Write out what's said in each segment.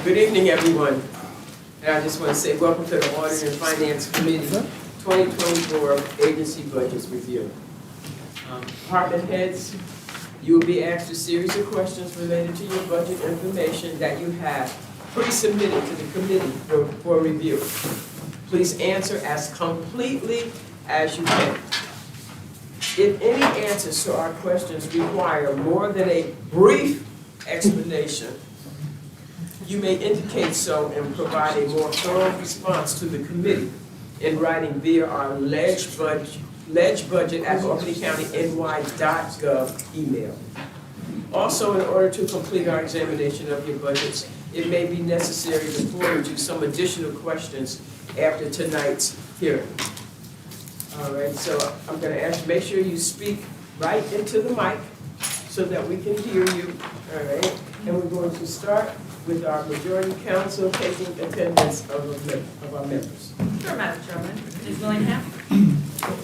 Good evening, everyone. And I just want to say welcome to the Audit and Finance Committee 2024 Agency Budgets Review. Department heads, you will be asked a series of questions related to your budget information that you have pre-submitted to the committee for review. Please answer as completely as you can. If any answers to our questions require more than a brief explanation, you may indicate so and provide a more thorough response to the committee in writing via our ledgebudget@albanycountyny.gov email. Also, in order to complete our examination of your budgets, it may be necessary to forward you some additional questions after tonight's hearing. All right, so I'm going to ask you, make sure you speak right into the mic so that we can hear you. All right, and we're going to start with our majority council taking attendance of our members. Sure, Madam Chairman. Ms. Willingham?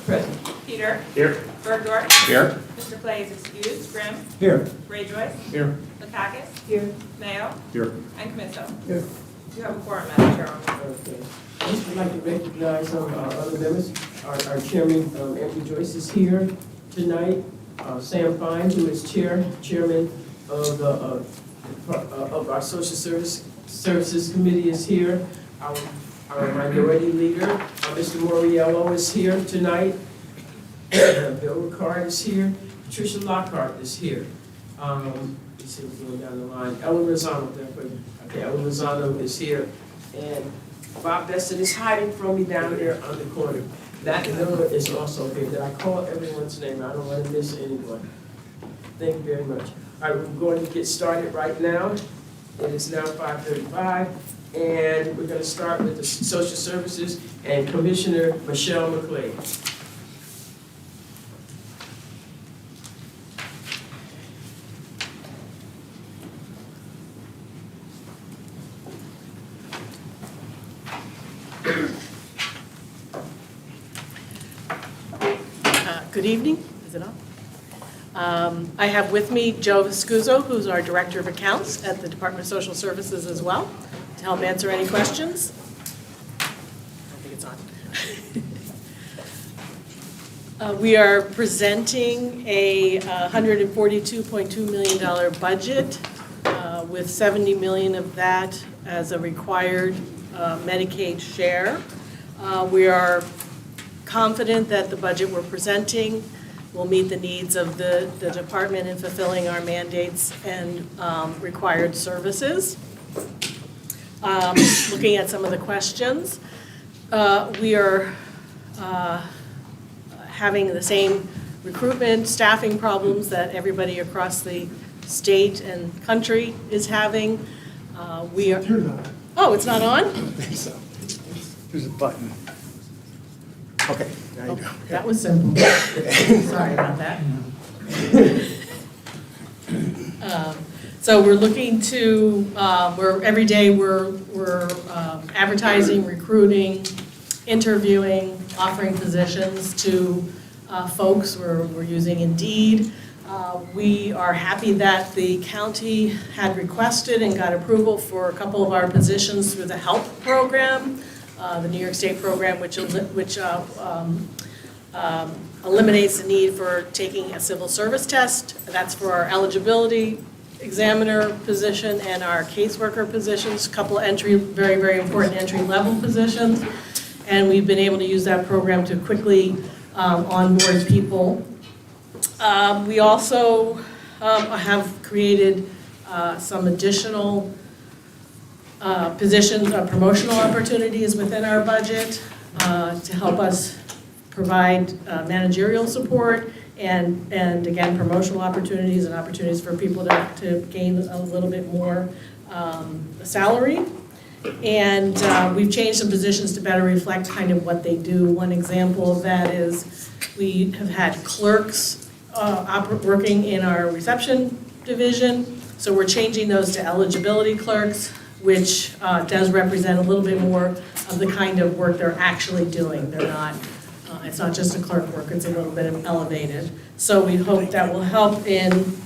Present. Peter? Here. Bergdorf? Here. Mr. Clay is excused. Grimm? Here. Ray Joyce? Here. Lakakis? Here. Mayo? Here. And Kamisso? Here. You have a quorum, Madam Chairman. Okay. I just would like to recognize some of our other members. Our chairman, Andrew Joyce, is here tonight. Sam Fine, who is chairman of our Social Services Committee, is here. Our minority leader, Mr. Moriello, is here tonight. Bill Ricard is here. Patricia Lockhart is here. Let's see what's going down the line. Ellen Rosano, Ellen Rosano is here. And Bob Besson is hiding from me down there on the corner. Nat Miller is also here. Did I call everyone's name? I don't want to miss anyone. Thank you very much. All right, we're going to get started right now. It is now 5:35, and we're going to start with the Social Services and Commissioner Michelle McClade. Good evening. Is it on? I have with me Joe Viscuso, who's our Director of Accounts at the Department of Social Services as well, to help answer any questions. I think it's on. We are presenting a $142.2 million budget, with $70 million of that as a required Medicaid share. We are confident that the budget we're presenting will meet the needs of the department in fulfilling our mandates and required services. Looking at some of the questions, we are having the same recruitment, staffing problems that everybody across the state and country is having. We are. Oh, it's not on? I think so. There's a button. Okay, now you go. That was simple. Sorry about that. So we're looking to, every day we're advertising, recruiting, interviewing, offering positions to folks. We're using Indeed. We are happy that the county had requested and got approval for a couple of our positions through the HELP program, the New York State program, which eliminates the need for taking a civil service test. That's for our eligibility examiner position and our caseworker positions, a couple very, very important entry-level positions. And we've been able to use that program to quickly onboard people. We also have created some additional positions, promotional opportunities within our budget to help us provide managerial support and again, promotional opportunities and opportunities for people to gain a little bit more salary. And we've changed some positions to better reflect kind of what they do. One example of that is we have had clerks working in our reception division. So we're changing those to eligibility clerks, which does represent a little bit more of the kind of work they're actually doing. They're not, it's not just a clerk work, it's a little bit elevated. So we hope that will help in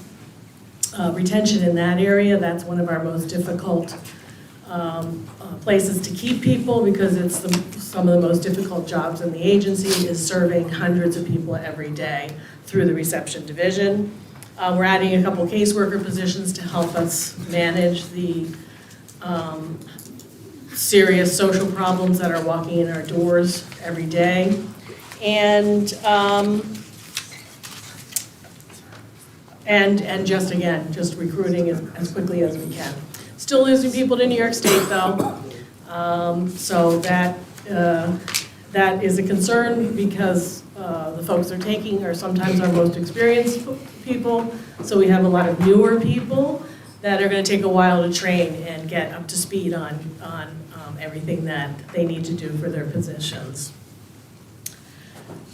retention in that area. That's one of our most difficult places to keep people, because it's some of the most difficult jobs in the agency is serving hundreds of people every day through the reception division. We're adding a couple caseworker positions to help us manage the serious social problems that are walking in our doors every day. And just recruiting as quickly as we can. Still losing people to New York State though. So that is a concern, because the folks they're taking are sometimes our most experienced people. So we have a lot of newer people that are going to take a while to train and get up to speed on everything that they need to do for their positions.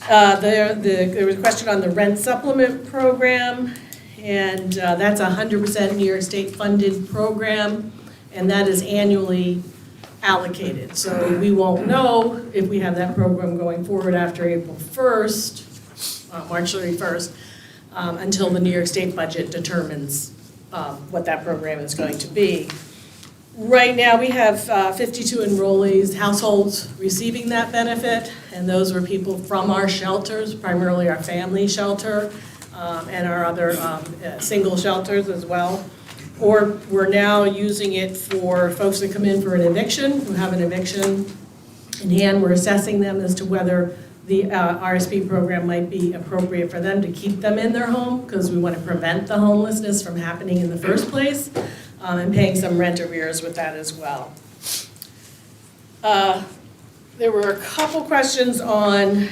There was a question on the rent supplement program, and that's a 100% New York State funded program, and that is annually allocated. So we won't know if we have that program going forward after April 1st, March 31st, until the New York State budget determines what that program is going to be. Right now, we have 52 enrollees, households receiving that benefit, and those were people from our shelters, primarily our family shelter, and our other single shelters as well. Or we're now using it for folks that come in for an eviction, who have an eviction in hand. We're assessing them as to whether the RSP program might be appropriate for them to keep them in their home, because we want to prevent the homelessness from happening in the first place, and paying some rent arrears with that as well. There were a couple questions on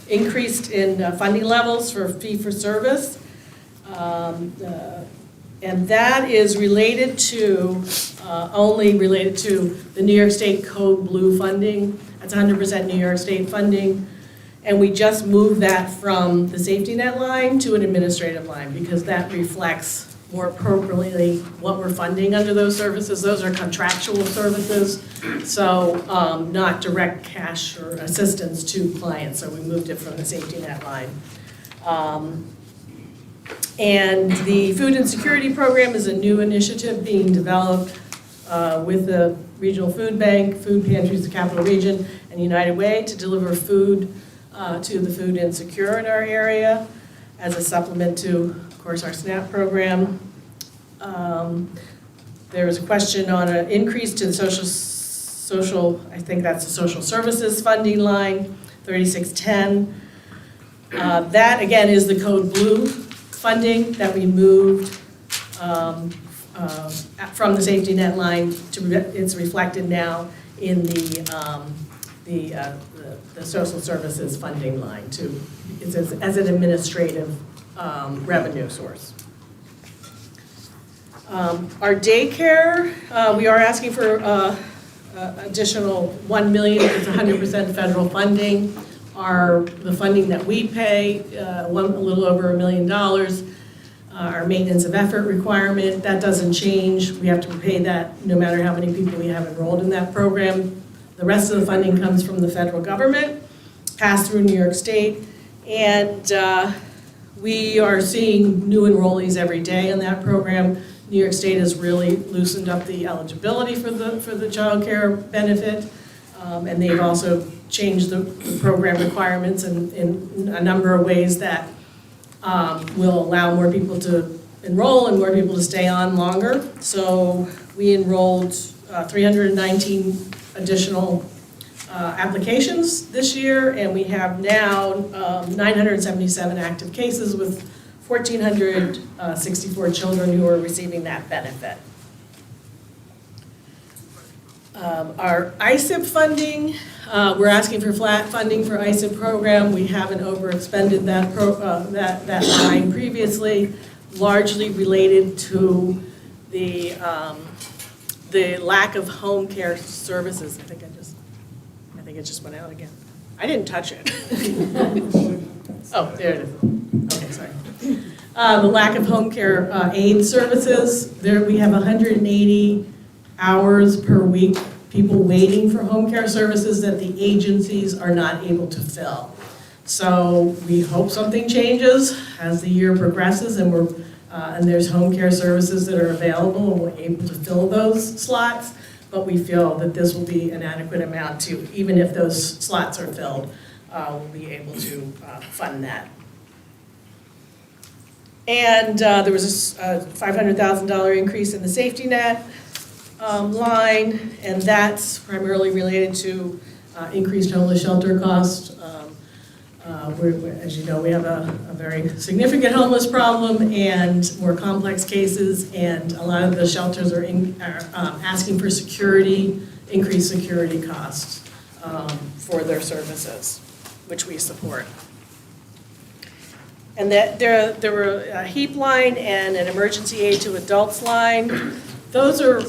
increased in funding levels for fee-for-service. And that is related to, only related to the New York State Code Blue funding. That's 100% New York State funding. And we just moved that from the safety net line to an administrative line, because that reflects more appropriately what we're funding under those services. Those are contractual services, so not direct cash or assistance to clients. So we moved it from the safety net line. And the food insecurity program is a new initiative being developed with the Regional Food Bank, Food Pantries, the Capital Region, and United Way to deliver food to the food insecure in our area as a supplement to, of course, our SNAP program. There was a question on an increase to the social, I think that's the social services funding line, 3610. That, again, is the Code Blue funding that we moved from the safety net line to, it's reflected now in the social services funding line too. It's as an administrative revenue source. Our daycare, we are asking for additional $1 million. It's 100% federal funding. The funding that we pay, a little over $1 million. Our maintenance of effort requirement, that doesn't change. We have to pay that no matter how many people we have enrolled in that program. The rest of the funding comes from the federal government, passed through New York State, and we are seeing new enrollees every day in that program. New York State has really loosened up the eligibility for the child care benefit, and they've also changed the program requirements in a number of ways that will allow more people to enroll and more people to stay on longer. So we enrolled 319 additional applications this year, and we have now 977 active cases with 1,464 children who are receiving that benefit. Our ISIP funding, we're asking for flat funding for ISIP program. We haven't overexpended that line previously, largely related to the lack of home care services. I think it just went out again. I didn't touch it. Oh, there it is. Okay, sorry. The lack of home care aid services. There we have 180 hours per week people waiting for home care services that the agencies are not able to fill. So we hope something changes as the year progresses, and we're And there's home care services that are available, and we're able to fill those slots, but we feel that this will be an adequate amount to, even if those slots are filled, we'll be able to fund that. And there was a $500,000 increase in the safety net line, and that's primarily related to increased homeless shelter costs. As you know, we have a very significant homeless problem and more complex cases, and a lot of the shelters are asking for increased security costs for their services, which we support. And that there were a HEAP line and an emergency aid to adults line. Those are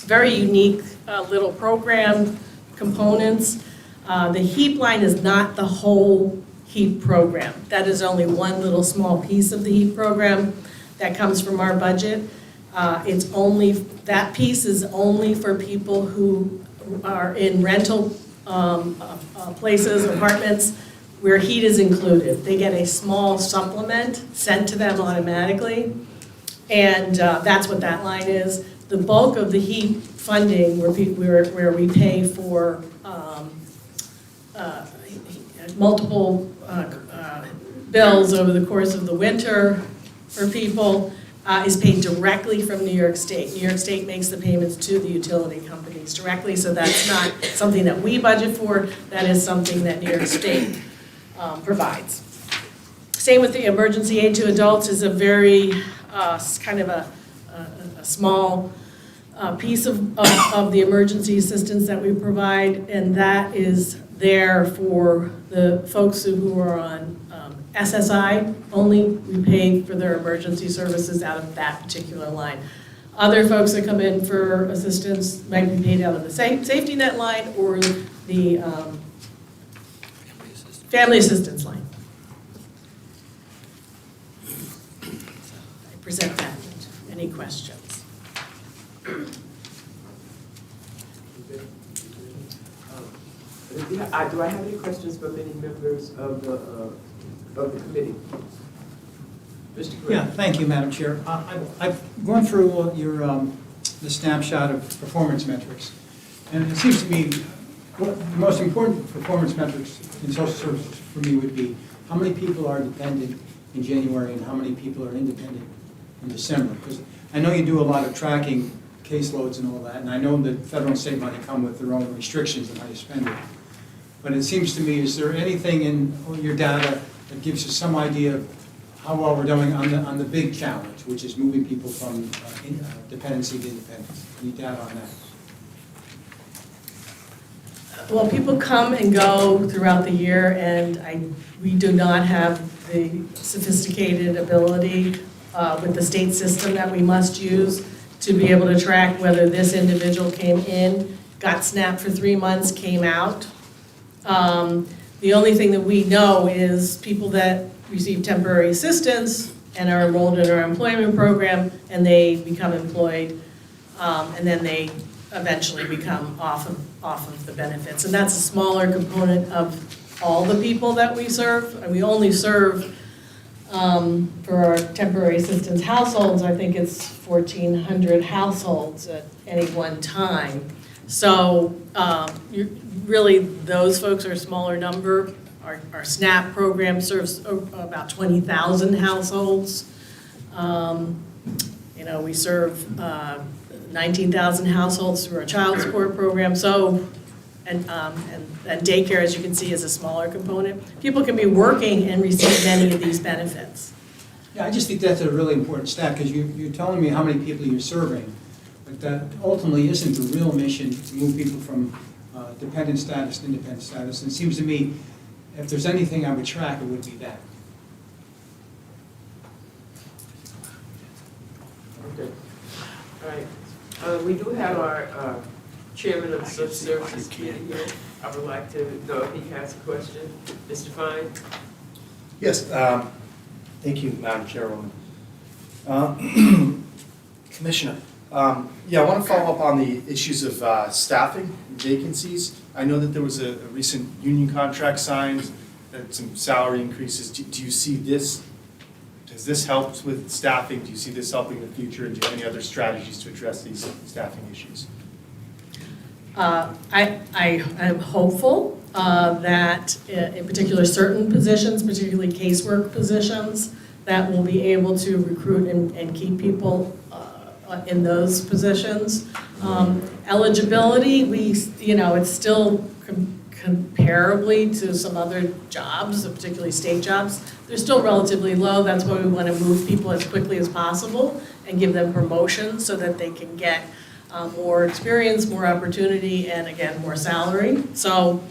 very unique little program components. The HEAP line is not the whole HEAP program. That is only one little small piece of the HEAP program that comes from our budget. That piece is only for people who are in rental places, apartments, where heat is included. They get a small supplement sent to them automatically, and that's what that line is. The bulk of the HEAP funding, where we pay for multiple bills over the course of the winter for people, is paid directly from New York State. New York State makes the payments to the utility companies directly, so that's not something that we budget for. That is something that New York State provides. Same with the emergency aid to adults is a very kind of a small piece of the emergency assistance that we provide, and that is there for the folks who are on SSI only. We pay for their emergency services out of that particular line. Other folks that come in for assistance might be paid out of the safety net line or the family assistance line. I present that. Any questions? Do I have any questions from any members of the committee? Mr. Gray? Yeah, thank you, Madam Chair. I've gone through the snapshot of performance metrics, and it seems to me the most important performance metrics in social services for me would be how many people are dependent in January and how many people are independent in December. Because I know you do a lot of tracking caseloads and all that, and I know that federal and state money come with their own restrictions on how you spend it. But it seems to me, is there anything in your data that gives us some idea of how well we're doing on the big challenge, which is moving people from dependency to independence? Any data on that? Well, people come and go throughout the year, and we do not have the sophisticated ability with the state system that we must use to be able to track whether this individual came in, got SNAP for 3 months, came out. The only thing that we know is people that receive temporary assistance and are enrolled in our employment program, and they become employed, and then they eventually become off of the benefits. And that's a smaller component of all the people that we serve. And we only serve, for our temporary assistance households, I think it's 1,400 households at any one time. So really, those folks are a smaller number. Our SNAP program serves about 20,000 households. We serve 19,000 households through our child support program. So, and daycare, as you can see, is a smaller component. People can be working and receive many of these benefits. Yeah, I just think that's a really important stat, because you're telling me how many people you're serving, but that ultimately isn't the real mission to move people from dependent status to independent status. And it seems to me, if there's anything I would track, it would be that. Okay. All right. We do have our chairman of the Social Services Committee here. I would like to know if he has a question. Mr. Fine? Yes, thank you, Madam Chairwoman. Commissioner, yeah, I want to follow up on the issues of staffing and vacancies. I know that there was a recent union contract signed, and some salary increases. Do you see this to Has this helped with staffing? Do you see this helping in the future? And do you have any other strategies to address these staffing issues? I am hopeful that in particular certain positions, particularly casework positions, that we'll be able to recruit and keep people in those positions. Eligibility, it's still comparably to some other jobs, particularly state jobs, they're still relatively low. That's why we want to move people as quickly as possible and give them promotions so that they can get more experience, more opportunity, and again, more salary. So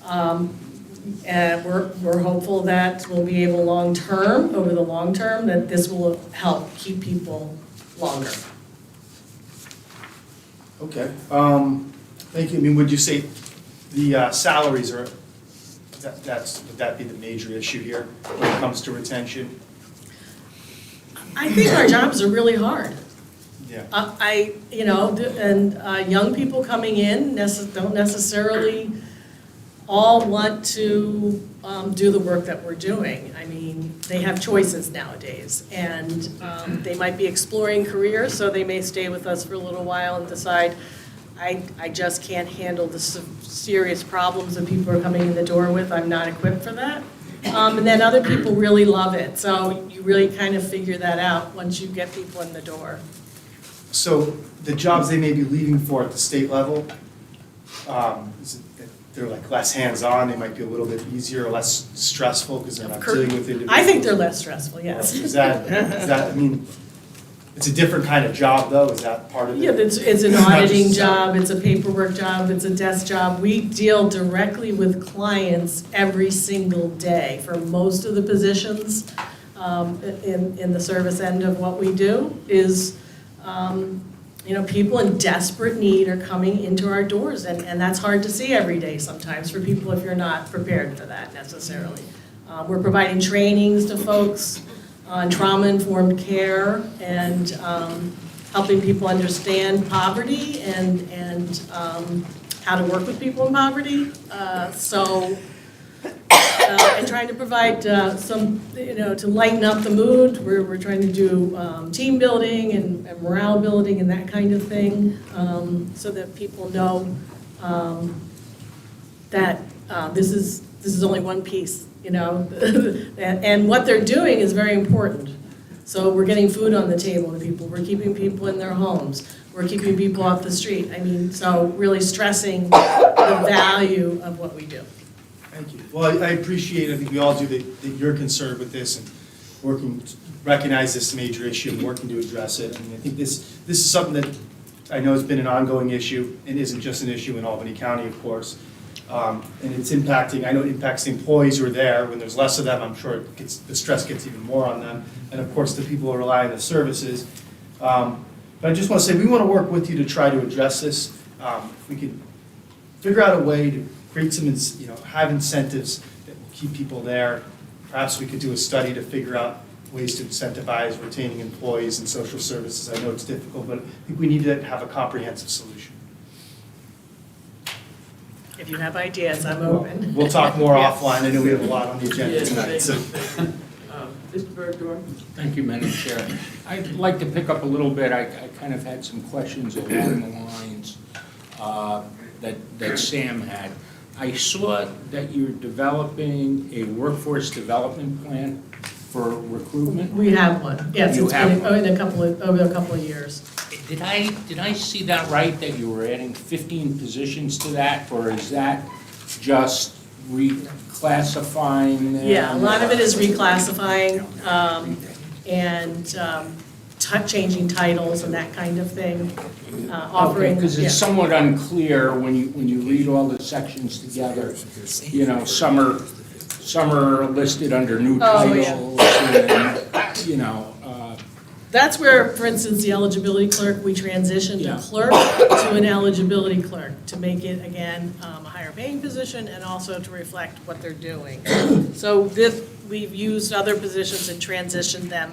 and we're hopeful that we'll be able over the long term, that this will help keep people longer. Okay, thank you. I mean, would you say the salaries are, would that be the major issue here when it comes to retention? I think our jobs are really hard. Yeah. Young people coming in don't necessarily all want to do the work that we're doing. I mean, they have choices nowadays, and they might be exploring careers, so they may stay with us for a little while and decide, I just can't handle the serious problems that people are coming in the door with. I'm not equipped for that. And then other people really love it. So you really kind of figure that out once you get people in the door. So the jobs they may be leaving for at the state level, is it that they're like less hands-on, they might be a little bit easier or less stressful because they're not dealing with individuals? I think they're less stressful, yes. Is that, I mean, it's a different kind of job though, is that part of it? Yeah, it's an Not auditing just- job, it's a paperwork job, it's a desk job. We deal directly with clients every single day for most of the positions in the service end of what we do is, people in desperate need are coming into our doors, and that's hard to see every day sometimes for people if you're not prepared for that necessarily. We're providing trainings to folks on trauma-informed care and helping people understand poverty and how to work with people in poverty. And trying to provide some, to lighten up the mood. We're trying to do team building and morale building and that kind of thing, so that people know that this is only one piece, and what they're doing is very important. So we're getting food on the table to people. We're keeping people in their homes. We're keeping people off the street. I mean, so really stressing the value of what we do. Thank you. Well, I appreciate, I think we all do, that you're concerned with this and working, to recognize this major issue and working to address it. I mean, I think this is something that I know has been an ongoing issue and isn't just an issue in Albany County, of course. And it's impacting, I know it impacts the employees who are there. When there's less of them, I'm sure the stress gets even more on them. And of course, the people who rely on the services. But I just want to say, we want to work with you to try to address this. If we could figure out a way to create some, have incentives that will keep people there. Perhaps we could do a study to figure out ways to incentivize retaining employees in social services. I know it's difficult, but I think we need to have a comprehensive solution. If you have ideas, I'm open. We'll talk more Yeah. offline. I know we have a lot on the agenda Yes, tonight, so. Mr. Bergdorf? Thank you, Madam Chair. I'd like to pick up a little bit. I kind of had some questions along the lines that Sam had. I saw that you're developing a workforce development plan for recruitment. We have one, yes, You it's have been one. over a couple of years. Did I see that right, that you were adding 15 positions to that, or is that just reclassifying them? Yeah, a lot of it is reclassifying and changing titles and that kind of thing, offering. Because yeah. it's somewhat unclear when you read all the sections together, some are listed under new Oh, yeah. titles, and, That's where, for instance, the eligibility clerk, we transitioned Yeah. a clerk to an eligibility clerk to make it, again, a higher paying position and also to reflect what they're doing. So we've used other positions and transitioned them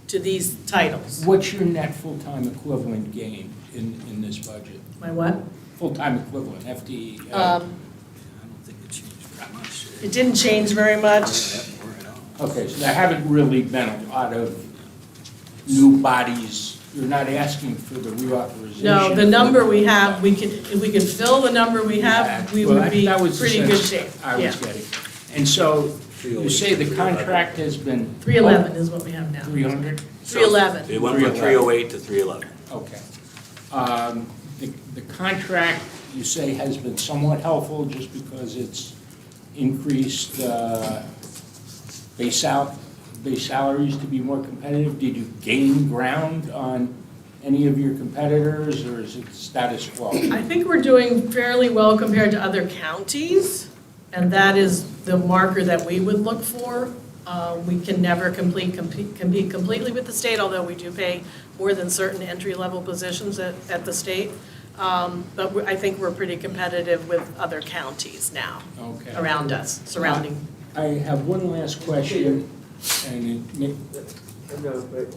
to these titles. what's your net full-time equivalent gain in this budget? My what? Full-time equivalent, FTE? It didn't change very much. Okay, so there haven't really been a lot of new bodies, you're not asking for the reauthorization? No, the number we have, if we could fill the number we have, we Well, would be that was the pretty good sense shape. I Yeah. was getting. And so, you say the contract has been? 311 is what we have now. 300? 311. It went from 308 to 311. Okay. The contract, you say, has been somewhat helpful just because it's increased base salaries to be more competitive? Did you gain ground on any of your competitors, or is it status quo? I think we're doing fairly well compared to other counties, and that is the marker that we would look for. We can never compete completely with the state, although we do pay more than certain entry-level positions at the state. But I think we're pretty competitive with other counties now Okay. around us, surrounding. I have one last question, and it may, No, but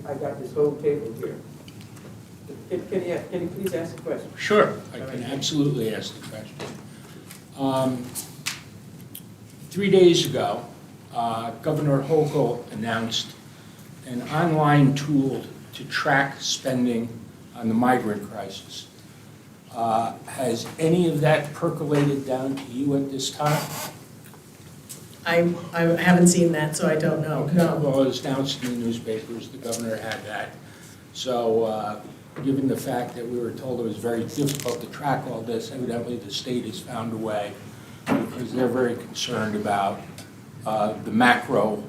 I got this whole table here. Can you please ask a question? sure, I can absolutely ask the question. 3 days ago, Governor Hochul announced an online tool to track spending on the migrant crisis. Has any of that percolated down to you at this time? I haven't seen that, so I don't know. Okay, No. well, it was announced in the newspapers, the governor had that. So, given the fact that we were told it was very difficult to track all this, evidently the state has found a way, because they're very concerned about the macro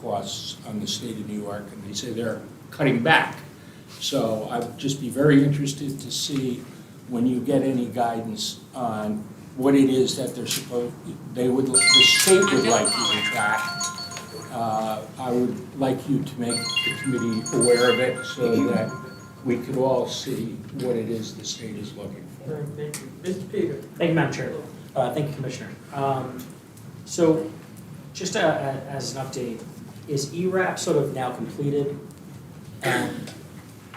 costs on the state of New York, and they say they're cutting back. So I'd just be very interested to see when you get any guidance on what it is that the state would like you to track. I would like you to make the committee aware of it so that we could all see what it is the state is looking for. Thank you. Mr. Peter? Thank you, Madam Chair. Thank you, Commissioner. So, just as an update, is ERAP sort of now completed?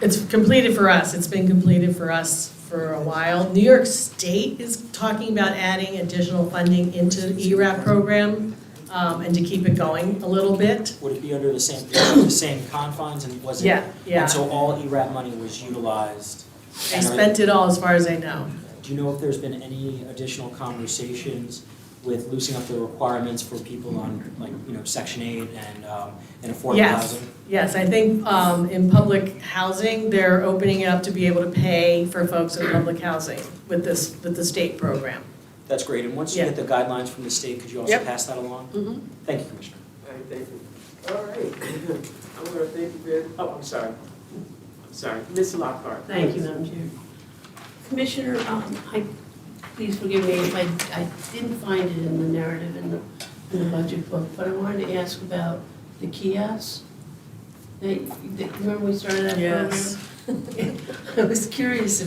It's completed for us. It's been completed for us for a while. New York State is talking about adding additional funding into the ERAP program and to keep it going a little bit. Would it be under the same confines, and was it? Yeah. And so all ERAP money was utilized? They spent it all as far as I know. Do you know if there's been any additional conversations with loosening up the requirements for people on, like, Section 8 and affordable housing? Yes, I think in public housing, they're opening it up to be able to pay for folks in public housing with the state program. That's great. And once you Yeah. get the guidelines from the state, could you also Yep. pass that along? Mhm. Thank you, Commissioner. All right, thank you. All right. I want to thank you very, I'm sorry. Ms. Lockhart. Thank you, Madam Chair. Commissioner, please forgive me if I didn't find it in the narrative in the budget book, but I wanted to ask about the kiosks. Remember we started that program? Yes. I was curious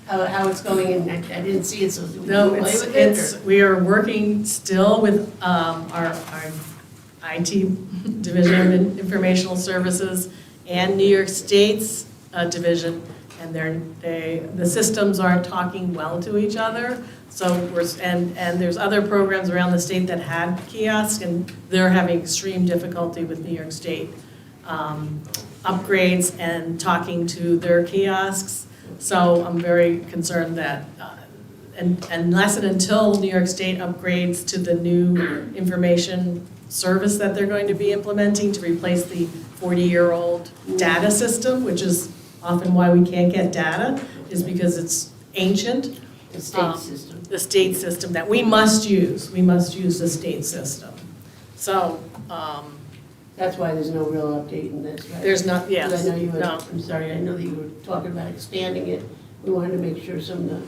how it's going, and I didn't see it, so do we No, play with it? or- we are working still with our IT Division of Informational Services and New York State's division, and the systems aren't talking well to each other. So and there's other programs around the state that had kiosks, and they're having extreme difficulty with New York State upgrades and talking to their kiosks. So I'm very concerned that, unless and until New York State upgrades to the new information service that they're going to be implementing to replace the 40-year-old data system, which is often why we can't get data, is because it's ancient. The state system. The state system that we must use. We must use the state system. So, That's why there's no real update in this, right? there's not, yes, Because I know you were, no. I'm sorry, I know that you were talking about expanding it. We wanted to make sure some of the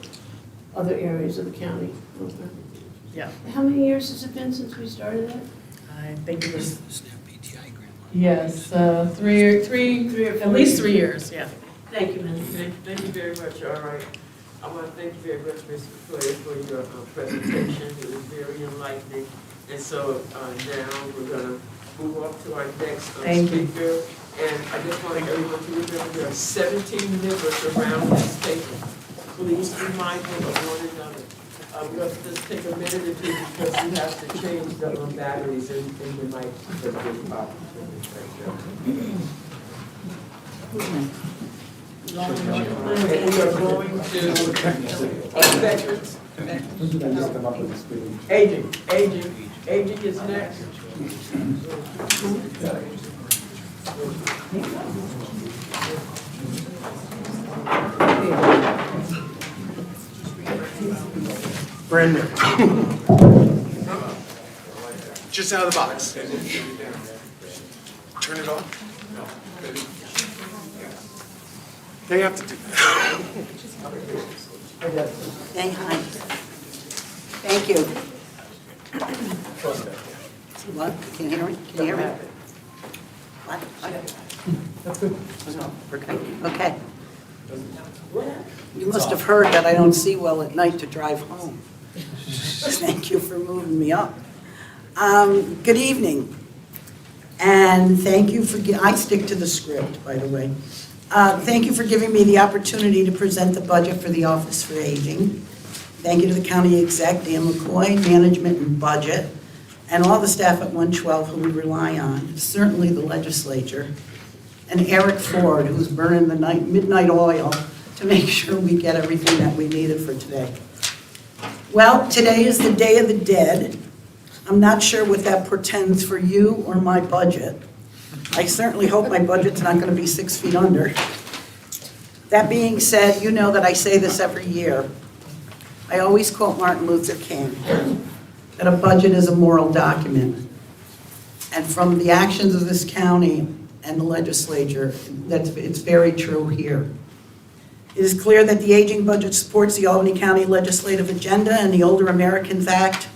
other areas of the county. Yeah. How many years has it been since we started it? I think it was, SNAP PTI grant. yes, Three or at four least years. 3 years, yeah. Thank you, Madam Chair. Thank you very much, all right. I want to thank you very much, Mr. Clay, for your presentation. It was very enlightening. And so now we're going to move on to our next Thank you. speaker. And I just want everyone to remember there are 17 members around this table. Please be mindful of one another. I'm going to just take a minute or two because we have to change the batteries in the mic. Because it's popped. And we are going to veterans. Aging is next. Brand new. Just out of the box. Turn it on. They have to do that. Hey, hi. Thank you. What? Can you hear me? Can you hear me? What? Okay. You must have heard that I don't see well at night to drive home. Thank you for moving me up. Good evening. And thank you for, I stick to the script, by the way. Thank you for giving me the opportunity to present the budget for the Office for Aging. Thank you to the county exec, Dan McCoy, management and budget, and all the staff at 112 who we rely on, certainly the legislature, and Eric Ford, who's burning the midnight oil to make sure we get everything that we needed for today. Well, today is the Day of the Dead. I'm not sure what that portends for you or my budget. I certainly hope my budget's not going to be 6 feet under. That being said, you know that I say this every year. I always quote Martin Luther King, that a budget is a moral document. And from the actions of this county and the legislature, it's very true here. It is clear that the aging budget supports the Albany County legislative agenda and the Older Americans Act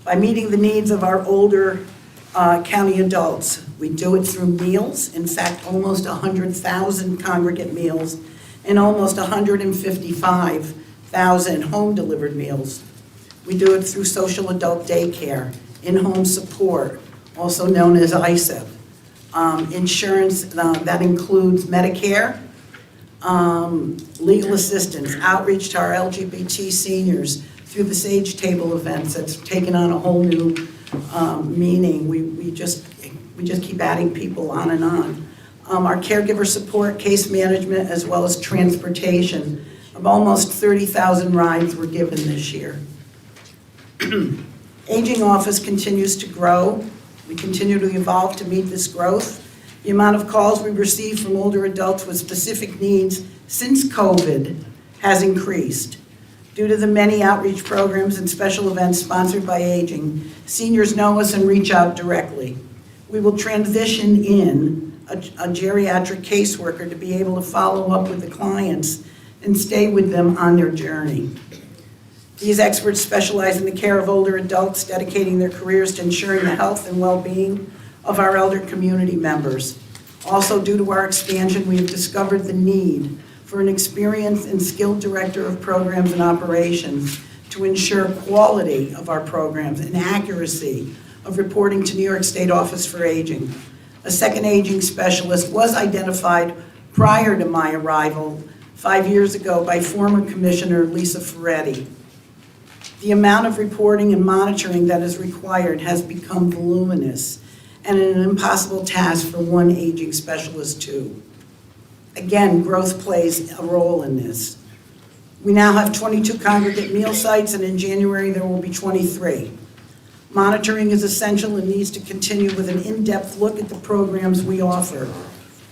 by meeting the needs of our older county adults. We do it through meals, in fact, almost 100,000 congregate meals and almost 155,000 home-delivered meals. We do it through social adult daycare, in-home support, also known as ISEP, insurance that includes Medicare, legal assistance, outreach to our LGBT seniors through the Sage Table events that's taken on a whole new meaning. We just keep adding people on and on. Our caregiver support, case management, as well as transportation of almost 30,000 rides were given this year. Aging office continues to grow. We continue to evolve to meet this growth. The amount of calls we receive from older adults with specific needs since COVID has increased. Due to the many outreach programs and special events sponsored by Aging, seniors know us and reach out directly. We will transition in a geriatric caseworker to be able to follow up with the clients and stay with them on their journey. These experts specialize in the care of older adults, dedicating their careers to ensuring the health and well-being of our elder community members. Also, due to our expansion, we have discovered the need for an experienced and skilled director of programs and operations to ensure quality of our programs and accuracy of reporting to New York State Office for Aging. A second aging specialist was identified prior to my arrival 5 years ago by former Commissioner Lisa Ferretti. The amount of reporting and monitoring that is required has become voluminous and an impossible task for one aging specialist too. Again, growth plays a role in this. We now have 22 congregate meal sites, and in January there will be 23. Monitoring is essential and needs to continue with an in-depth look at the programs we offer.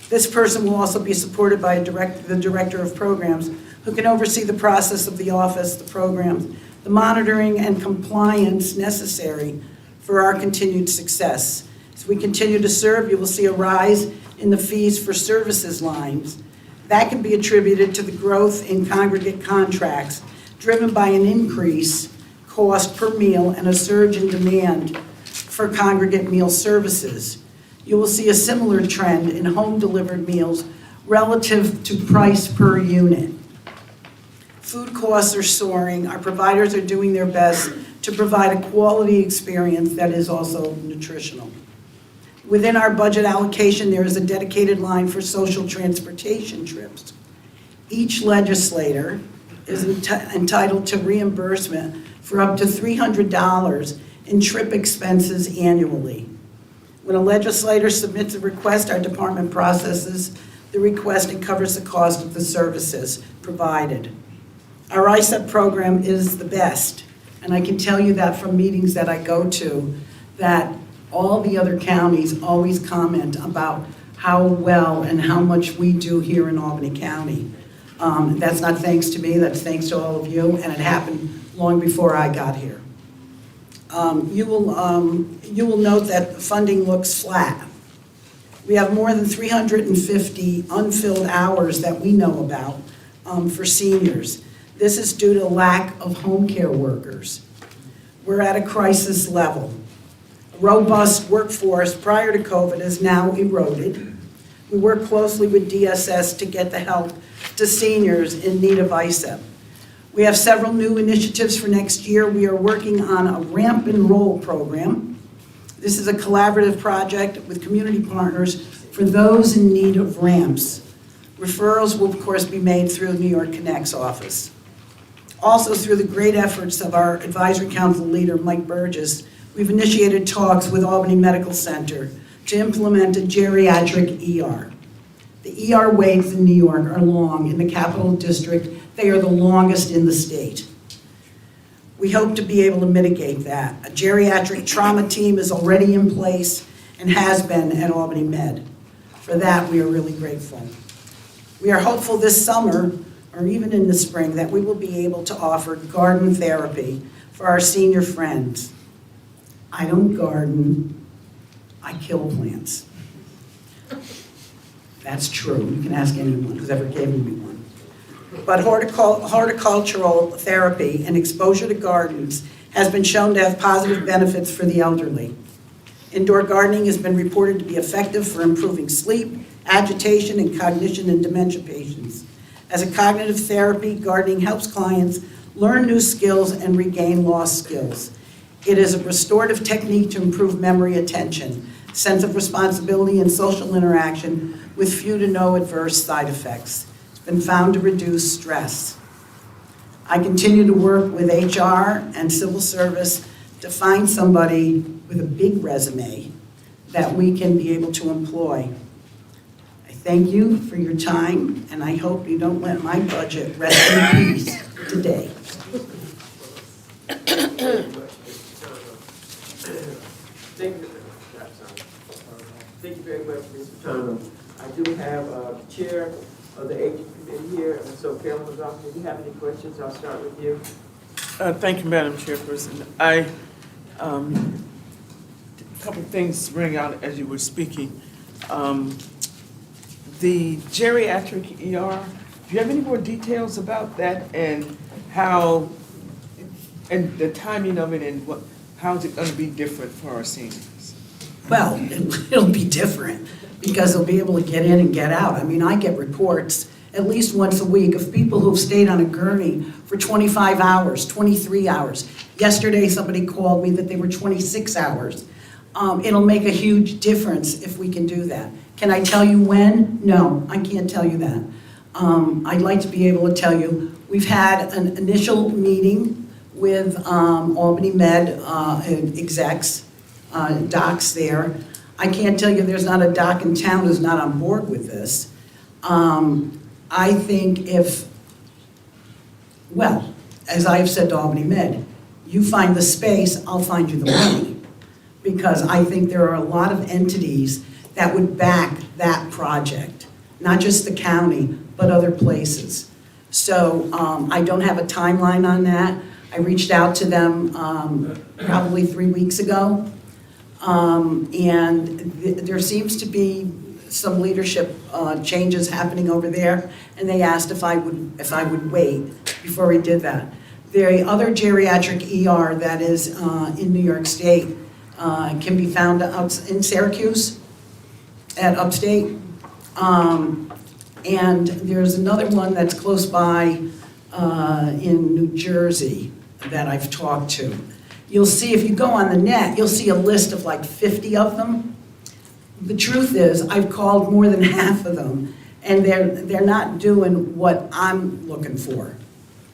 This person will also be supported by the director of programs, who can oversee the process of the office, the programs, the monitoring and compliance necessary for our continued success. As we continue to serve, you will see a rise in the fees for services lines. That can be attributed to the growth in congregate contracts, driven by an increase cost per meal and a surge in demand for congregate meal services. You will see a similar trend in home-delivered meals relative to price per unit. Food costs are soaring. Our providers are doing their best to provide a quality experience that is also nutritional. Within our budget allocation, there is a dedicated line for social transportation trips. Each legislator is entitled to reimbursement for up to $300 in trip expenses annually. When a legislator submits a request, our department processes the request and covers the cost of the services provided. Our ISEP program is the best, and I can tell you that from meetings that I go to, that all the other counties always comment about how well and how much we do here in Albany County. That's not thanks to me, that's thanks to all of you, and it happened long before I got here. You will note that funding looks flat. We have more than 350 unfilled hours that we know about for seniors. This is due to lack of home care workers. We're at a crisis level. A robust workforce prior to COVID is now eroded. We work closely with DSS to get the help to seniors in need of ISEP. We have several new initiatives for next year. We are working on a ramp and roll program. This is a collaborative project with community partners for those in need of ramps. Referrals will, of course, be made through New York Connect's office. Also, through the great efforts of our advisory council leader, Mike Burgess, we've initiated talks with Albany Medical Center to implement a geriatric ER. The ER waits in New York are long. In the Capital District, they are the longest in the state. We hope to be able to mitigate that. A geriatric trauma team is already in place and has been at Albany Med. For that, we are really grateful. We are hopeful this summer, or even in the spring, that we will be able to offer garden therapy for our senior friends. I don't garden, I kill plants. That's true. You can ask anyone who's ever given me one. But horticultural therapy and exposure to gardens has been shown to have positive benefits for the elderly. Indoor gardening has been reported to be effective for improving sleep, agitation, and cognition in dementia patients. As a cognitive therapy, gardening helps clients learn new skills and regain lost skills. It is a restorative technique to improve memory, attention, sense of responsibility, and social interaction with few to no adverse side effects. It's been found to reduce stress. I continue to work with HR and civil service to find somebody with a big resume that we can be able to employ. I thank you for your time, and I hope you don't let my budget rest in peace today. Thank you very much, Mr. Turner. I do have Chair of the Aging Committee here, and so Carolyn McGough, if you have any questions, I'll start with you. Thank you, Madam Chairperson. A couple of things ring out as you were speaking. The geriatric ER, do you have any more details about that and how, and the timing of it and how is it going to be different for our seniors? Well, it'll be different because they'll be able to get in and get out. I mean, I get reports at least once a week of people who've stayed on a gurney for 25 hours, 23 hours. Yesterday, somebody called me that they were 26 hours. It'll make a huge difference if we can do that. Can I tell you when? No, I can't tell you that. I'd like to be able to tell you, we've had an initial meeting with Albany Med execs, docs there. I can't tell you there's not a doc in town who's not on board with this. I think well, as I've said to Albany Med, you find the space, I'll find you the money. Because I think there are a lot of entities that would back that project, not just the county, but other places. So I don't have a timeline on that. I reached out to them probably 3 weeks ago. And there seems to be some leadership changes happening over there, and they asked if I would wait before we did that. The other geriatric ER that is in New York State can be found out in Syracuse at Upstate. And there's another one that's close by in New Jersey that I've talked to. You'll see, if you go on the net, you'll see a list of like 50 of them. The truth is, I've called more than half of them, and they're not doing what I'm looking for.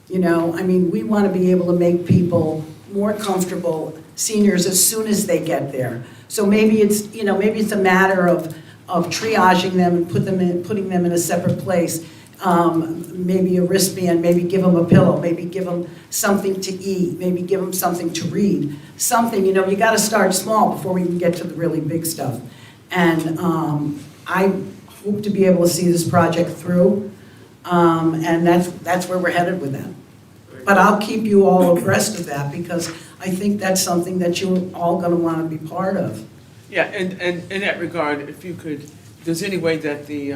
You know, I mean, we want to be able to make people more comfortable seniors as soon as they get there. So maybe it's, maybe it's a matter of triaging them and putting them in a separate place. Maybe a wristband, maybe give them a pillow, maybe give them something to eat, maybe give them something to read. Something, you got to start small before we can get to the really big stuff. And I hope to be able to see this project through, and that's where we're headed with that. But I'll keep you all abreast of that, because I think that's something that you're all going to want to be part of. Yeah, and in that regard, if you could, if there's any way that the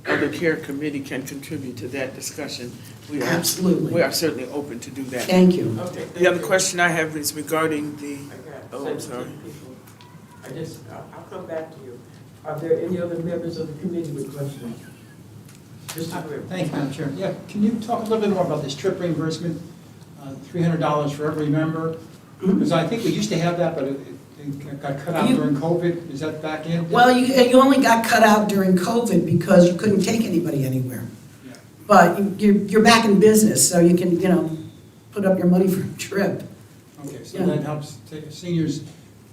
Elder Care Committee can contribute to that discussion, we are certainly open to do that. Thank you. Okay. The other question I have is regarding the, oh, I'm sorry. I'll come back to you. Are there any other members of the committee with questions? Mr. Grimm. Thank you, Madam Chair. Yeah, can you talk a little bit more about this trip reimbursement, $300 for every member? Because I think we used to have that, but it got cut out during COVID. Is that back in? Well, you only got cut out during COVID because you couldn't take anybody anywhere. Yeah. But you're back in business, so you can, put up your money for a trip. Okay, so Yeah. that helps, seniors,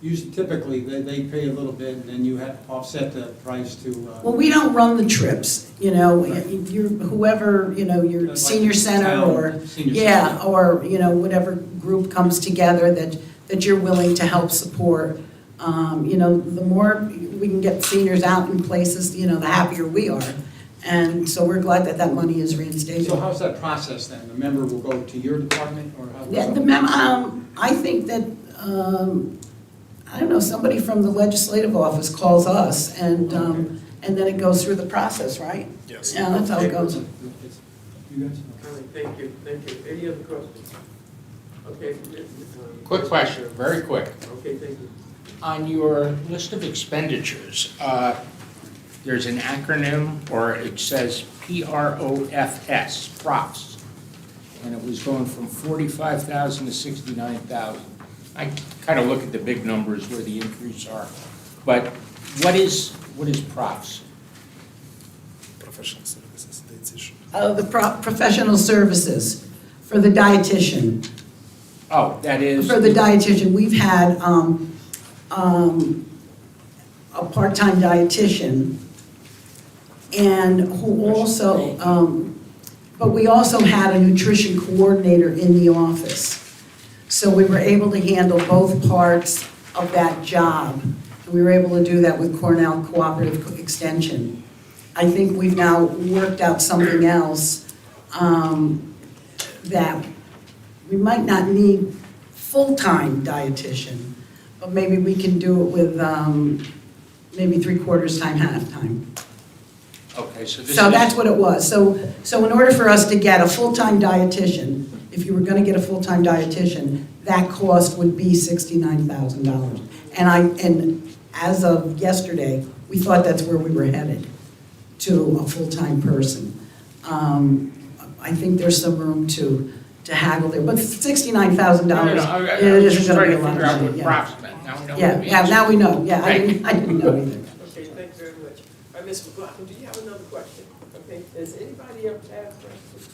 usually typically, they pay a little bit, and then you have to offset the price to. Well, we don't run the trips, you're, whoever, your Like senior center town or, senior yeah, center. or, whatever group comes together that you're willing to help support. The more we can get seniors out in places, the happier we are. And so we're glad that money is reinstated. So how's that process then? The member will go to your department, or how? Yeah, I think that, I don't know, somebody from the legislative office calls us, and then it goes through the process, right? Yes. Yeah, that's how it goes. You guys? All right, thank you. Any other questions? Okay. Quick question, very quick. Okay, thank you. On your list of expenditures, there's an acronym, or it says PROFS, profs, and it was going from 45,000 to 69,000. I kind of look at the big numbers where the increase are, but what is profs? Professional services, dietitian. The professional services for the dietitian. Oh, that is. For the dietitian, we've had a part-time dietitian, and who also, but we also had a nutrition coordinator in the office. So we were able to handle both parts of that job. And we were able to do that with Cornell Cooperative Extension. I think we've now worked out something else that we might not need full-time dietitian, but maybe we can do it with maybe 3/4 time, half time. Okay, so this So is. that's what it was. So in order for us to get a full-time dietitian, if you were gonna get a full-time dietitian, that cost would be $69,000. And as of yesterday, we thought that's where we were headed, to a full-time person. I think there's some room to haggle there, but $69,000 I'm isn't just gonna trying be to a lot figure out of what money. profs meant. Now we know what it Yeah, means. yeah, now we know. Yeah, I Thank didn't know either. Okay, thank you very much. All right, Ms. McLaughlin, do you have another question? Okay, does anybody else have questions?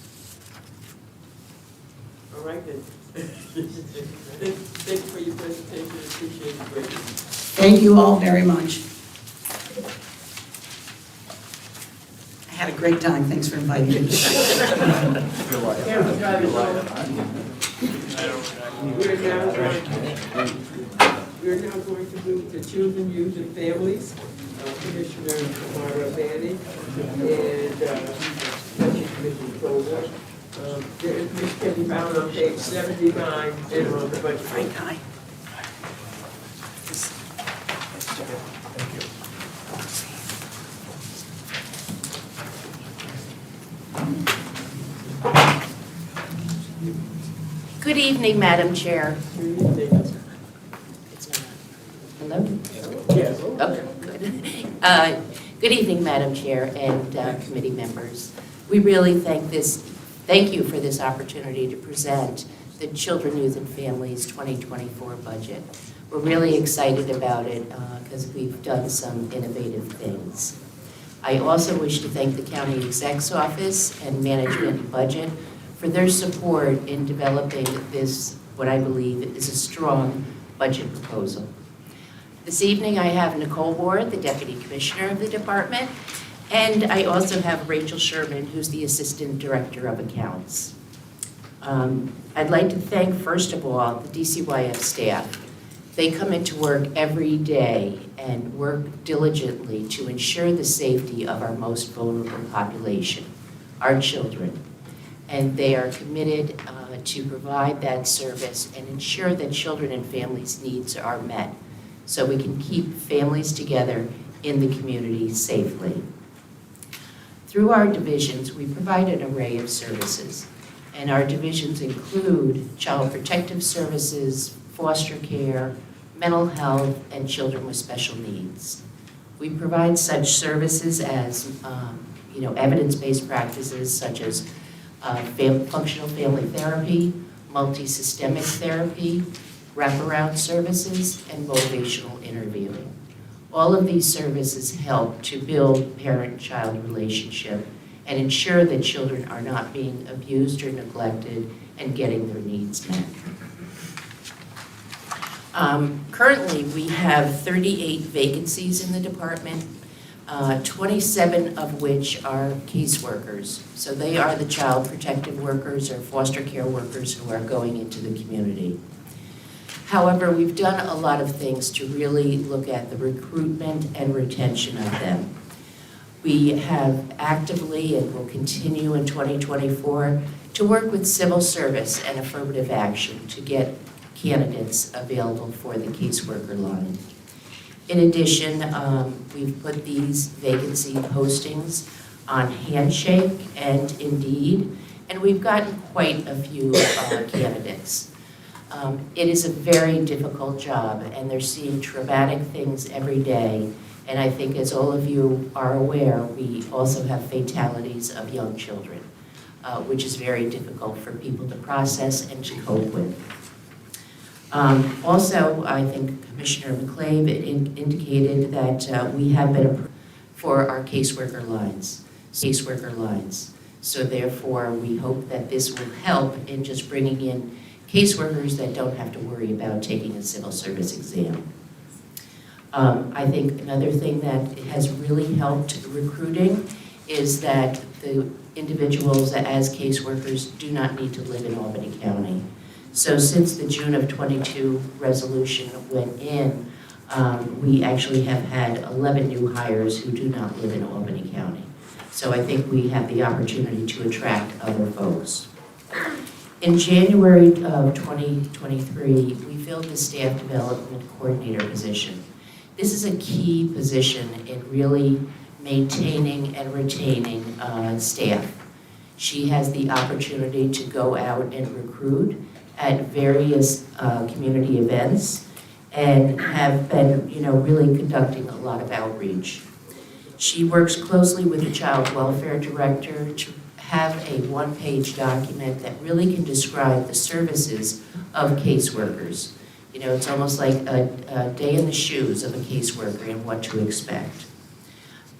All right, then. Thank you for your presentation, appreciate it greatly. Thank you all very much. I had a great time. Thanks for inviting me. Camera time is on. We're now going to move to Children, Youth, and Families. Commissioner Mara Banning and Commissioner Clover. Their information can be found on page 79 and on the budget. Great guy. Good evening, Madam Chair. Hello? Yes. Okay, good. Good evening, Madam Chair and committee members. We really thank you for this opportunity to present the Children, Youth, and Families 2024 budget. We're really excited about it because we've done some innovative things. I also wish to thank the County Exec's Office and Management and Budget for their support in developing this what I believe is a strong budget proposal. This evening, I have Nicole Ward, the Deputy Commissioner of the department, and I also have Rachel Sherman, who's the Assistant Director of Accounts. I'd like to thank, first of all, the DCYF staff. They come into work every day and work diligently to ensure the safety of our most vulnerable population, our children. And they are committed to provide that service and ensure that children and families' needs are met so we can keep families together in the community safely. Through our divisions, we provide an array of services, and our divisions include child protective services, foster care, mental health, and children with special needs. We provide such services as evidence-based practices such as functional family therapy, multi-systemic therapy, wraparound services, and motivational interviewing. All of these services help to build parent-child relationship and ensure that children are not being abused or neglected and getting their needs met. Currently, we have 38 vacancies in the department, 27 of which are caseworkers. So they are the child protective workers or foster care workers who are going into the community. However, we've done a lot of things to really look at the recruitment and retention of them. We have actively and will continue in 2024 to work with civil service and affirmative action to get candidates available for the caseworker line. In addition, we've put these vacancy postings on Handshake and Indeed, and we've gotten quite a few candidates. It is a very difficult job, and they're seeing traumatic things every day. And I think, as all of you are aware, we also have fatalities of young children, which is very difficult for people to process and to cope with. Also, I think Commissioner McClabe indicated that we have been approved for our caseworker lines. So therefore, we hope that this will help in just bringing in caseworkers that don't have to worry about taking a civil service exam. I think another thing that has really helped recruiting is that the individuals as caseworkers do not need to live in Albany County. So since the June of 22 resolution went in, we actually have had 11 new hires who do not live in Albany County. So I think we have the opportunity to attract other folks. In January of 2023, we filled the staff development coordinator position. This is a key position in really maintaining and retaining staff. She has the opportunity to go out and recruit at various community events and have been, really conducting a lot of outreach. She works closely with the child welfare director to have a one-page document that really can describe the services of caseworkers. It's almost like a day in the shoes of a caseworker and what to expect.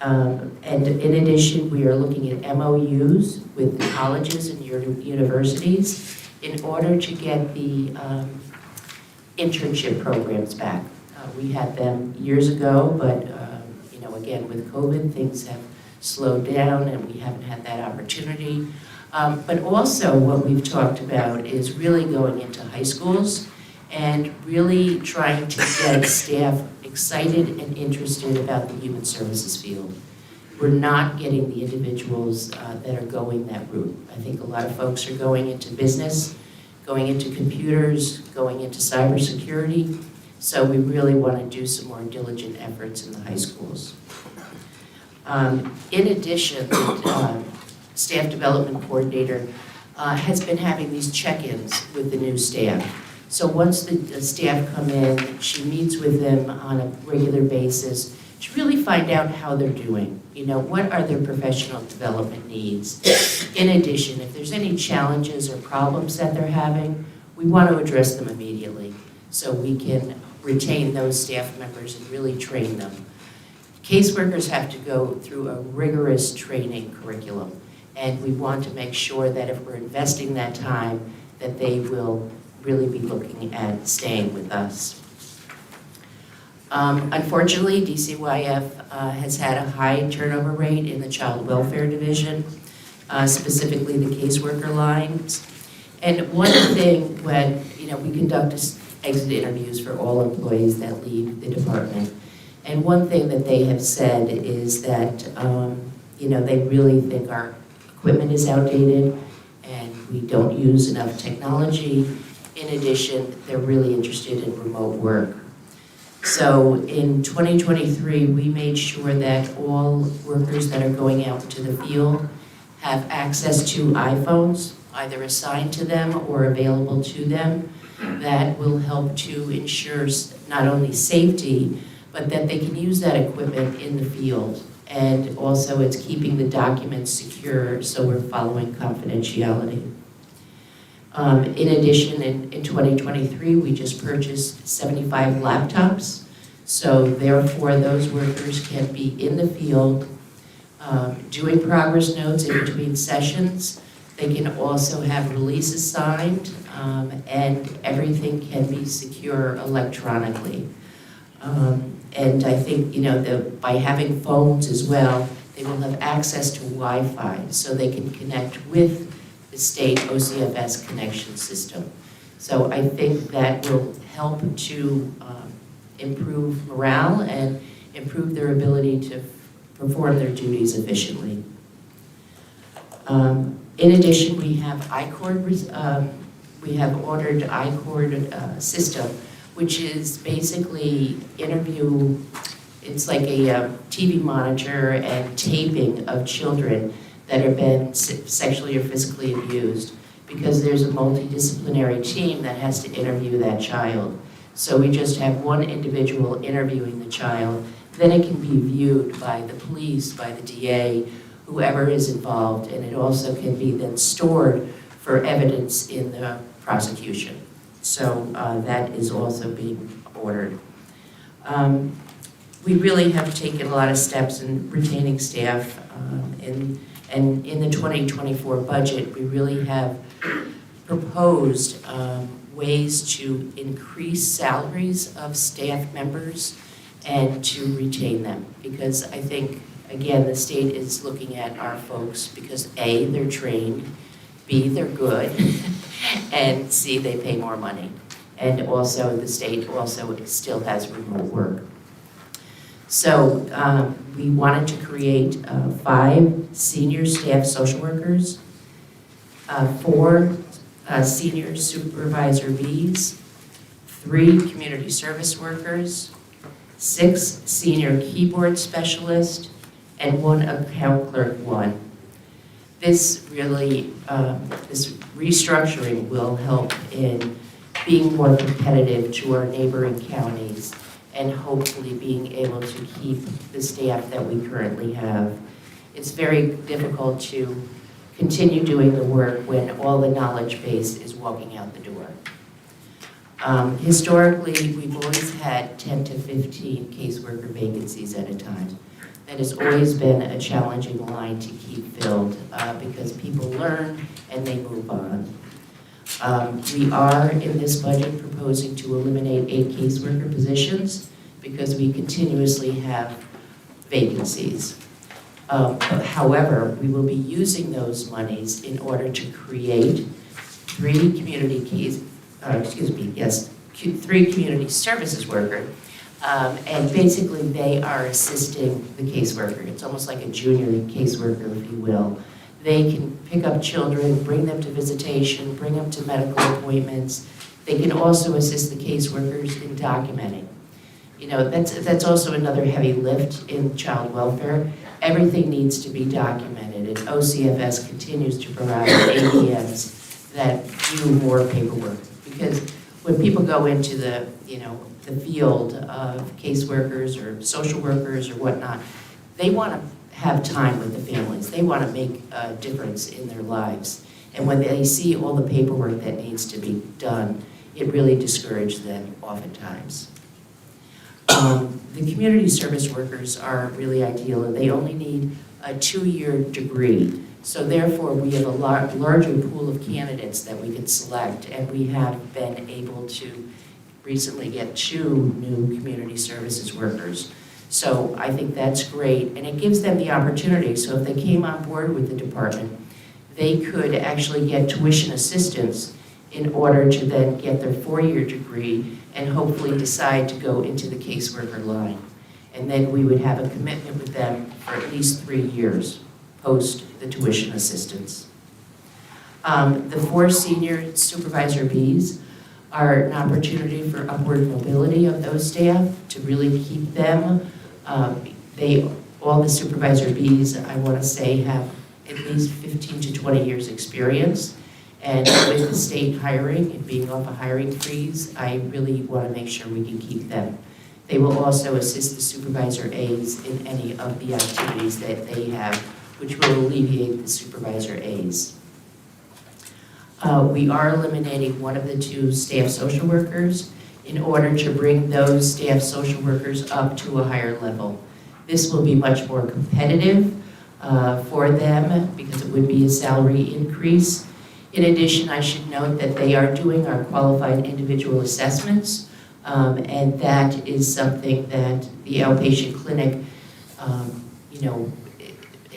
And in addition, we are looking at MOUs with the colleges and universities in order to get the internship programs back. We had them years ago, but again, with COVID, things have slowed down and we haven't had that opportunity. But also what we've talked about is really going into high schools and really trying to get staff excited and interested about the human services field. We're not getting the individuals that are going that route. I think a lot of folks are going into business, going into computers, going into cybersecurity. So we really want to do some more diligent efforts in the high schools. In addition, the staff development coordinator has been having these check-ins with the new staff. So once the staff come in, she meets with them on a regular basis to really find out how they're doing. What are their professional development needs? In addition, if there's any challenges or problems that they're having, we want to address them immediately so we can retain those staff members and really train them. Caseworkers have to go through a rigorous training curriculum, and we want to make sure that if we're investing that time, that they will really be looking at staying with us. Unfortunately, DCYF has had a high turnover rate in the child welfare division, specifically the caseworker lines. And one thing when, we conduct exit interviews for all employees that leave the department. And one thing that they have said is that, they really think our equipment is outdated and we don't use enough technology. In addition, they're really interested in remote work. So in 2023, we made sure that all workers that are going out into the field have access to iPhones, either assigned to them or available to them, that will help to ensure not only safety, but that they can use that equipment in the field. And also it's keeping the documents secure, so we're following confidentiality. In addition, in 2023, we just purchased 75 laptops. So therefore, those workers can be in the field doing progress notes in between sessions. They can also have releases signed, and everything can be secure electronically. And I think, by having phones as well, they will have access to Wi-Fi, so they can connect with the state OCFS connection system. So I think that will help to improve morale and improve their ability to perform their duties efficiently. In addition, we have I-Cord, we have ordered I-Cord system, which is basically it's like a TV monitor and taping of children that have been sexually or physically abused, because there's a multidisciplinary team that has to interview that child. So we just have one individual interviewing the child, then it can be viewed by the police, by the DA, whoever is involved, and it also can be then stored for evidence in the prosecution. So that is also being ordered. We really have taken a lot of steps in retaining staff, and in the 2024 budget, we really have proposed ways to increase salaries of staff members and to retain them. Because I think, again, the state is looking at our folks because A, they're trained, B, they're good, and C, they pay more money. And also, the state also still has remote work. So we wanted to create 5 senior staff social workers, 4 senior supervisor Bs, 3 community service workers, 6 senior keyboard specialists, and 1 account clerk 1. This really, this restructuring will help in being more competitive to our neighboring counties and hopefully being able to keep the staff that we currently have. It's very difficult to continue doing the work when all the knowledge base is walking out the door. Historically, we've always had 10 to 15 caseworker vacancies at a time. That has always been a challenging line to keep filled because people learn and they move on. We are, in this budget, proposing to eliminate 8 caseworker positions because we continuously have vacancies. However, we will be using those monies in order to create 3 community services workers. And basically, they are assisting the caseworker. It's almost like a junior caseworker, if you will. They can pick up children, bring them to visitation, bring them to medical appointments. They can also assist the caseworkers in documenting. That's also another heavy lift in child welfare. Everything needs to be documented, and OCFS continues to provide APMs that do more paperwork. Because when people go into the field of caseworkers or social workers or whatnot, they want to have time with the families. They want to make a difference in their lives. And when they see all the paperwork that needs to be done, it really discourages them oftentimes. The community service workers are really ideal, and they only need a 2-year degree So therefore, we have a larger pool of candidates that we can select, and we have been able to recently get 2 new community services workers. So I think that's great, and it gives them the opportunity. So if they came on board with the department, they could actually get tuition assistance in order to then get their 4-year degree and hopefully decide to go into the caseworker line. And then we would have a commitment with them for at least 3 years post the tuition assistance. The 4 senior supervisor Bs are an opportunity for upward mobility of those staff to really keep them. All the supervisor Bs, I want to say, have at least 15 to 20 years experience. And with the state hiring and being off a hiring freeze, I really want to make sure we can keep them. They will also assist the supervisor As in any of the activities that they have, which will alleviate the supervisor As. We are eliminating one of the 2 staff social workers in order to bring those staff social workers up to a higher level. This will be much more competitive for them because it would be a salary increase. In addition, I should note that they are doing our qualified individual assessments, and that is something that the outpatient clinic,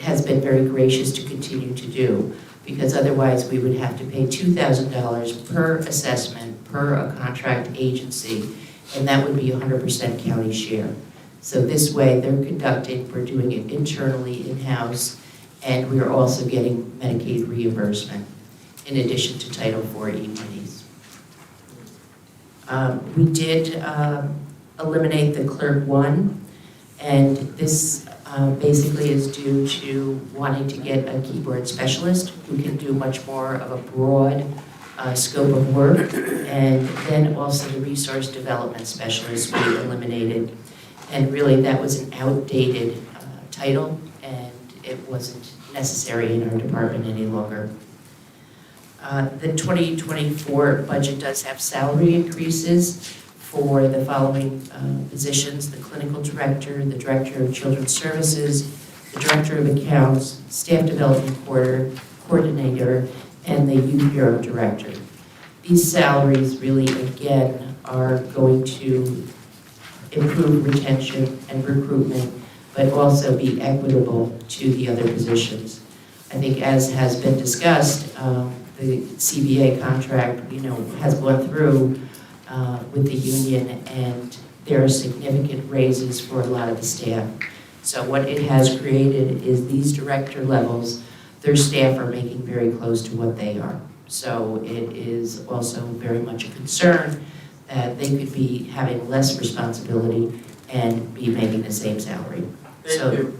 has been very gracious to continue to do, because otherwise we would have to pay $2,000 per assessment per a contract agency, and that would be 100% county share. So this way we're doing it internally in-house, and we're also getting Medicaid reimbursement in addition to Title IV monies. We did eliminate the Clerk 1, and this basically is due to wanting to get a keyboard specialist who can do much more of a broad scope of work, and then also the resource development specialist we eliminated. And really that was an outdated title, and it wasn't necessary in our department any longer. The 2024 budget does have salary increases for the following positions: the clinical director, the director of children's services, the director of accounts, staff development coordinator, and the youth bureau director. These salaries really, again, are going to improve retention and recruitment, but also be equitable to the other positions. I think, as has been discussed, the CBA contract, has gone through with the union, and there are significant raises for a lot of the staff. So what it has created is these director levels, their staff are making very close to what they are. So it is also very much a concern that they could be having less responsibility and be making the same salary. Thank you.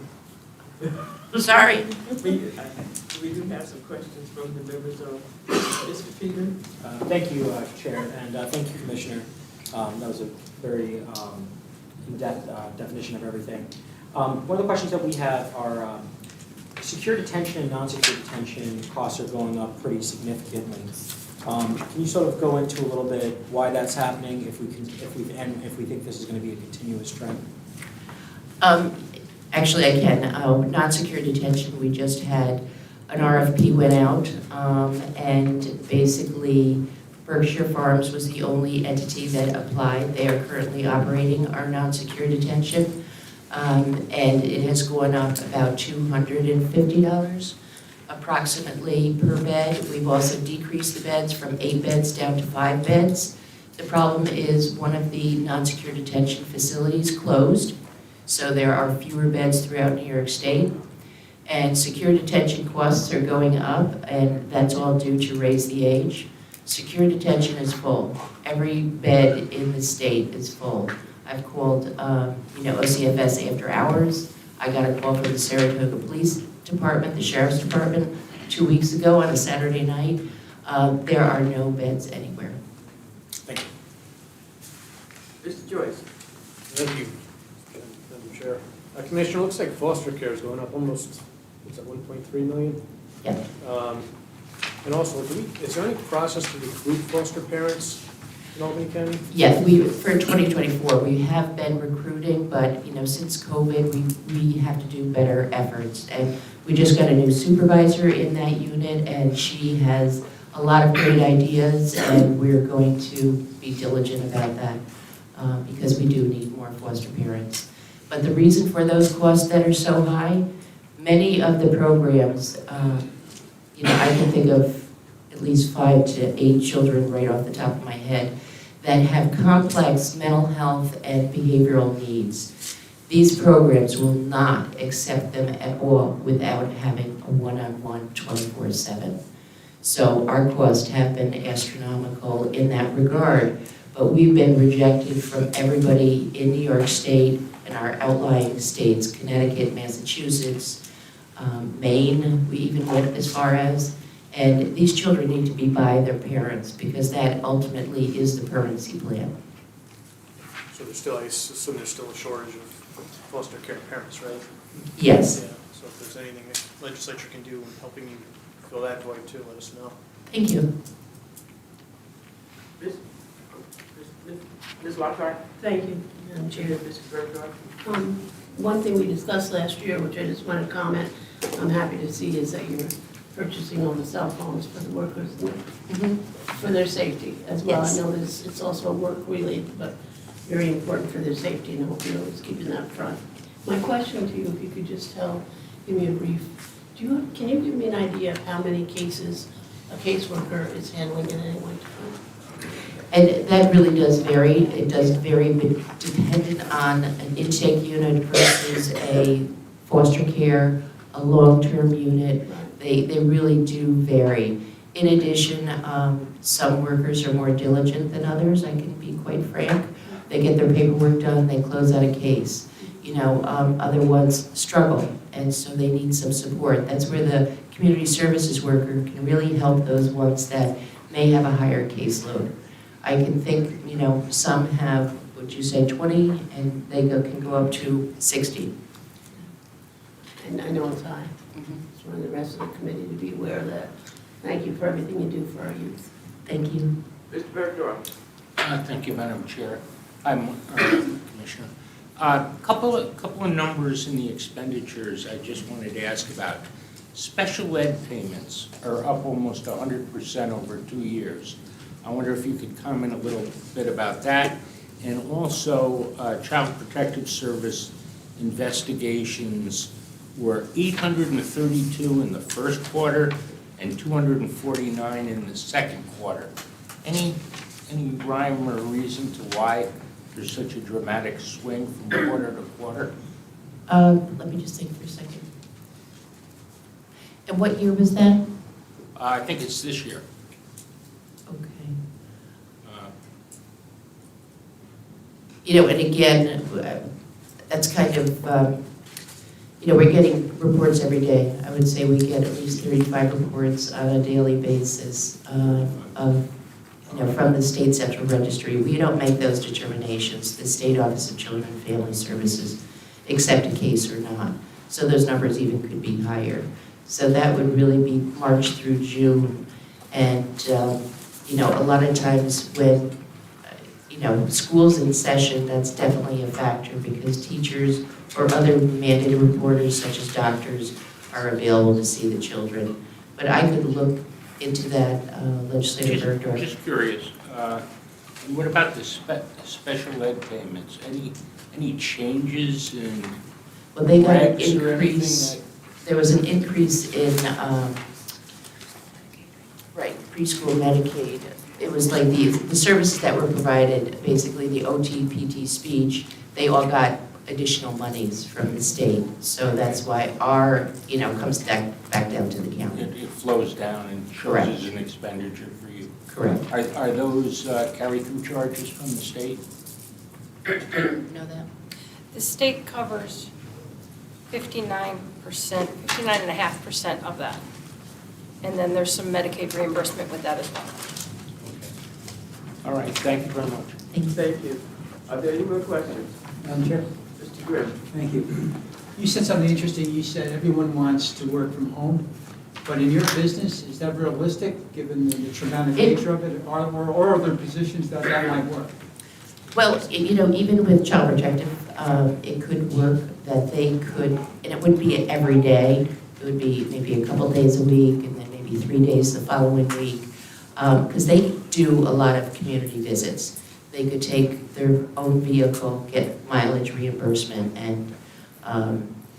Sorry. We do have some questions from the members of Mr. Peter. Thank you, Chair, and thank you, Commissioner. That was a very in-depth definition of everything. One of the questions that we have are secure detention and non-secure detention costs are going up pretty significantly. Can you sort of go into a little bit why that's happening, if we think this is going to be a continuous trend? Actually, I can. Non-secure detention, we just had an RFP went out, and basically Berkshire Farms was the only entity that applied. They are currently operating our non-secure detention, and it has gone up about $250 approximately per bed. We've also decreased the beds from 8 beds down to 5 beds. The problem is one of the non-secure detention facilities closed, so there are fewer beds throughout New York State. And secure detention costs are going up, and that's all due to raise the age. Secure detention is full. Every bed in the state is full. I've called, OCFS after hours. I got a call from the Saratoga Police Department, the Sheriff's Department, 2 weeks ago on a Saturday night. There are no beds anywhere. Thank you. Mr. Joyce. Thank you, Madam Chair. Commissioner, looks like foster care is going up almost, what's that, 1.3 million? Yeah. And also, is there any process to recruit foster parents? in Albany County? Yes, for 2024, we have been recruiting, but, since COVID, we have to do better efforts. And we just got a new supervisor in that unit, and she has a lot of great ideas, and we're going to be diligent about that, because we do need more foster parents. But the reason for those costs that are so high, many of the programs, I can think of at least 5 to 8 children right off the top of my head that have complex mental health and behavioral needs. These programs will not accept them at all without having a one-on-one 24/7. So our costs have been astronomical in that regard, but we've been rejected from everybody in New York State and our outlying states, Connecticut, Massachusetts, Maine, we even went as far as. And these children need to be by their parents because that ultimately is the permanency plan. So there's still, I assume there's still a shortage of foster care parents, right? Yes. Yeah, so if there's anything the legislature can do in helping you fill that void too, let us know. Thank you. Ms. Lockhart? Thank you, Madam Chair. Mr. Bergdorf? One thing we discussed last year, which I just want to comment, I'm happy to see, is that you're purchasing all the cell phones for the workers for their safety as well. Yes. I know it's also work-related, but very important for their safety, and I hope you're always keeping that front. My question to you, if you could just give me a brief, can you give me an idea of how many cases a caseworker is handling at any one time? And that really does vary. It does vary dependent on an intake unit versus a foster care, a long-term unit. They really do vary. In addition, some workers are more diligent than others, I can be quite frank. They get their paperwork done, they close out a case. Other ones struggle, and so they need some support. That's where the community services worker can really help those ones that may have a higher caseload. I can think, some have, would you say 20, and they can go up to 60. And I know it's high. Just want the rest of the committee to be aware of that. Thank you for everything you do for our youth. Thank you. Mr. Bergdorf? Thank you, Madam Chair. I'm Commissioner. Couple of numbers in the expenditures I just wanted to ask about. Special ed payments are up almost 100% over 2 years. I wonder if you could comment a little bit about that. And also, Child Protective Service investigations were 832 in the first quarter and 249 in the second quarter. Any rhyme or reason to why there's such a dramatic swing from quarter to quarter? Let me just think for a second. And what year was that? I think it's this year. Okay. And again, that's kind of, we're getting reports every day. I would say we get at least 35 reports on a daily basis from the state central registry. We don't make those determinations. The State Office of Children and Family Services accept a case or not. So those numbers even could be higher. So that would really be March through June. And, a lot of times when, school's in session, that's definitely a factor because teachers or other mandated reporters such as doctors are available to see the children. But I could look into that, Legislator Bergdorf. Just curious, what about the special ed payments? Any changes in Well, they got an regs or anything increase. that? There was an increase in, preschool Medicaid. It was like the services that were provided, basically the OT, PT, speech, they all got additional monies from the state. So that's why our, comes back down to the county. It flows down and Correct. shows as an expenditure for you. Correct. Are those carry-through charges from the state? Know that? The state covers 59.5% of that. And then there's some Medicaid reimbursement with that as well. All right, thank you very much. Thank you. Are there any more questions? Madam Chair? Mr. Grimm? Thank you. You said something interesting. You said everyone wants to work from home. But in your business, is that realistic, given the traumatic nature of it? Or are there positions that might work? Well, you know, even with Child Protective, it could work that they could, and it wouldn't be every day. It would be maybe a couple days a week and then maybe 3 days the following week. Because they do a lot of community visits. They could take their own vehicle, get mileage reimbursement, and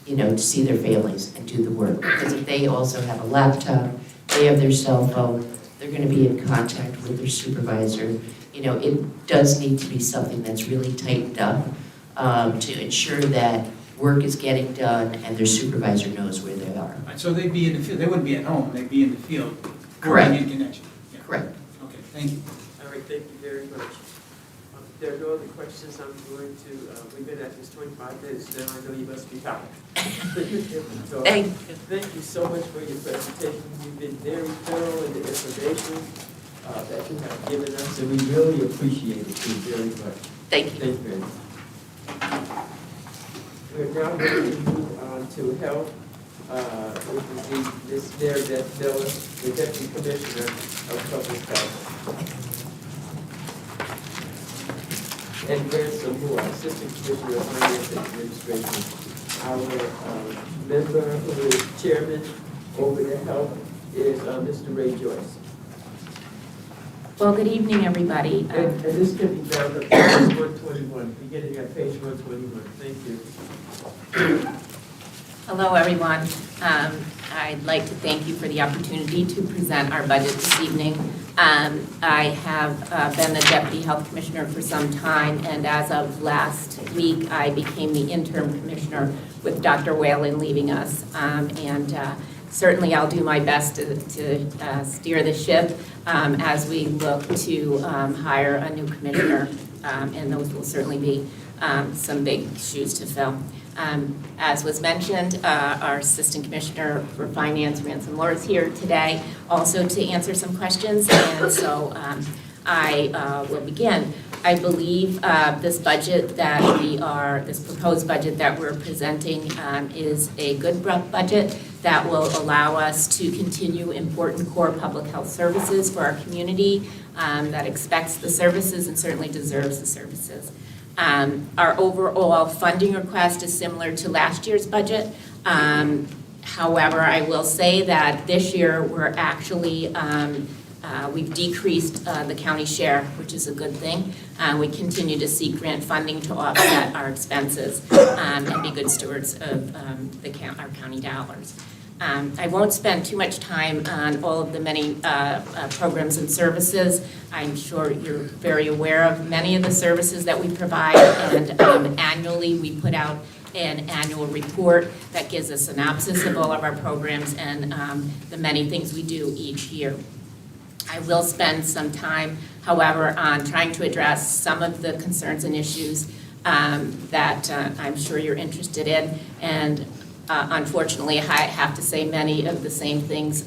you know, to see their families and do the work. Because if they also have a laptop, they have their cell phone, they're going to be in contact with their supervisor. You know, it does need to be something that's really tightened up to ensure that work is getting done and their supervisor knows where they are. Right, so they'd be in the field, they wouldn't be at home, they'd be in the field. Correct. Working in connection. Yeah. Correct. Okay, thank you. All right, thank you very much. If there are no other questions, I'm going to, we've been at this 25 minutes now, I know you must be tired. So, Thank you. thank you so much for your presentation. You've been very thorough in the information that you have given us, and we really appreciate it very much. Thank you. Thank you very much. We're now going to move on to health, which will be Ms. Meredith Miller, the Deputy Commissioner of Public Health. And Ransom Moore, Assistant Commissioner of Finance and Administration. Our member who is chairman over the health is Mr. Ray Joyce. Well, good evening, everybody. And this can be found on page 121, beginning at page 121. Thank you. Hello, everyone. I'd like to thank you for the opportunity to present our budget this evening. I have been the Deputy Health Commissioner for some time, and as of last week, I became the interim commissioner with Dr. Whalen leaving us. Certainly, I'll do my best to steer the ship as we look to hire a new commissioner, and those will certainly be some big shoes to fill. As was mentioned, our Assistant Commissioner for Finance, Ransom Moore, is here today also to answer some questions, and so I will begin. I believe this budget that this proposed budget that we're presenting is a good budget that will allow us to continue important core public health services for our community that expects the services and certainly deserves the services. Our overall funding request is similar to last year's budget. However, I will say that this year we're actually we've decreased the county share, which is a good thing. We continue to seek grant funding to offset our expenses and be good stewards of our county dollars. I won't spend too much time on all of the many programs and services. I'm sure you're very aware of many of the services that we provide, and annually we put out an annual report that gives a synopsis of all of our programs and the many things we do each year. I will spend some time, however, on trying to address some of the concerns and issues that I'm sure you're interested in, and unfortunately, I have to say many of the same things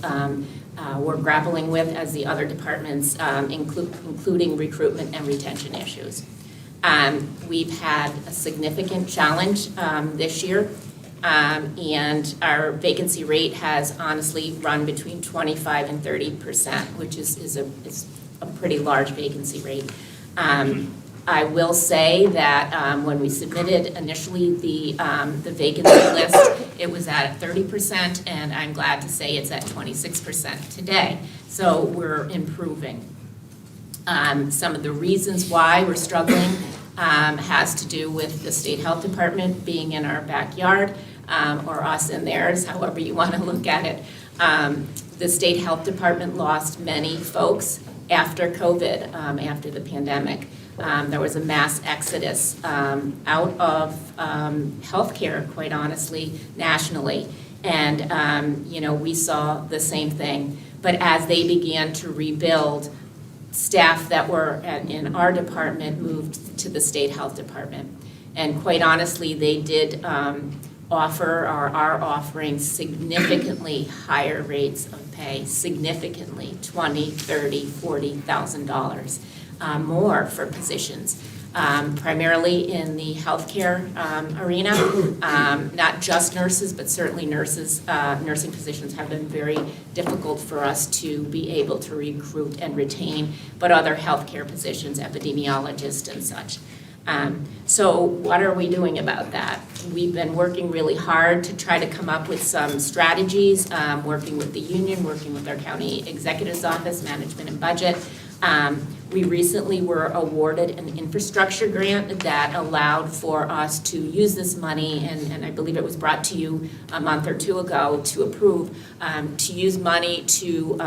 we're grappling with as the other departments, including recruitment and retention issues. We've had a significant challenge this year, and our vacancy rate has honestly run between 25% and 30%, which is a pretty large vacancy rate. I will say that when we submitted initially the vacancy list, it was at 30%, and I'm glad to say it's at 26% today. So we're improving. Some of the reasons why we're struggling has to do with the State Health Department being in our backyard, or us in theirs, however you want to look at it. The State Health Department lost many folks after COVID, after the pandemic. There was a mass exodus out of healthcare, quite honestly, nationally. And, we saw the same thing. But as they began to rebuild, staff that were in our department moved to the State Health Department. And quite honestly, they did offer or are offering significantly higher rates of pay, significantly, $20,000, $30,000, $40,000 more for positions. primarily in the healthcare arena. Not just nurses, but certainly nurses, nursing positions have been very difficult for us to be able to recruit and retain, but other healthcare positions, epidemiologists and such. So what are we doing about that? We've been working really hard to try to come up with some strategies, working with the union, working with our county executive's office, management and budget. We recently were awarded an infrastructure grant that allowed for us to use this money, and I believe it was brought to you a month or two ago to approve, to use money to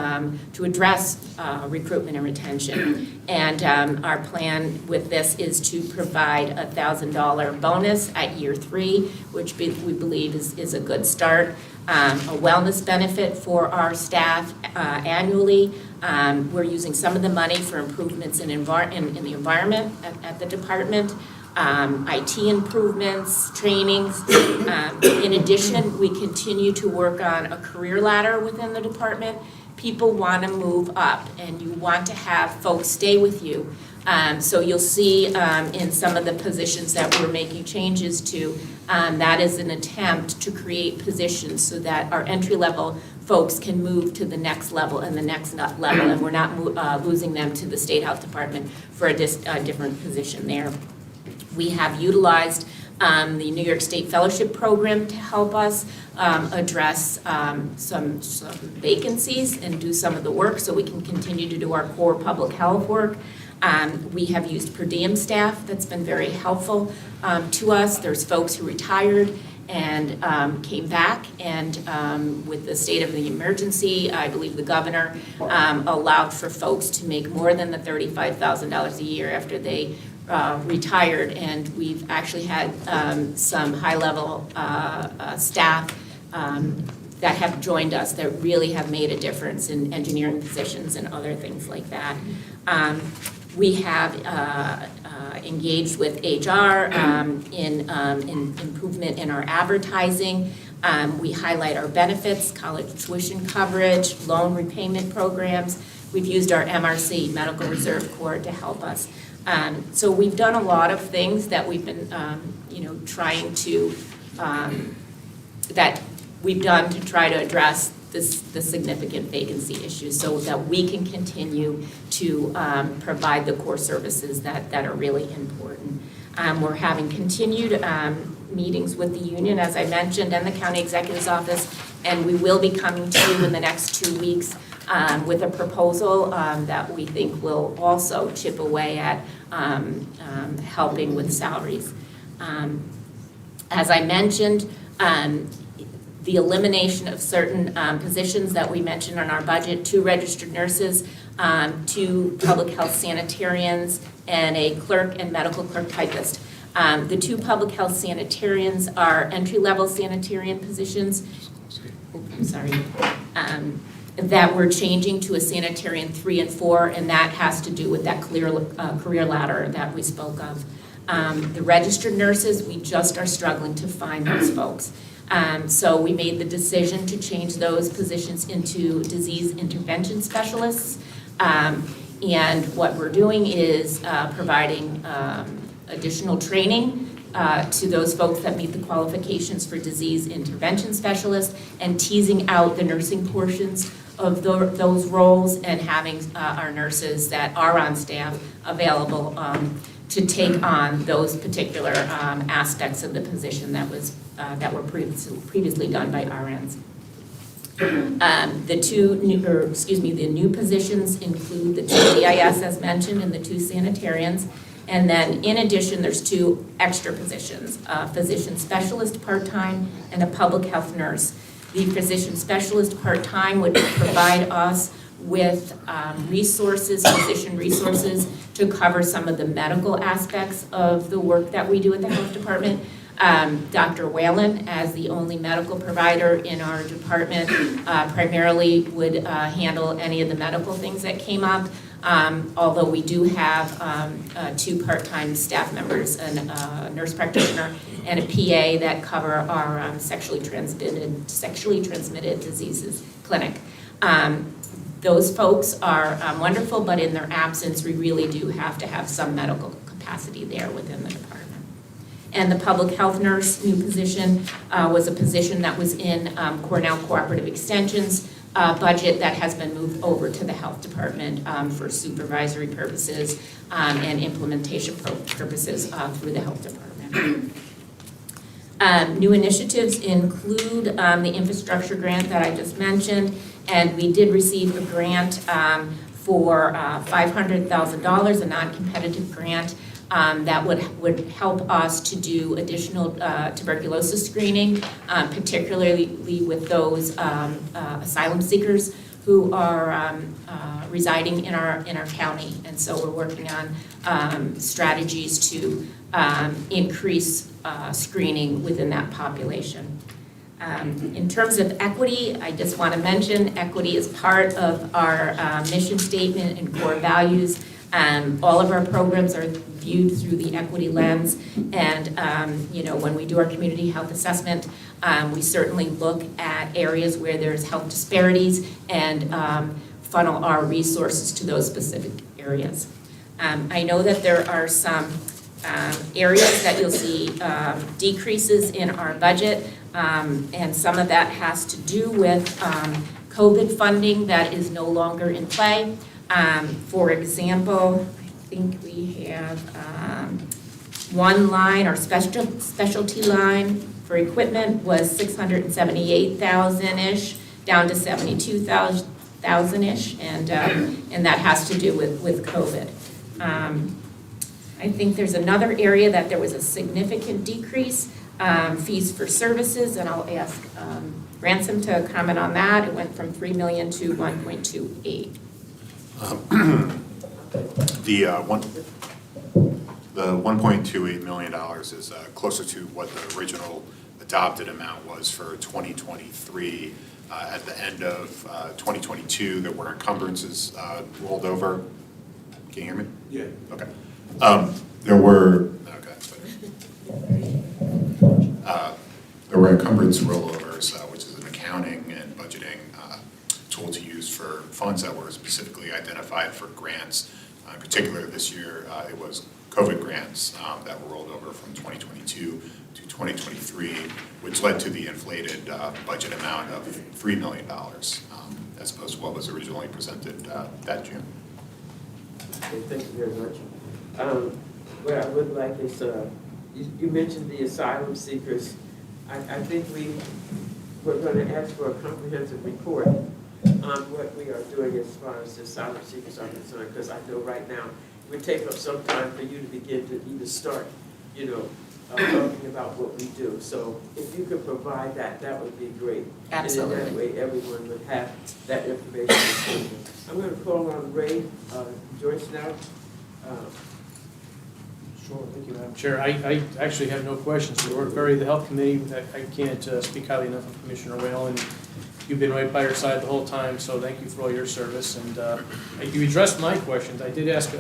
address recruitment and retention. And our plan with this is to provide a $1,000 bonus at year 3, which we believe is a good start. A wellness benefit for our staff annually. We're using some of the money for improvements in the environment at the department, IT improvements, trainings. In addition, we continue to work on a career ladder within the department. People want to move up, and you want to have folks stay with you. So you'll see in some of the positions that we're making changes to, that is an attempt to create positions so that our entry-level folks can move to the next level and the next level, and we're not losing them to the State Health Department for a different position there. We have utilized the New York State Fellowship Program to help us address some vacancies and do some of the work so we can continue to do our core public health work. We have used per diem staff. That's been very helpful to us. There's folks who retired and came back, and with the state of the emergency, I believe the governor allowed for folks to make more than the $35,000 a year after they retired, and we've actually had some high-level staff that have joined us that really have made a difference in engineering positions and other things like that. We have engaged with HR in improvement in our advertising. We highlight our benefits, college tuition coverage, loan repayment programs. We've used our MRC, Medical Reserve Corps, to help us. So we've done a lot of things that we've been, trying to, that we've done to try to address the significant vacancy issues so that we can continue to provide the core services that are really important. We're having continued meetings with the union, as I mentioned, and the county executive's office, and we will be coming to you in the next 2 weeks with a proposal that we think will also chip away at helping with salaries. As I mentioned, the elimination of certain positions that we mentioned on our budget, 2 registered nurses, 2 public health sanitarians, and a clerk and medical clerk typist. The 2 public health sanitarians are entry-level sanitarian positions. I'm sorry. That we're changing to a sanitarian 3 and 4, and that has to do with that career ladder that we spoke of. The registered nurses, we just are struggling to find those folks. So we made the decision to change those positions into disease intervention specialists. And what we're doing is providing additional training to those folks that meet the qualifications for disease intervention specialists, and teasing out the nursing portions of those roles, and having our nurses that are on staff available to take on those particular aspects of the position that were previously done by RNs. The new positions include the 2 DIS as mentioned and the 2 sanitarians. And then in addition, there's 2 extra positions, a physician specialist part-time and a public health nurse. The physician specialist part-time would provide us with physician resources to cover some of the medical aspects of the work that we do at the health department. Dr. Whalen, as the only medical provider in our department, primarily would handle any of the medical things that came up. Although we do have 2 part-time staff members, a nurse practitioner and a PA that cover our sexually transmitted diseases clinic. Those folks are wonderful, but in their absence, we really do have to have some medical capacity there within the department. And the public health nurse new position was a position that was in Cornell Cooperative Extension's budget that has been moved over to the health department for supervisory purposes and implementation purposes through the health department. New initiatives include the infrastructure grant that I just mentioned, and we did receive a grant for $500,000, a non-competitive grant that would help us to do additional tuberculosis screening, particularly with those asylum seekers who are residing in our county. And so we're working on strategies to increase screening within that population. In terms of equity, I just want to mention equity is part of our mission statement and core values. All of our programs are viewed through the equity lens, and when we do our community health assessment, we certainly look at areas where there's health disparities and funnel our resources to those specific areas. I know that there are some areas that you'll see decreases in our budget, and some of that has to do with COVID funding that is no longer in play. For example, I think we have one line, our specialty line for equipment was $678,000-ish, down to $72,000-ish, and that has to do with COVID. I think there's another area that there was a significant decrease, fees for services, and I'll ask Ransom to comment on that. It went from $3 million to $1.28. The $1.28 million is closer to what the original adopted amount was for 2023. At the end of 2022, there were encumbrances rolled over. Can you hear me? Yeah. Okay. There were encumbrance rollovers, which is an accounting and budgeting tool to use for funds that were specifically identified for grants. In particular, this year, it was COVID grants that were rolled over from 2022 to 2023, which led to the inflated budget amount of $3 million, as opposed to what was originally presented that June. Okay, thank you very much. What I would like is, you mentioned the asylum seekers. I think we're going to ask for a comprehensive report on what we are doing as far as the asylum seekers are concerned, because I know right now it would take up some time for you to begin to even start, talking about what we do. So if you could provide that, that would be great. Absolutely. And in that way, everyone would have that information. I'm going to call on Ray Joyce now. Sure, thank you, Madam Chair. I actually have no questions. We work the health committee, I can't speak highly enough of Commissioner Whalen. You've been right by her side the whole time, so thank you for all your service. And you addressed my questions. I did have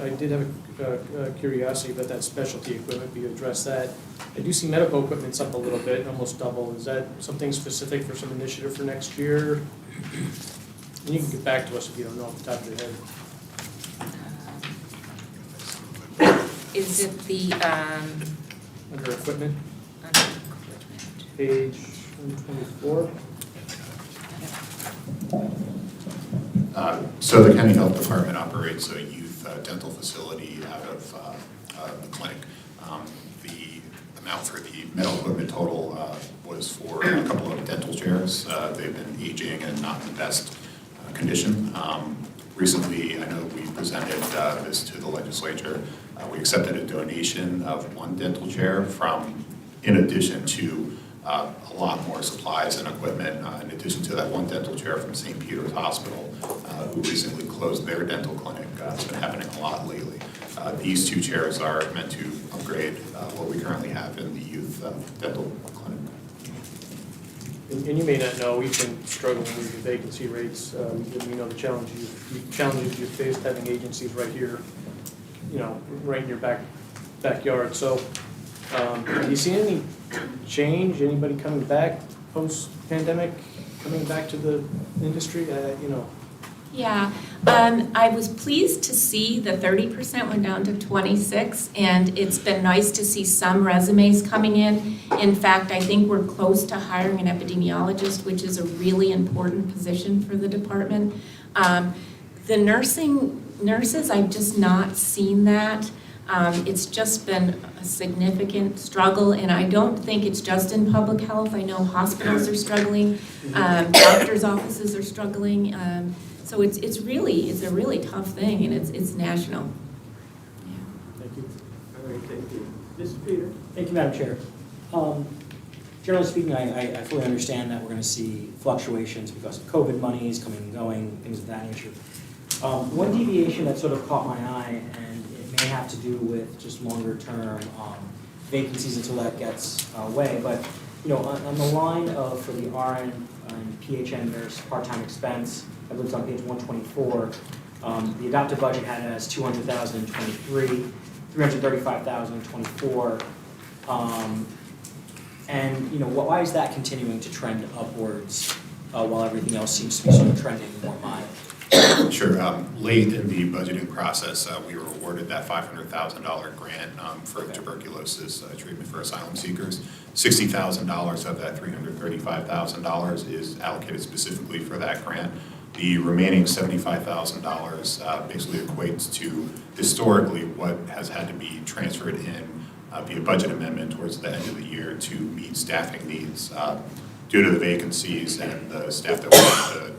a curiosity about that specialty equipment, but you addressed that. I do see medical equipment's up a little bit, almost double. Is that something specific for some initiative for next year? And you can get back to us if you don't know off the top of your head. Is it the, Under equipment, under equipment. page 124. So the County Health Department operates a youth dental facility out of the clinic. The amount for the medical equipment total was for a couple of dental chairs. They've been aging and not in the best condition. Recently, I know we presented this to the legislature. We accepted a donation of one dental chair in addition to a lot more supplies and equipment, in addition to that one dental chair from St. Peter's Hospital, who recently closed their dental clinic. It's been happening a lot lately. These two chairs are meant to upgrade what we currently have in the youth dental clinic. And you may not know, we've been struggling with the vacancy rates. We know the challenges you faced having agencies right here, right in your backyard. So, have you seen any change? Anybody coming back post-pandemic, coming back to the industry? Yeah, I was pleased to see the 30% went down to 26, and it's been nice to see some resumes coming in. In fact, I think we're close to hiring an epidemiologist, which is a really important position for the department. The nurses, I've just not seen that. It's just been a significant struggle, and I don't think it's just in public health. I know hospitals are struggling, doctors' offices are struggling. So it's a really tough thing, and it's national. Thank you. All right, thank you. Mr. Peter? Thank you, Madam Chair. Generally speaking, I fully understand that we're going to see fluctuations because of COVID monies coming and going, things of that nature. One deviation that sort of caught my eye, and it may have to do with just longer term vacancies until that gets away, but on the line of for the RN and PHN nurse part-time expense, I believe it's on page 124, the adopted budget had it as $200,000 in '23, $335,000 in '24. And why is that continuing to trend upwards while everything else seems to be sort of trending more mild? Sure. Late in the budgeting process, we were awarded that $500,000 grant for tuberculosis treatment for asylum seekers. $60,000 of that $335,000 is allocated specifically for that grant. The remaining $75,000 basically equates to historically what has had to be transferred in via budget amendment towards the end of the year to meet staffing needs due to the vacancies and the staff that we have to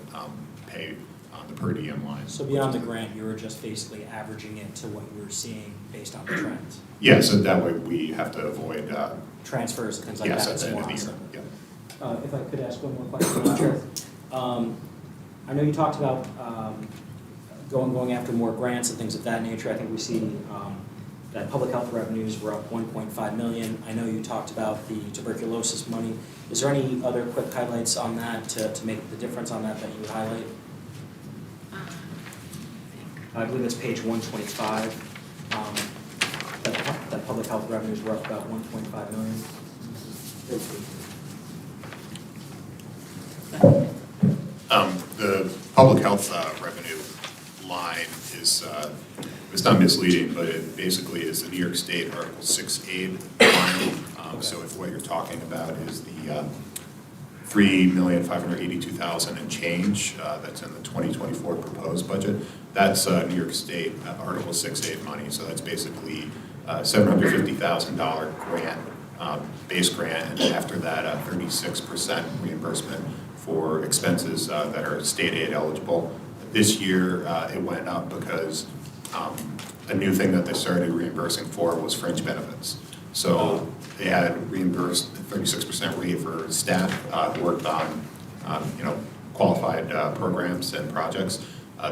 pay on the per diem line. So beyond the grant, you were just basically averaging it to what you were seeing based on the trends? Yeah, so that way we have to avoid transfers and things like yes, that. at the end of the It's more year. awesome. If I could ask one more question, Madam Chair. I know you talked about going after more grants and things of that nature. I think we see that public health revenues were up $1.5 million. I know you talked about the tuberculosis money. Is there any other quick highlights on that to make the difference on that you would highlight? I believe it's page 125. That public health revenues were up about $1.5 million. The public health revenue line is, it's not misleading, but it basically is the New York State Article 6A line. So if what you're talking about is the $3,582,000 and change that's in the 2024 proposed budget, that's New York State Article 6A money. So that's basically $750,000 grant, base grant, and after that 36% reimbursement for expenses that are state aid eligible. This year it went up because a new thing that they started reimbursing for was fringe benefits. So they had reimbursed 36% rate for staff who worked on qualified programs and projects.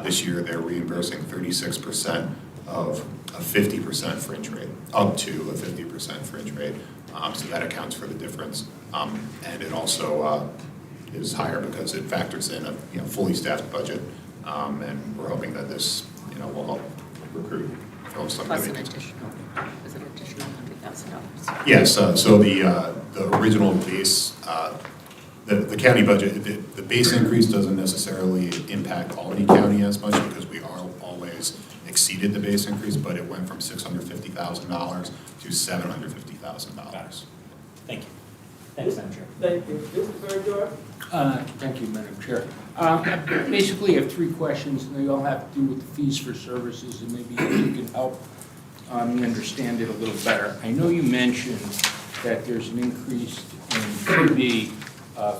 This year they're reimbursing 36% of a 50% fringe rate, up to a 50% fringe rate. So that accounts for the difference. And it also is higher because it factors in a fully staffed budget. And we're hoping that this will help recruit folks like Plus that. an additional, was it additional $100,000? Yes, so the original base, the county budget, the base increase doesn't necessarily impact Albany County as much because we are always exceeded the base increase, but it went from $650,000 to $750,000. Thank you. Thanks, Madam Chair. Thank you. Mr. Bergdorf? Thank you, Madam Chair. Basically, I have three questions, and they all have to do with the fees for services, and maybe you can help me understand it a little better. I know you mentioned that there's an increase in TV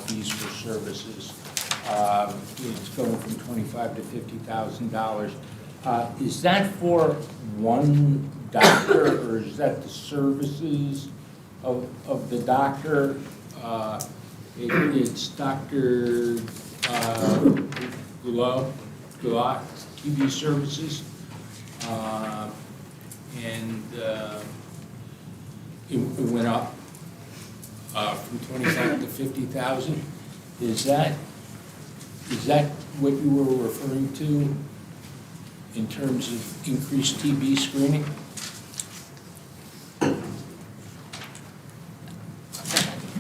fees for services. It's going from $25,000 to $50,000. Is that for one doctor, or is that the services of the doctor? It's Dr. Gulot TV services, and it went up from $25,000 to $50,000. Is that what you were referring to in terms of increased TB screening?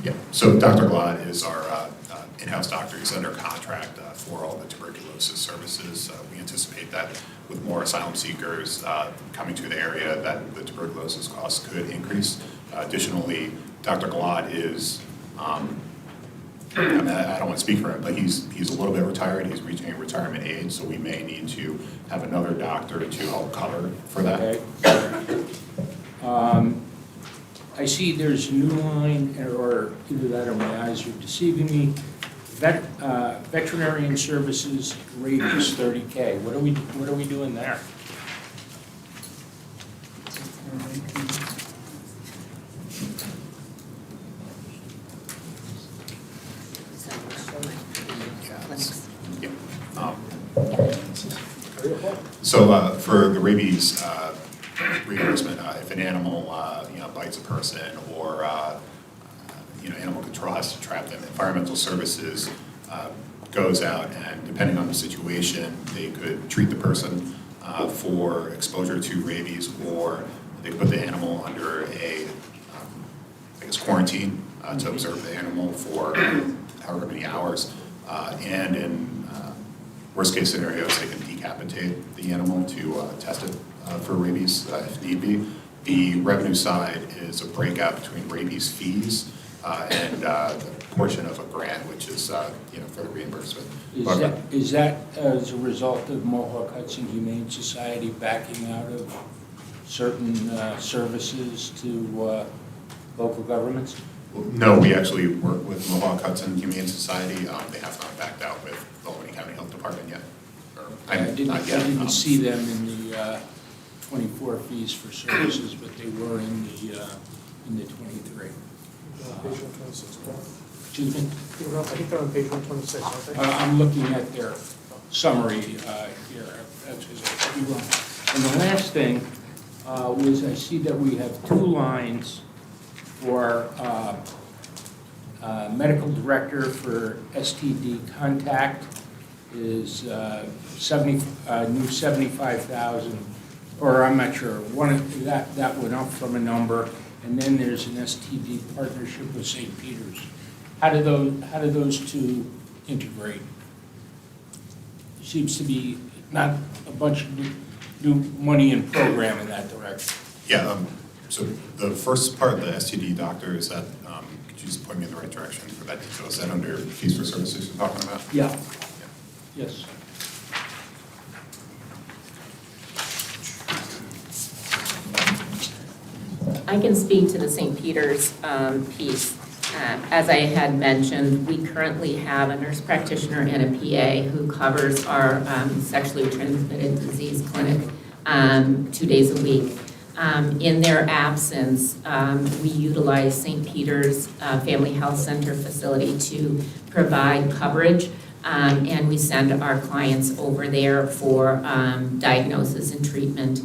Yeah, so Dr. Glad is our in-house doctor. He's under contract for all the tuberculosis services. We anticipate that with more asylum seekers coming to the area, that the tuberculosis costs could increase. Additionally, Dr. Gilad is, I don't want to speak for him, but he's a little bit retired. He's reaching a retirement age, so we may need to have another doctor to help cover for that. Okay. I see there's a new line, or either that or my eyes are deceiving me. Veterinarian services rate is $30K. What are we doing there? So for the rabies reimbursement, if an animal bites a person, or animal control has to trap them, environmental services goes out, and depending on the situation, they could treat the person for exposure to rabies, or they put the animal under a quarantine to observe the animal for however many hours, and in worst case scenarios, they can decapitate the animal to test it for rabies if need be. The revenue side is a breakout between rabies fees and the portion of a grant, which is for the reimbursement. Is that as a result of Mohawk Hudson Humane Society backing out of certain services to local governments? No, we actually work with Mohawk Hudson Humane Society. They have not backed out with the Albany County Health Department yet. I didn't see them in the 24 fees for services, but they were in the 23. Page 126, correct? Excuse me? I think they're on page 126, aren't they? I'm looking at their summary here. That's what I could be wrong. And the last thing was I see that we have two lines for medical director for STD contact is new 75,000, or I'm not sure. That went up from a number, and then there's an STD partnership with St. Peter's. How do those two integrate? Seems to be not a bunch of new money and program in that direction. Yeah. So the first part, the STD doctor, is that, could you just point me in the right direction for that? So is that under fees for services you're talking about? Yeah. Yes. I can speak to the St. Peter's piece. As I had mentioned, we currently have a nurse practitioner and a PA who covers our sexually transmitted disease clinic 2 days a week. In their absence, we utilize St. Peter's Family Health Center facility to provide coverage, and we send our clients over there for diagnosis and treatment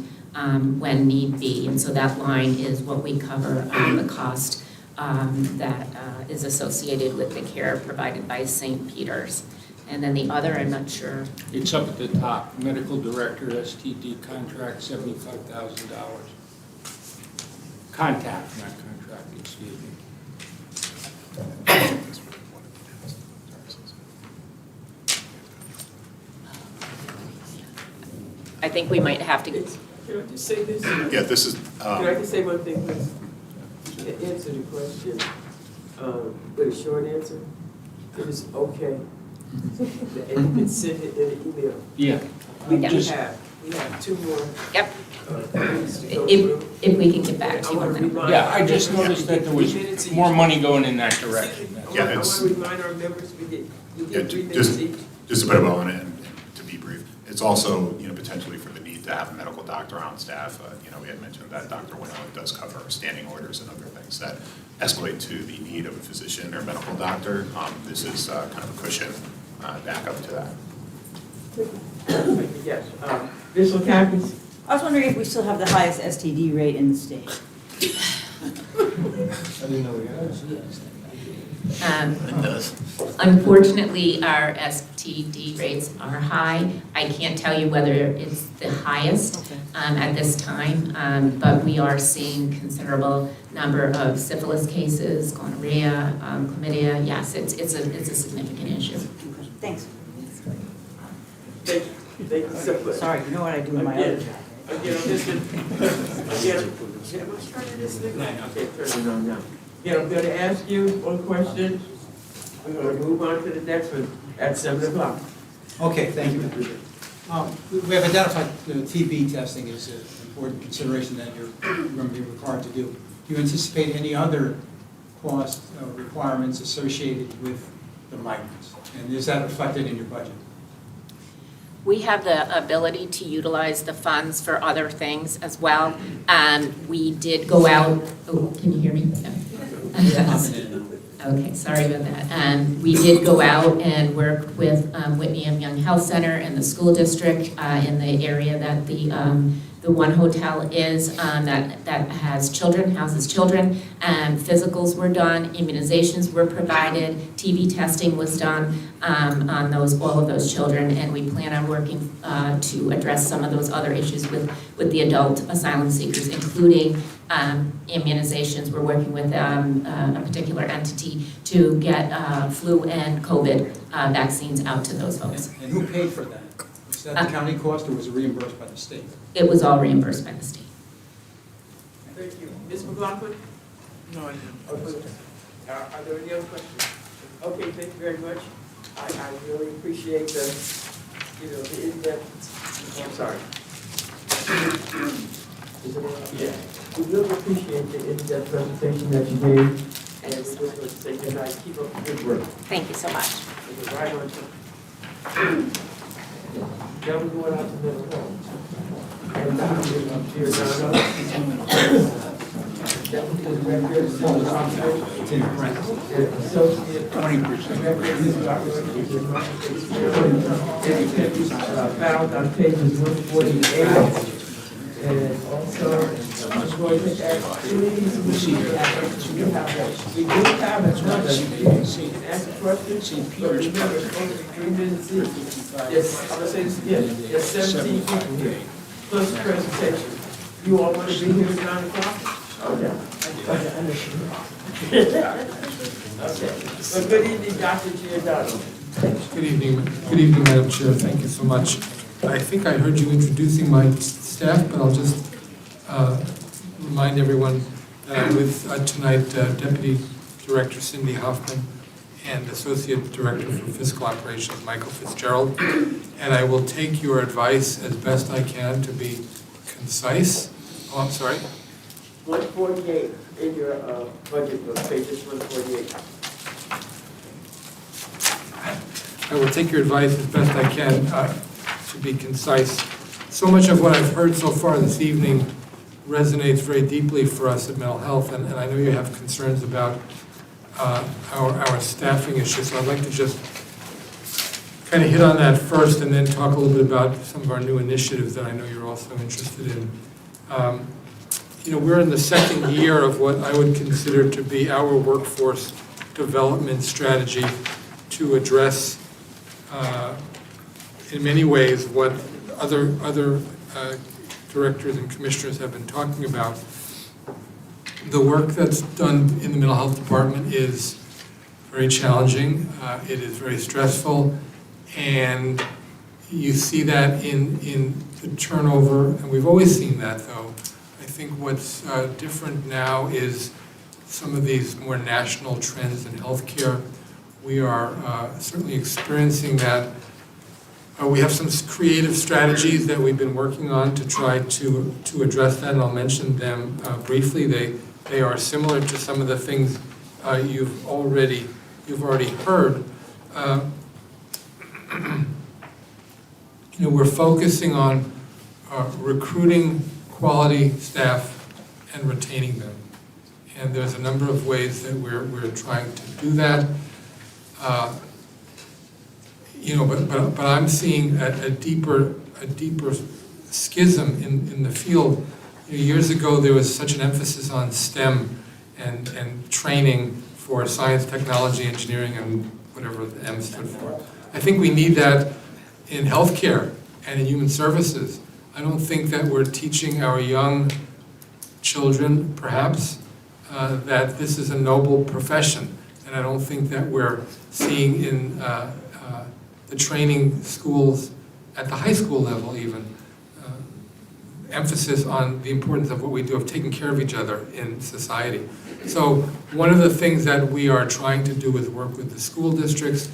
when need be. And so that line is what we cover, the cost that is associated with the care provided by St. Peter's. And then the other, I'm not sure. It's up at the top, medical director, STD contract, $75,000. Contact, not contract, excuse me. I think we might have to. Can I just say this? Yeah, this is. Can I just say one thing, please? To answer the question with a short answer, it is okay. And you can send it in an email. Yeah. We have 2 more. Yep. Things to go through. If we can get back to I you want on to that. remind. Yeah, I just noticed that there was more money going in that direction. Yeah, I want it's- to remind our members, we get Yeah, 3 minutes just, each. just a bit about it, and to be brief, it's also, potentially for the need to have a medical doctor on staff. We had mentioned that Dr. Winnow does cover standing orders and other things that escalate to the need of a physician or medical doctor. This is kind of a cushion back up to that. Yes, Ms. Lakakis? I was wondering if we still have the highest STD rate in the state. I didn't know we had. It does. Unfortunately, our STD rates are high. I can't tell you whether it's the highest at this time, but we are seeing considerable number of syphilis cases, gonorrhea, chlamydia. Yes, it's a significant issue. Thanks. Thank you so much. Sorry, you know what I do in my other job. Again, I'm just gonna, again, what's turning this thing on? Okay, turn it on now. Again, I'm gonna ask you one question. We're gonna move on to the next one at 7 o'clock. Okay, thank you. We have identified TB testing as an important consideration that you're going to be required to do. Do you anticipate any other cost requirements associated with the migrants? And is that reflected in your budget? We have the ability to utilize the funds for other things as well. We did go out, oh, can you hear me? Okay, sorry about that. We did go out and work with Whitney M. Young Health Center and the school district in the area that the one hotel is that has children, houses children. Physicals were done, immunizations were provided, TB testing was done on all of those children, and we plan on working to address some of those other issues with the adult asylum seekers, including immunizations. We're working with a particular entity to get flu and COVID vaccines out to those folks. And who paid for that? Was that the county cost or was it reimbursed by the state? It was all reimbursed by the state. Thank you. Ms. McLaughlin? No, I didn't. Are there any other questions? Okay, thank you very much. I really appreciate the in-depth, I'm sorry. Yeah. We really appreciate the in-depth presentation that you gave, and we just want to say good night. Keep up the good work. Thank you so much. We're right on time. Now we're going out to middle home. And now we're going to hear Deputy Director of Associate 20%. Found on pages 148. And also, I'm going to ask, please, we do have another, you can ask a question, but remember, it's only 3 minutes each. Yes, I'm gonna say this again, there's 17 people here, plus the presentation. You all want to be here at 9 o'clock? Okay. Okay, well, good evening, Dr. Giordano. Good evening, Madam Chair, thank you so much. I think I heard you introducing my staff, but I'll just remind everyone that I'm with tonight Deputy Director Cindy Hoffman and Associate Director for Fiscal Operations Michael Fitzgerald. And I will take your advice as best I can to be concise. Oh, I'm sorry. 148 in your budget book, pages 148. I will take your advice as best I can to be concise. So much of what I've heard so far this evening resonates very deeply for us at Mental Health, and I know you have concerns about our staffing issues, so I'd like to just kind of hit on that first and then talk a little bit about some of our new initiatives that I know you're also interested in. We're in the second year of what I would consider to be our workforce development strategy to address in many ways what other directors and commissioners have been talking about. The work that's done in the mental health department is very challenging. It is very stressful, and you see that in the turnover, and we've always seen that though. I think what's different now is some of these more national trends in healthcare. We are certainly experiencing that. We have some creative strategies that we've been working on to try to address that, and I'll mention them briefly. They are similar to some of the things you've already heard. We're focusing on recruiting quality staff and retaining them, and there's a number of ways that we're trying to do that. But I'm seeing a deeper schism in the field. Years ago, there was such an emphasis on STEM and training for science, technology, engineering, and whatever the M stood for. I think we need that in healthcare and in human services. I don't think that we're teaching our young children, perhaps, that this is a noble profession. And I don't think that we're seeing in the training schools at the high school level even, emphasis on the importance of what we do, of taking care of each other in society. So one of the things that we are trying to do is work with the school districts.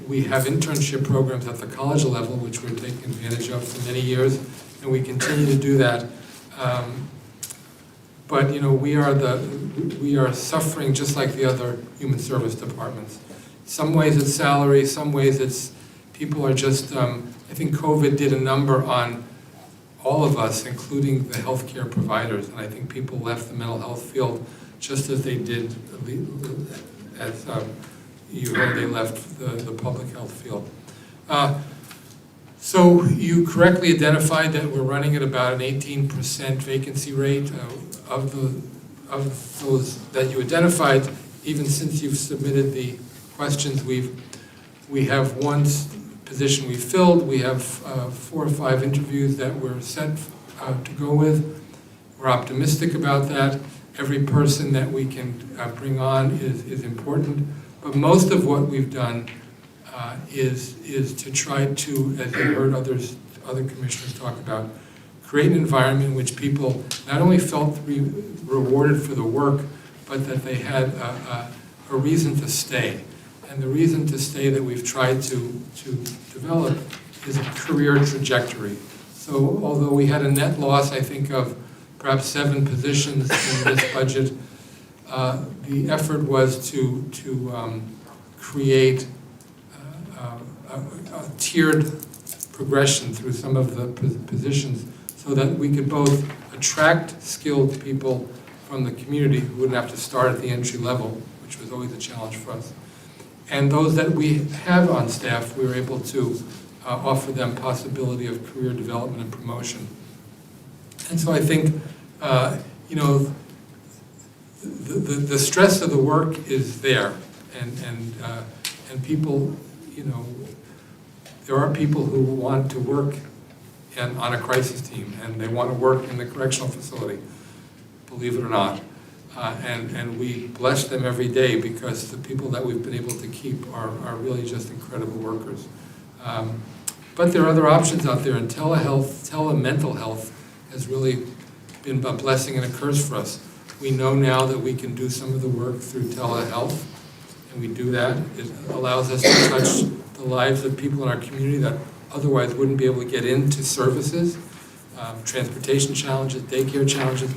We have internship programs at the college level, which we're taking advantage of for many years, and we continue to do that. But you know, we are suffering just like the other human service departments. Some ways it's salary, some ways it's people are just. I think COVID did a number on all of us, including the healthcare providers, and I think people left the mental health field just as they did, as you heard, they left the public health field. So you correctly identified that we're running at about an 18% vacancy rate. Of those that you identified, even since you've submitted the questions, we have one position we filled. We have 4 or 5 interviews that we're set to go with. We're optimistic about that. Every person that we can bring on is important. But most of what we've done is to try to, as you heard other commissioners talk about, create an environment in which people not only felt rewarded for the work, but that they had a reason to stay. And the reason to stay that we've tried to develop is a career trajectory. So although we had a net loss, I think, of perhaps 7 positions in this budget, the effort was to create a tiered progression through some of the positions so that we could both attract skilled people from the community who wouldn't have to start at the entry level, which was always a challenge for us. And those that we have on staff, we were able to offer them possibility of career development and promotion. And so I think, you know, the stress of the work is there, and people, you know, there are people who want to work on a crisis team, and they want to work in the correctional facility, believe it or not. And we bless them every day because the people that we've been able to keep are really just incredible workers. But there are other options out there, and telemental health has really been a blessing and a curse for us. We know now that we can do some of the work through telehealth, and we do that. It allows us to touch the lives of people in our community that otherwise wouldn't be able to get into services, transportation challenges, daycare challenges.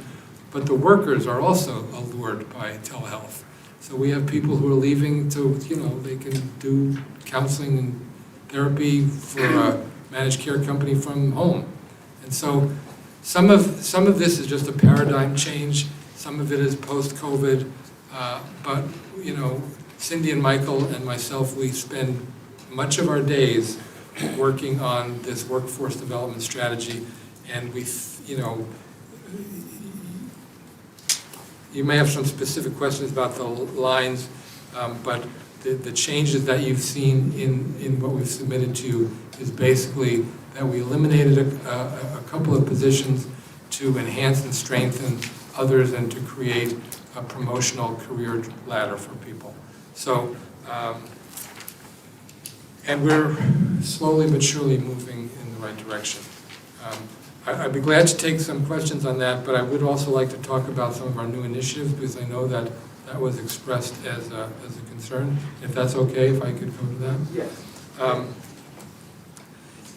But the workers are also allured by telehealth. So we have people who are leaving to, you know, they can do counseling and therapy for a managed care company from home. And so some of this is just a paradigm change. Some of it is post-COVID. But, you know, Cindy and Michael and myself, we spend much of our days working on this workforce development strategy. And we, you know, you may have some specific questions about the lines, but the changes that you've seen in what we've submitted to you is basically that we eliminated a couple of positions to enhance and strengthen others and to create a promotional career ladder for people. So, and we're slowly but surely moving in the right direction. I'd be glad to take some questions on that, but I would also like to talk about some of our new initiatives because I know that that was expressed as a concern. If that's okay, if I could go to that? Yes.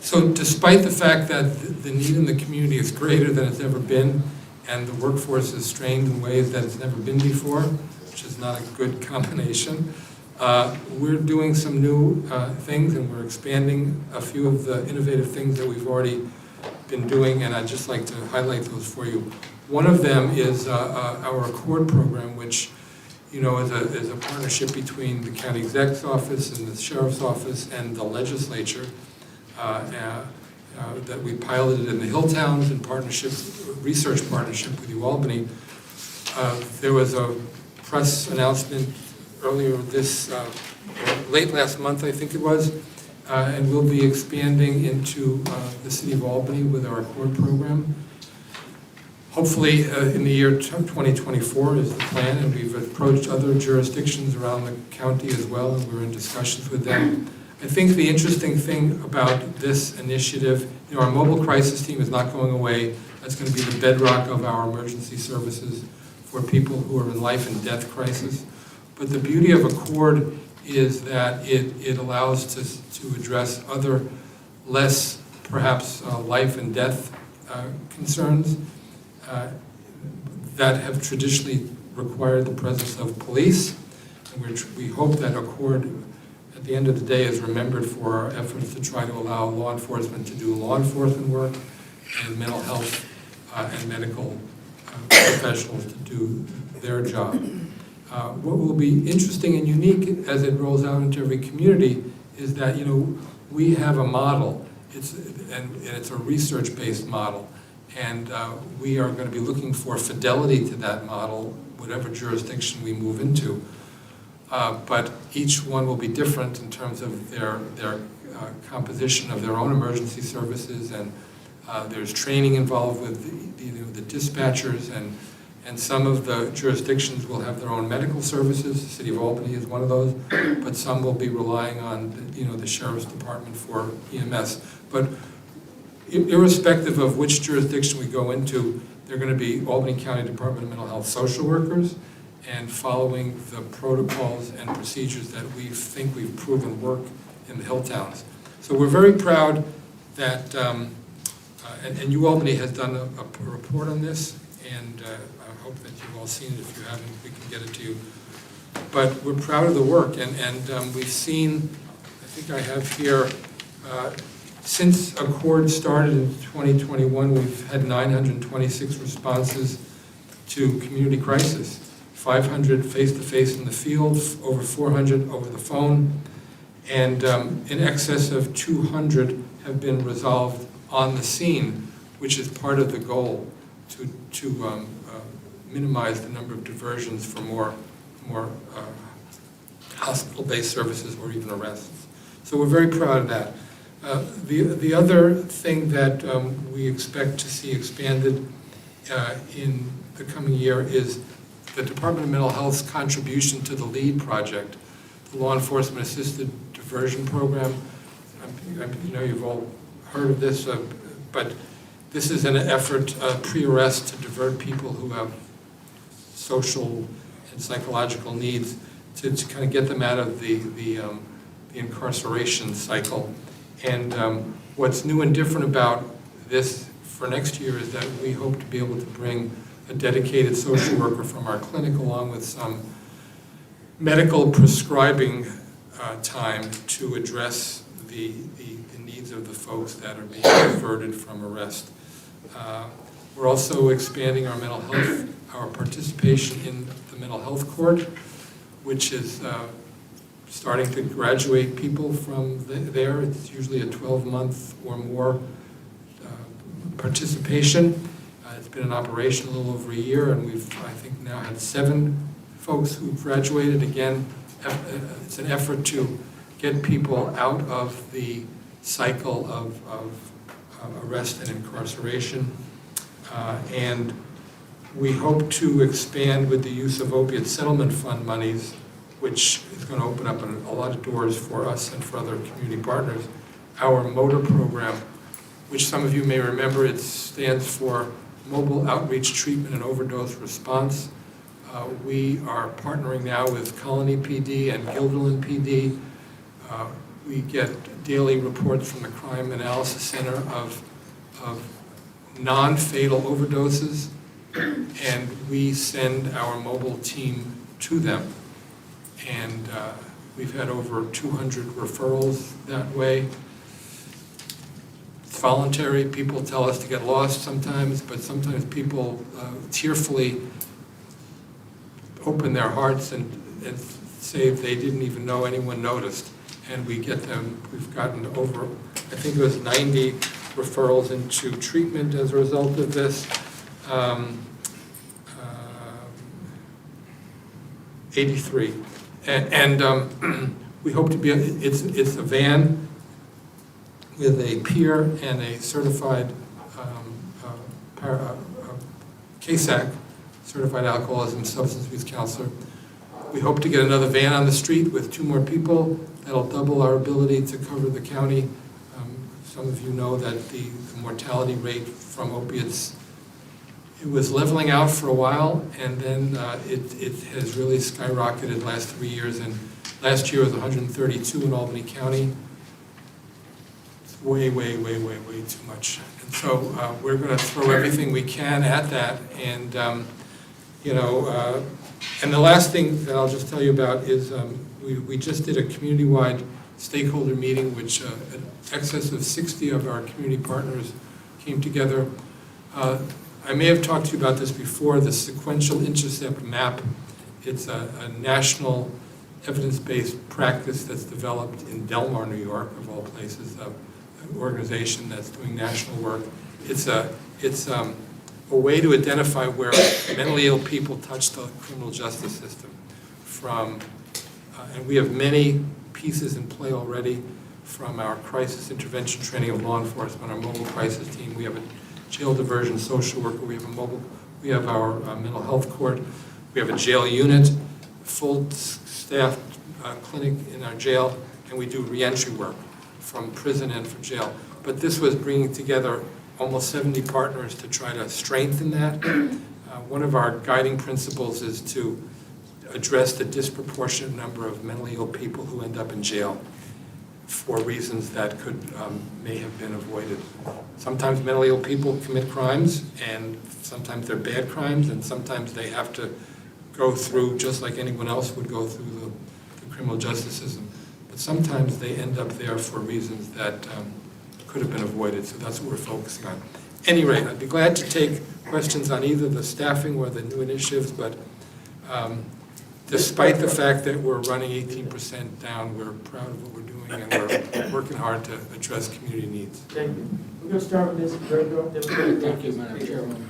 So despite the fact that the need in the community is greater than it's ever been, and the workforce is strained in ways that it's never been before, which is not a good combination, we're doing some new things, and we're expanding a few of the innovative things that we've already been doing, and I'd just like to highlight those for you. One of them is our Accord program, which, you know, is a partnership between the county exec's office and the sheriff's office and the legislature that we piloted in the Hill Towns in partnership, research partnership with UAlbany. There was a press announcement earlier this, late last month, I think it was, and we'll be expanding into the city of Albany with our Accord program. Hopefully, in the year 2024 is the plan, and we've approached other jurisdictions around the county as well, and we're in discussions with them. I think the interesting thing about this initiative, our mobile crisis team is not going away. That's going to be the bedrock of our emergency services for people who are in life and death crisis. But the beauty of Accord is that it allows to address other less, perhaps, life and death concerns that have traditionally required the presence of police. And we hope that Accord, at the end of the day, is remembered for our efforts to try to allow law enforcement to do law enforcement work and mental health and medical professionals to do their job. What will be interesting and unique as it rolls out into every community is that, we have a model, and it's a research-based model, and we are going to be looking for fidelity to that model, whatever jurisdiction we move into. But each one will be different in terms of their composition of their own emergency services, and there's training involved with the dispatchers, and some of the jurisdictions will have their own medical services. The City of Albany is one of those, but some will be relying on the Sheriff's Department for EMS. But irrespective of which jurisdiction we go into, they're going to be Albany County Department of Mental Health social workers, and following the protocols and procedures that we think we've proven work in the hill towns. So we're very proud that, and UAlbany has done a report on this, and I hope that you've all seen it. If you haven't, we can get it to you. But we're proud of the work, and we've seen, I think I have here, since Accord started in 2021, we've had 926 responses to community crisis. 500 face-to-face in the field, over 400 over the phone, and in excess of 200 have been resolved on the scene, which is part of the goal to minimize the number of diversions for more hospital-based services or even arrests. So we're very proud of that. The other thing that we expect to see expanded in the coming year is the Department of Mental Health's contribution to the LEAD project, the Law Enforcement Assisted Diversion Program. You've all heard of this, but this is an effort pre-arrest to divert people who have social and psychological needs to kind of get them out of the incarceration cycle. And what's new and different about this for next year is that we hope to be able to bring a dedicated social worker from our clinic along with some medical prescribing time to address the needs of the folks that are being diverted from arrest. We're also expanding our mental health, our participation in the mental health court, which is starting to graduate people from there. It's usually a 12-month or more participation. It's been in operation a little over a year, and we've, I think, now had 7 folks who graduated. Again, it's an effort to get people out of the cycle of arrest and incarceration. And we hope to expand with the use of opiate settlement fund monies, which is going to open up a lot of doors for us and for other community partners. Our MOTOR program, which some of you may remember, it stands for Mobile Outreach Treatment and Overdose Response. We are partnering now with Colony PD and Guilderland PD. We get daily reports from the Crime Analysis Center of non-fatal overdoses, and we send our mobile team to them. And we've had over 200 referrals that way. It's voluntary. People tell us to get lost sometimes, but sometimes people tearfully open their hearts and say they didn't even know anyone noticed. And we get them, we've gotten over, I think it was 90 referrals into treatment as a result of this. 83. And we hope to be, it's a van with a peer and a certified CASAC, Certified Alcoholism Substance Abuse Counselor. We hope to get another van on the street with 2 more people. That'll double our ability to cover the county. Some of you know that the mortality rate from opiates, it was leveling out for a while, and then it has really skyrocketed the last 3 years. And last year was 132 in Albany County. It's way, way, way, way, way too much. And so we're going to throw everything we can at that. And, and the last thing that I'll just tell you about is we just did a community-wide stakeholder meeting, which in excess of 60 of our community partners came together. I may have talked to you about this before, the Sequential Intercept Map. It's a national evidence-based practice that's developed in Delmar, New York, of all places, an organization that's doing national work. It's a way to identify where mentally ill people touch the criminal justice system. And we have many pieces in play already, from our crisis intervention training of law enforcement, our mobile crisis team. We have a jail diversion social worker. We have our mental health court. We have a jail unit, full staffed clinic in our jail, and we do reentry work from prison and from jail. But this was bringing together almost 70 partners to try to strengthen that. One of our guiding principles is to address the disproportionate number of mentally ill people who end up in jail for reasons that may have been avoided. Sometimes mentally ill people commit crimes, and sometimes they're bad crimes, and sometimes they have to go through, just like anyone else would go through the criminal justice system. But sometimes they end up there for reasons that could have been avoided, so that's what we're focusing on. At any rate, I'd be glad to take questions on either the staffing or the new initiatives, but despite the fact that we're running 18% down, we're proud of what we're doing, and we're working hard to address community needs. Thank you. We're going to start with Ms. Greco. Thank you, Madam Chairman.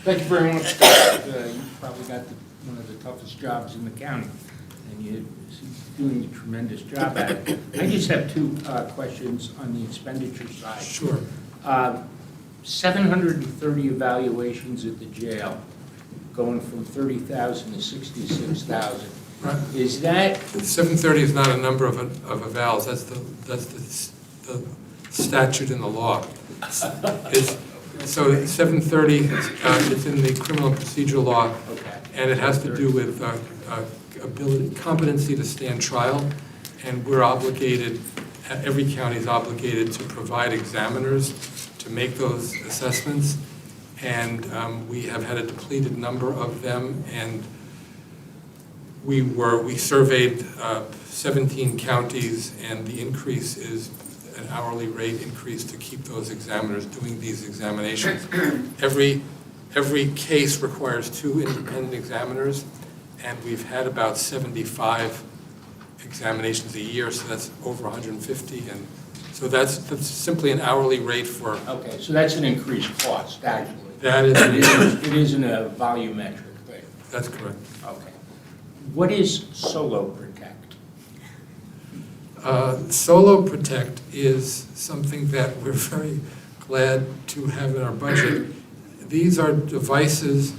Thank you very much, Scott. You've probably got one of the toughest jobs in the county, and you're doing a tremendous job at it. I just have 2 questions on the expenditure side. Sure. 730 evaluations at the jail, going from 30,000 to 66,000. Right. Is that 730 is not a number of evals. That's the statute in the law. So 730 it's in the criminal procedural law, and it has to do with competency to stand trial. And we're obligated. Every county is obligated to provide examiners to make those assessments. And we have had a depleted number of them, and we surveyed 17 counties, and the increase is an hourly rate increase to keep those examiners doing these examinations. Every case requires 2 independent examiners, and we've had about 75 examinations a year, so that's over 150, and so that's simply an hourly rate for. okay? So that's an increased cost, actually. That is. It isn't a volumetric thing. That's correct. Okay. What is Solo Protect? Solo Protect is something that we're very glad to have in our budget. These are devices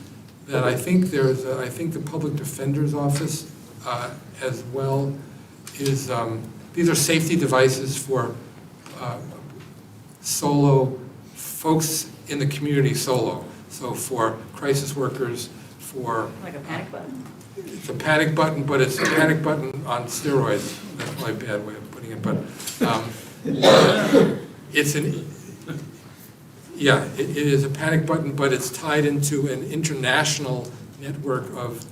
that I think the Public Defender's Office as well is, these are safety devices for solo folks in the community solo. So for crisis workers, for... Like a panic button? It's a panic button, but it's a panic button on steroids. That's probably a bad way of putting it, but it's an... Yeah, it is a panic button, but it's tied into an international network of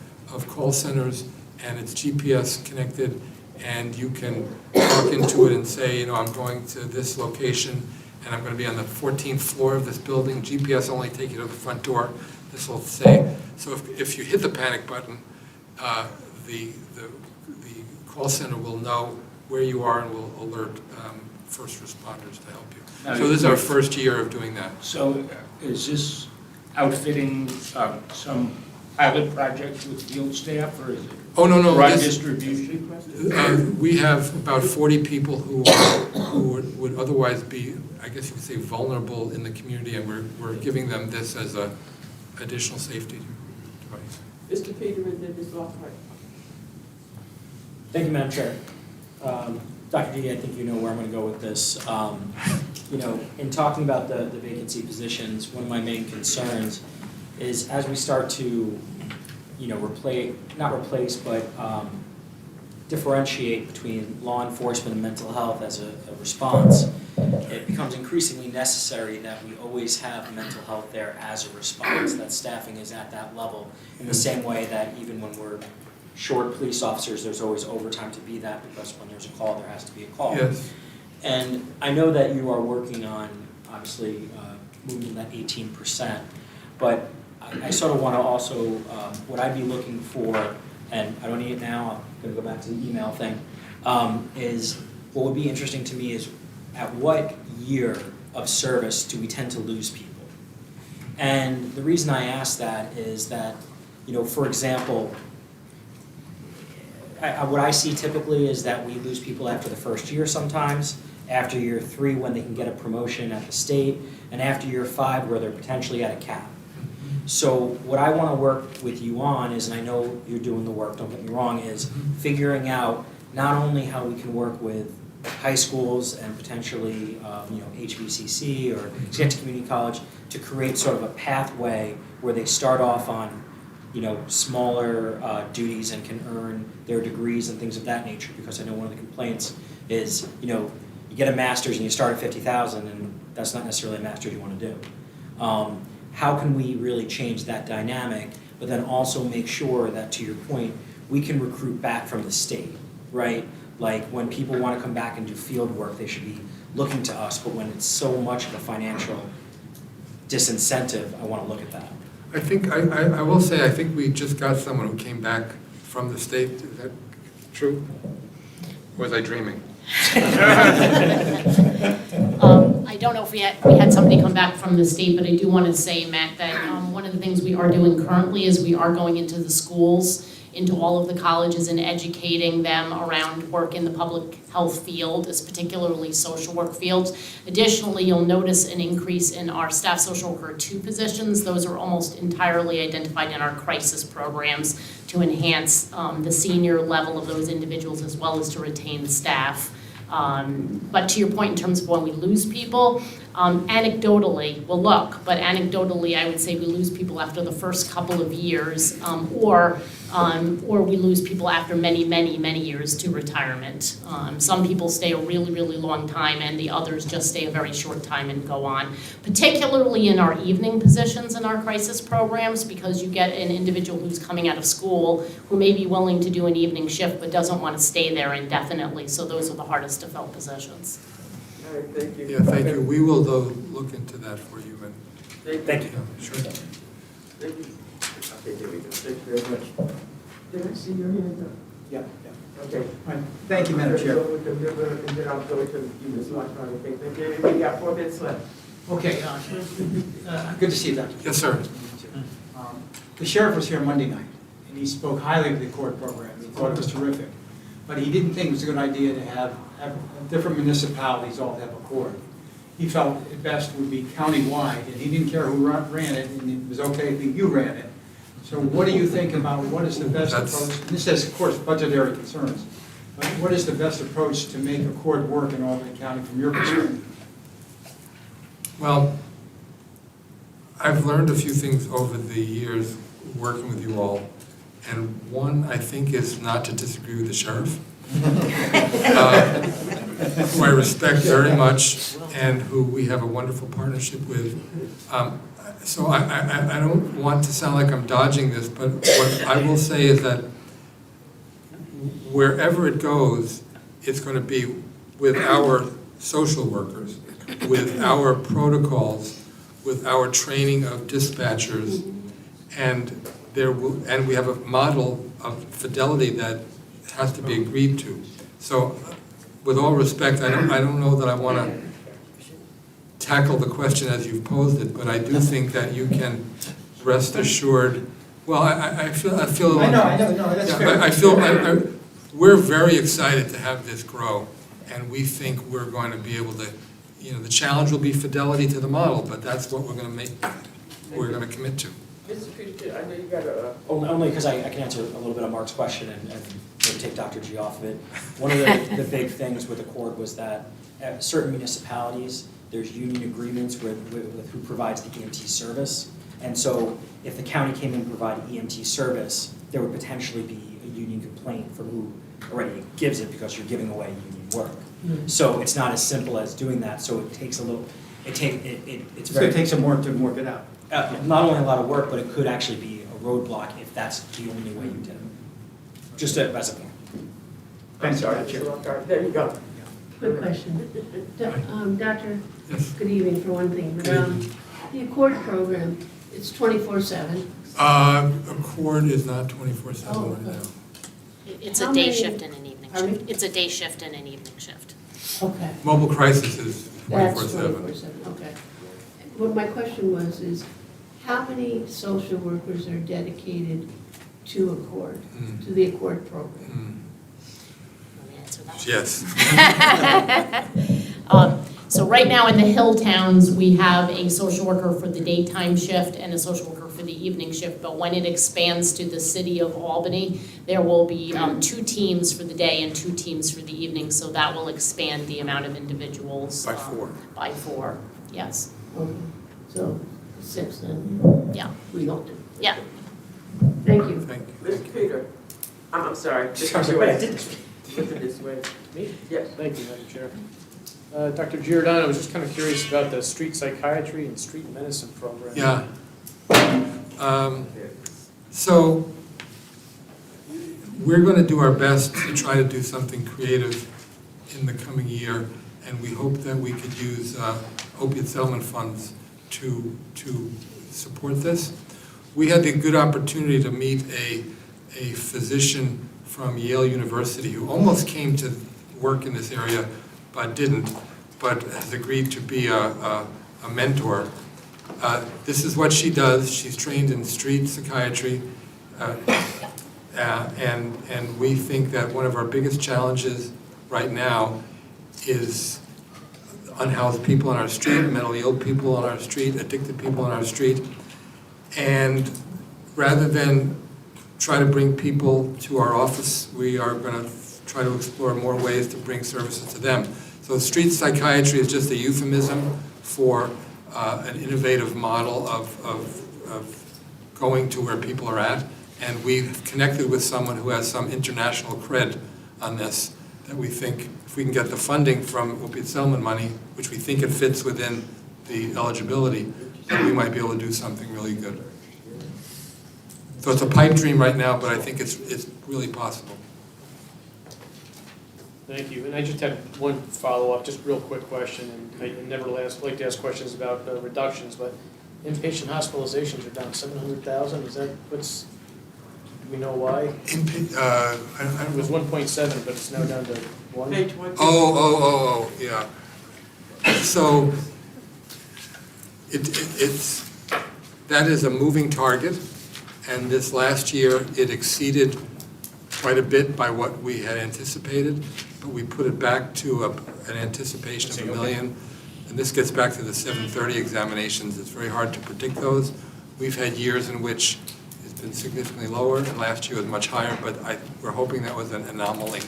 call centers, and it's GPS connected, and you can walk into it and say, I'm going to this location, and I'm going to be on the 14th floor of this building. GPS only take you to the front door. This will say, so if you hit the panic button, the call center will know where you are and will alert first responders to help you. Now, So this is our first year of doing that. So is this outfitting some pilot projects with field staff, or is it? Oh, no, Broad this- distribution? We have about 40 people who would otherwise be, I guess you could say, vulnerable in the community, and we're giving them this as a additional safety device. Mr. Peter, and then Ms. Lockhart. Thank you, Madam Chair. Dr. Dee, I think you know where I'm going to go with this. You know, in talking about the vacancy positions, one of my main concerns is as we start to, you know, not replace, but differentiate between law enforcement and mental health as a response, it becomes increasingly necessary that we always have mental health there as a response, that staffing is at that level, in the same way that even when we're short police officers, there's always overtime to be that, because when there's a call, there has to be a call. Yes. And I know that you are working on, obviously, moving to that 18%, but I sort of want to also, what I'd be looking for, and I don't need it now, I'm going to go back to the email thing, is what would be interesting to me is at what year of service do we tend to lose people? And the reason I ask that is that, you know, for example, what I see typically is that we lose people after the first year sometimes, after year 3 when they can get a promotion at the state, and after year 5 where they're potentially at a cap. So what I want to work with you on is, and I know you're doing the work, don't get me wrong, is figuring out not only how we can work with high schools and potentially you know, HBCC or Schenectady Community College to create sort of a pathway where they start off on, you know, smaller duties and can earn their degrees and things of that nature, because I know one of the complaints is, you know, you get a master's and you start at 50,000 and that's not necessarily a master's you want to do. How can we really change that dynamic, but then also make sure that, to your point, we can recruit back from the state, right? Like when people want to come back and do field work, they should be looking to us, but when it's so much of a financial disincentive, I want to look at that. I think, I will say, I think we just got someone who came back from the state. Is that true? Or was I dreaming? I don't know if we had somebody come back from the state, but I do want to say, Matt, that one of the things we are doing currently is we are going into the schools, into all of the colleges, and educating them around work in the public health field, as particularly social work fields. Additionally, you'll notice an increase in our staff social worker 2 positions. Those are almost entirely identified in our crisis programs to enhance the senior level of those individuals as well as to retain staff. But to your point in terms of when we lose people, anecdotally, we'll look, but anecdotally I would say we lose people after the first couple of years, or we lose people after many, many, many years to retirement. Some people stay a really, really long time, and the others just stay a very short time and go on. Particularly in our evening positions in our crisis programs, because you get an individual who's coming out of school who may be willing to do an evening shift but doesn't want to stay there indefinitely, so those are the hardest to fill positions. All right, thank you. Yeah, thank you. We will, though, look into that for you. And Thank you. yeah, sure. Thank you. Okay, there we go. Thank you very much. Did I see your hand up? Yeah. Okay. All right. Thank you, Madam Chair. And then I'll go to you, Ms. Lockhart. Okay, thank you. We got 4 minutes left. Okay, good to see you, Dr. Yes, sir. The sheriff was here Monday night, and he spoke highly of the court program. He thought it was terrific. But he didn't think it was a good idea to have different municipalities all have a court. He felt it best would be countywide, and he didn't care who ran it, and it was okay if you ran it. So what do you think about what is the best approach? And this has, of course, budgetary concerns. But what is the best approach to make a court work in Albany County from your perspective? Well, I've learned a few things over the years working with you all, and one, I think, is not to disagree with the sheriff, who I respect very much and who we have a wonderful partnership with. So I don't want to sound like I'm dodging this, but what I will say is that wherever it goes, it's going to be with our social workers, with our protocols, with our training of dispatchers, and we have a model of fidelity that has to be agreed to. So, with all respect, I don't know that I want to tackle the question as you've posed it, but I do think that you can rest assured Well, I feel. I know, no, that's Yeah, fair. I feel, we're very excited to have this grow, and we think we're going to be able to, the challenge will be fidelity to the model, but that's what we're going to commit to. Mr. Peter, I know you got a, Only because I can answer a little bit of Mark's question and maybe take Dr. G off of it. One of the big things with Accord was that at certain municipalities, there's union agreements with who provides the EMT service. And so if the county came in and provided EMT service, there would potentially be a union complaint from who already gives it because you're giving away union work. So it's not as simple as doing that, so it takes a little, it's So very. it takes some work to work it out. Not only a lot of work, but it could actually be a roadblock if that's the only way you did it. Just as a point. Thanks, sorry, Chair. there you go. Quick question. Doctor, Yes. good evening for one thing. But, the Accord program, it's 24/7. Accord is not 24/7 right now. It's How a day many- shift and an evening Pardon shift. It's a day shift and an evening shift. Okay. Mobile crisis is That's 24/7. 24/7, okay. What my question is how many social workers are dedicated to Accord, to the Accord program? Let me answer that. Yes. So right now in the hill towns, we have a social worker for the daytime shift and a social worker for the evening shift. But when it expands to the city of Albany, there will be 2 teams for the day and 2 teams for the evening. So that will expand the amount of individuals. By 4. By 4, yes. Okay, so 6 then? Yeah. We don't do. Yeah. Thank you. Thank you. Mr. Peter, I'm sorry. Sorry, wait, I did this. Look at this way. Me? Yes. Thank you, Madam Chair. Dr. Giordano, I was just kind of curious about the street psychiatry and street medicine program. Yeah. So we're going to do our best to try to do something creative in the coming year, and we hope that we could use opiate settlement funds to support this. We had the good opportunity to meet a physician from Yale University who almost came to work in this area but didn't, but has agreed to be a mentor. This is what she does. She's trained in street psychiatry, and we think that one of our biggest challenges right now is unhoused people on our street, mentally ill people on our street, addicted people on our street. And rather than try to bring people to our office, we are going to try to explore more ways to bring services to them. So street psychiatry is just a euphemism for an innovative model of going to where people are at. And we've connected with someone who has some international cred on this, that we think if we can get the funding from opiate settlement money, which we think it fits within the eligibility, that we might be able to do something really good. So it's a pipe dream right now, but I think it's really possible. Thank you. And I just had one follow-up, just real quick question, and I never like to ask questions about reductions, but inpatient hospitalizations are down 700,000. Is that what's, do we know why? It was 1.7, but it's now down to 1. Page 1. Yeah. So it's that is a moving target, and this last year it exceeded quite a bit by what we had anticipated, but we put it back to an anticipation of $1 million. And this gets back to the 730 examinations. It's very hard to predict those. We've had years in which it's been significantly lower, and last year was much higher, but we're hoping that was an anomaly.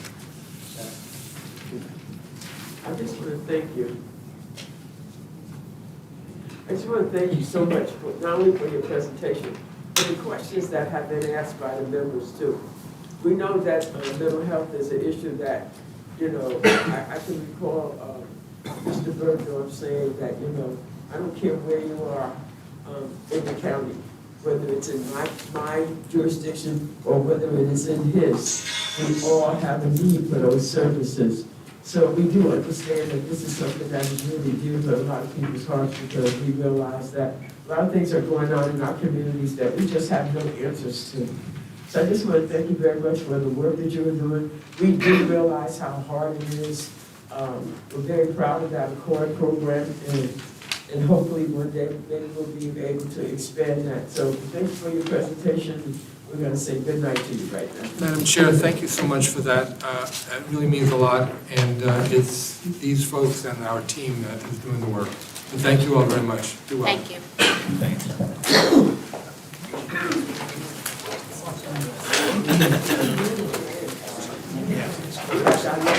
I just want to thank you. I just want to thank you so much, not only for your presentation, but the questions that have been asked by the members too. We know that mental health is an issue that, I can recall Mr. Bergdorf saying that, I don't care where you are in the county, whether it's in my jurisdiction or whether it is in his, we all have a need for those services. So we do understand that this is something that is really dear to a lot of people's hearts, because we realize that a lot of things are going on in our communities that we just have no answers to. So I just want to thank you very much for the work that you're doing. We do realize how hard it is. We're very proud of that Accord program, and And hopefully one day, maybe we'll be able to expand that. So thank you for your presentation. We're going to say good night to you right now. Madam Chair, thank you so much for that. That really means a lot, and it's these folks and our team that is doing the work. And thank you all very much. Do well. Thank you.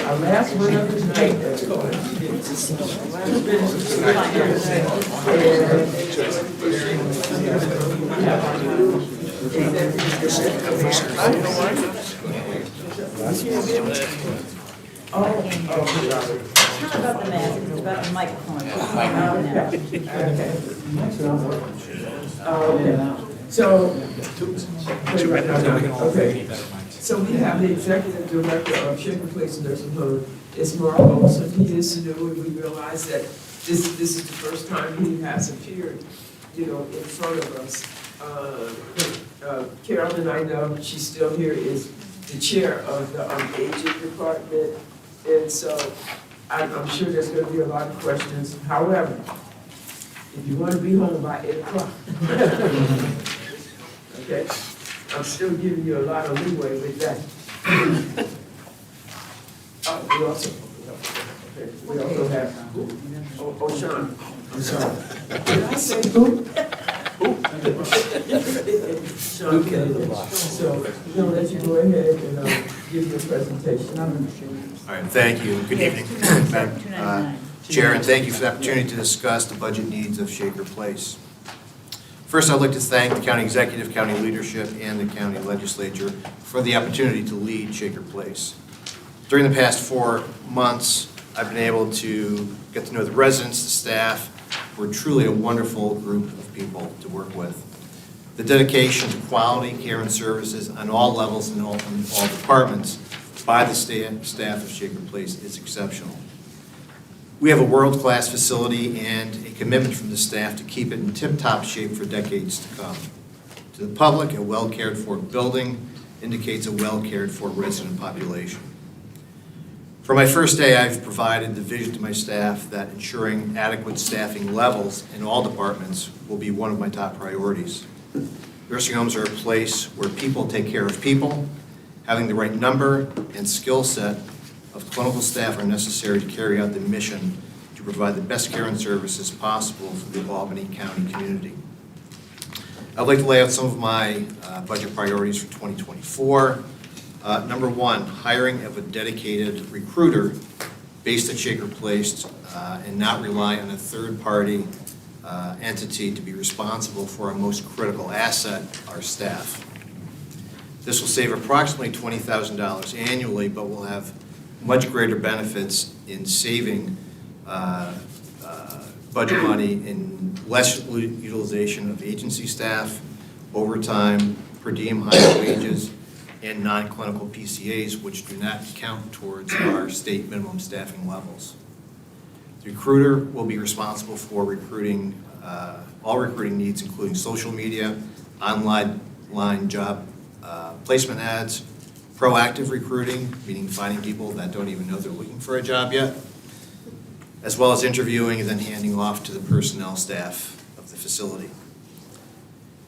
Our last one of the night. It's not about the mask, it's about the microphone. So we have the executive director of Shaker Place Nursing Home, it's Mark Olson. He is new, and we realize that this is the first time he has appeared, in front of us. Carolyn, I know she's still here, is the chair of the aging department, and so I'm sure there's going to be a lot of questions. However, if you want to be home by 8 o'clock, okay, I'm still giving you a lot of leeway with that. We also have, Sean, I'm sorry. Did I say who? Sean Kennedy. So we're going to let you go ahead and give your presentation. All right, thank you. Good evening, Madam Chair, and thank you for the opportunity to discuss the budget needs of Shaker Place. First, I'd like to thank the county executive, county leadership, and the county legislature for the opportunity to lead Shaker Place. During the past 4 months, I've been able to get to know the residents, the staff. We're truly a wonderful group of people to work with. The dedication to quality care and services on all levels and all departments by the staff of Shaker Place is exceptional. We have a world-class facility and a commitment from the staff to keep it in tip-top shape for decades to come. To the public, a well-cared-for building indicates a well-cared-for resident population. From my first day, I've provided the vision to my staff that ensuring adequate staffing levels in all departments will be one of my top priorities. Nursing homes are a place where people take care of people. Having the right number and skill set of clinical staff are necessary to carry out the mission to provide the best care and services possible for the Albany County community. I'd like to lay out some of my budget priorities for 2024. Number one, hiring of a dedicated recruiter based at Shaker Place and not rely on a third-party entity to be responsible for our most critical asset, our staff. This will save approximately $20,000 annually, but will have much greater benefits in saving budget money in less utilization of agency staff, overtime, per diem higher wages, and non-clinical PCAs, which do not count towards our state minimum staffing levels. The recruiter will be responsible for recruiting, all recruiting needs, including social media, online job placement ads, proactive recruiting, meaning finding people that don't even know they're looking for a job yet, as well as interviewing and then handing off to the personnel staff of the facility.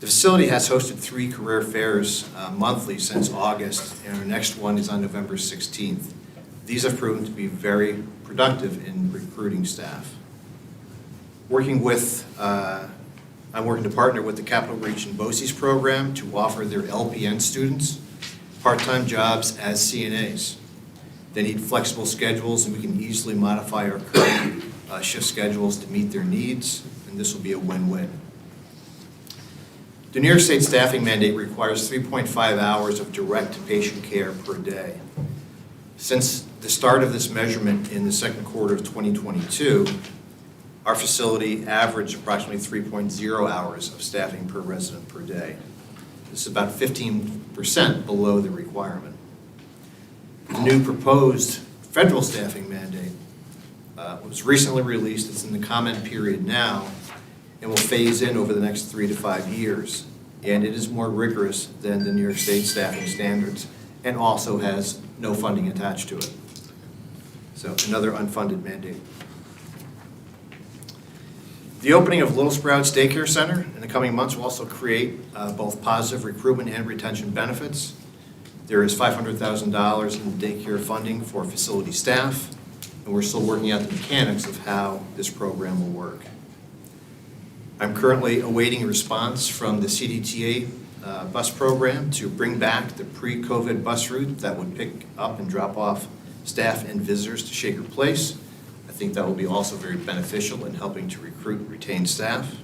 The facility has hosted 3 career fairs monthly since August, and our next one is on November 16th. These have proven to be very productive in recruiting staff. I'm working to partner with the Capital Region BOCES program to offer their LPN students part-time jobs as CNAs. They need flexible schedules, and we can easily modify our current shift schedules to meet their needs, and this will be a win-win. The New York State staffing mandate requires 3.5 hours of direct patient care per day. Since the start of this measurement in the second quarter of 2022, our facility averaged approximately 3.0 hours of staffing per resident per day. This is about 15% below the requirement. The new proposed federal staffing mandate was recently released. It's in the comment period now and will phase in over the next 3 to 5 years. And it is more rigorous than the New York State staffing standards and also has no funding attached to it. So another unfunded mandate. The opening of Little Sprouts Daycare Center in the coming months will also create both positive recruitment and retention benefits. There is $500,000 in daycare funding for facility staff, and we're still working out the mechanics of how this program will work. I'm currently awaiting a response from the CDTA bus program to bring back the pre-COVID bus route that would pick up and drop off staff and visitors to Shaker Place. I think that will be also very beneficial in helping to recruit and retain staff.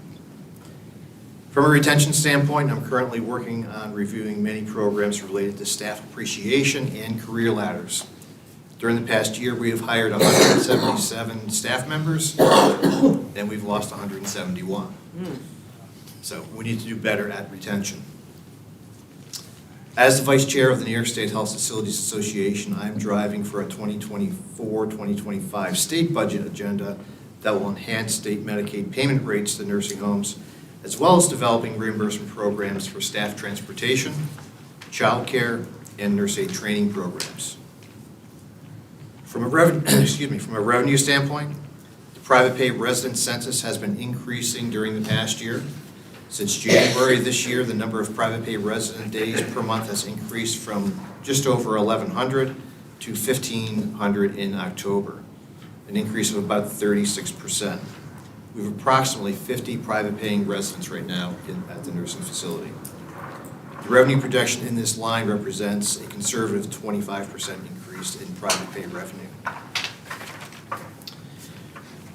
From a retention standpoint, I'm currently working on reviewing many programs related to staff appreciation and career ladders. During the past year, we have hired 177 staff members, and we've lost 171. So we need to do better at retention. As the Vice Chair of the New York State Health Facilities Association, I'm driving for a 2024-2025 state budget agenda that will enhance state Medicaid payment rates to nursing homes, as well as developing reimbursement programs for staff transportation, child care, and nurse aid training programs. From a revenue standpoint, the private pay resident census has been increasing during the past year. Since January this year, the number of private pay resident days per month has increased from just over 1,100 to 1,500 in October, an increase of about 36%. We have approximately 50 private paying residents right now at the nursing facility. The revenue projection in this line represents a conservative 25% increase in private pay revenue.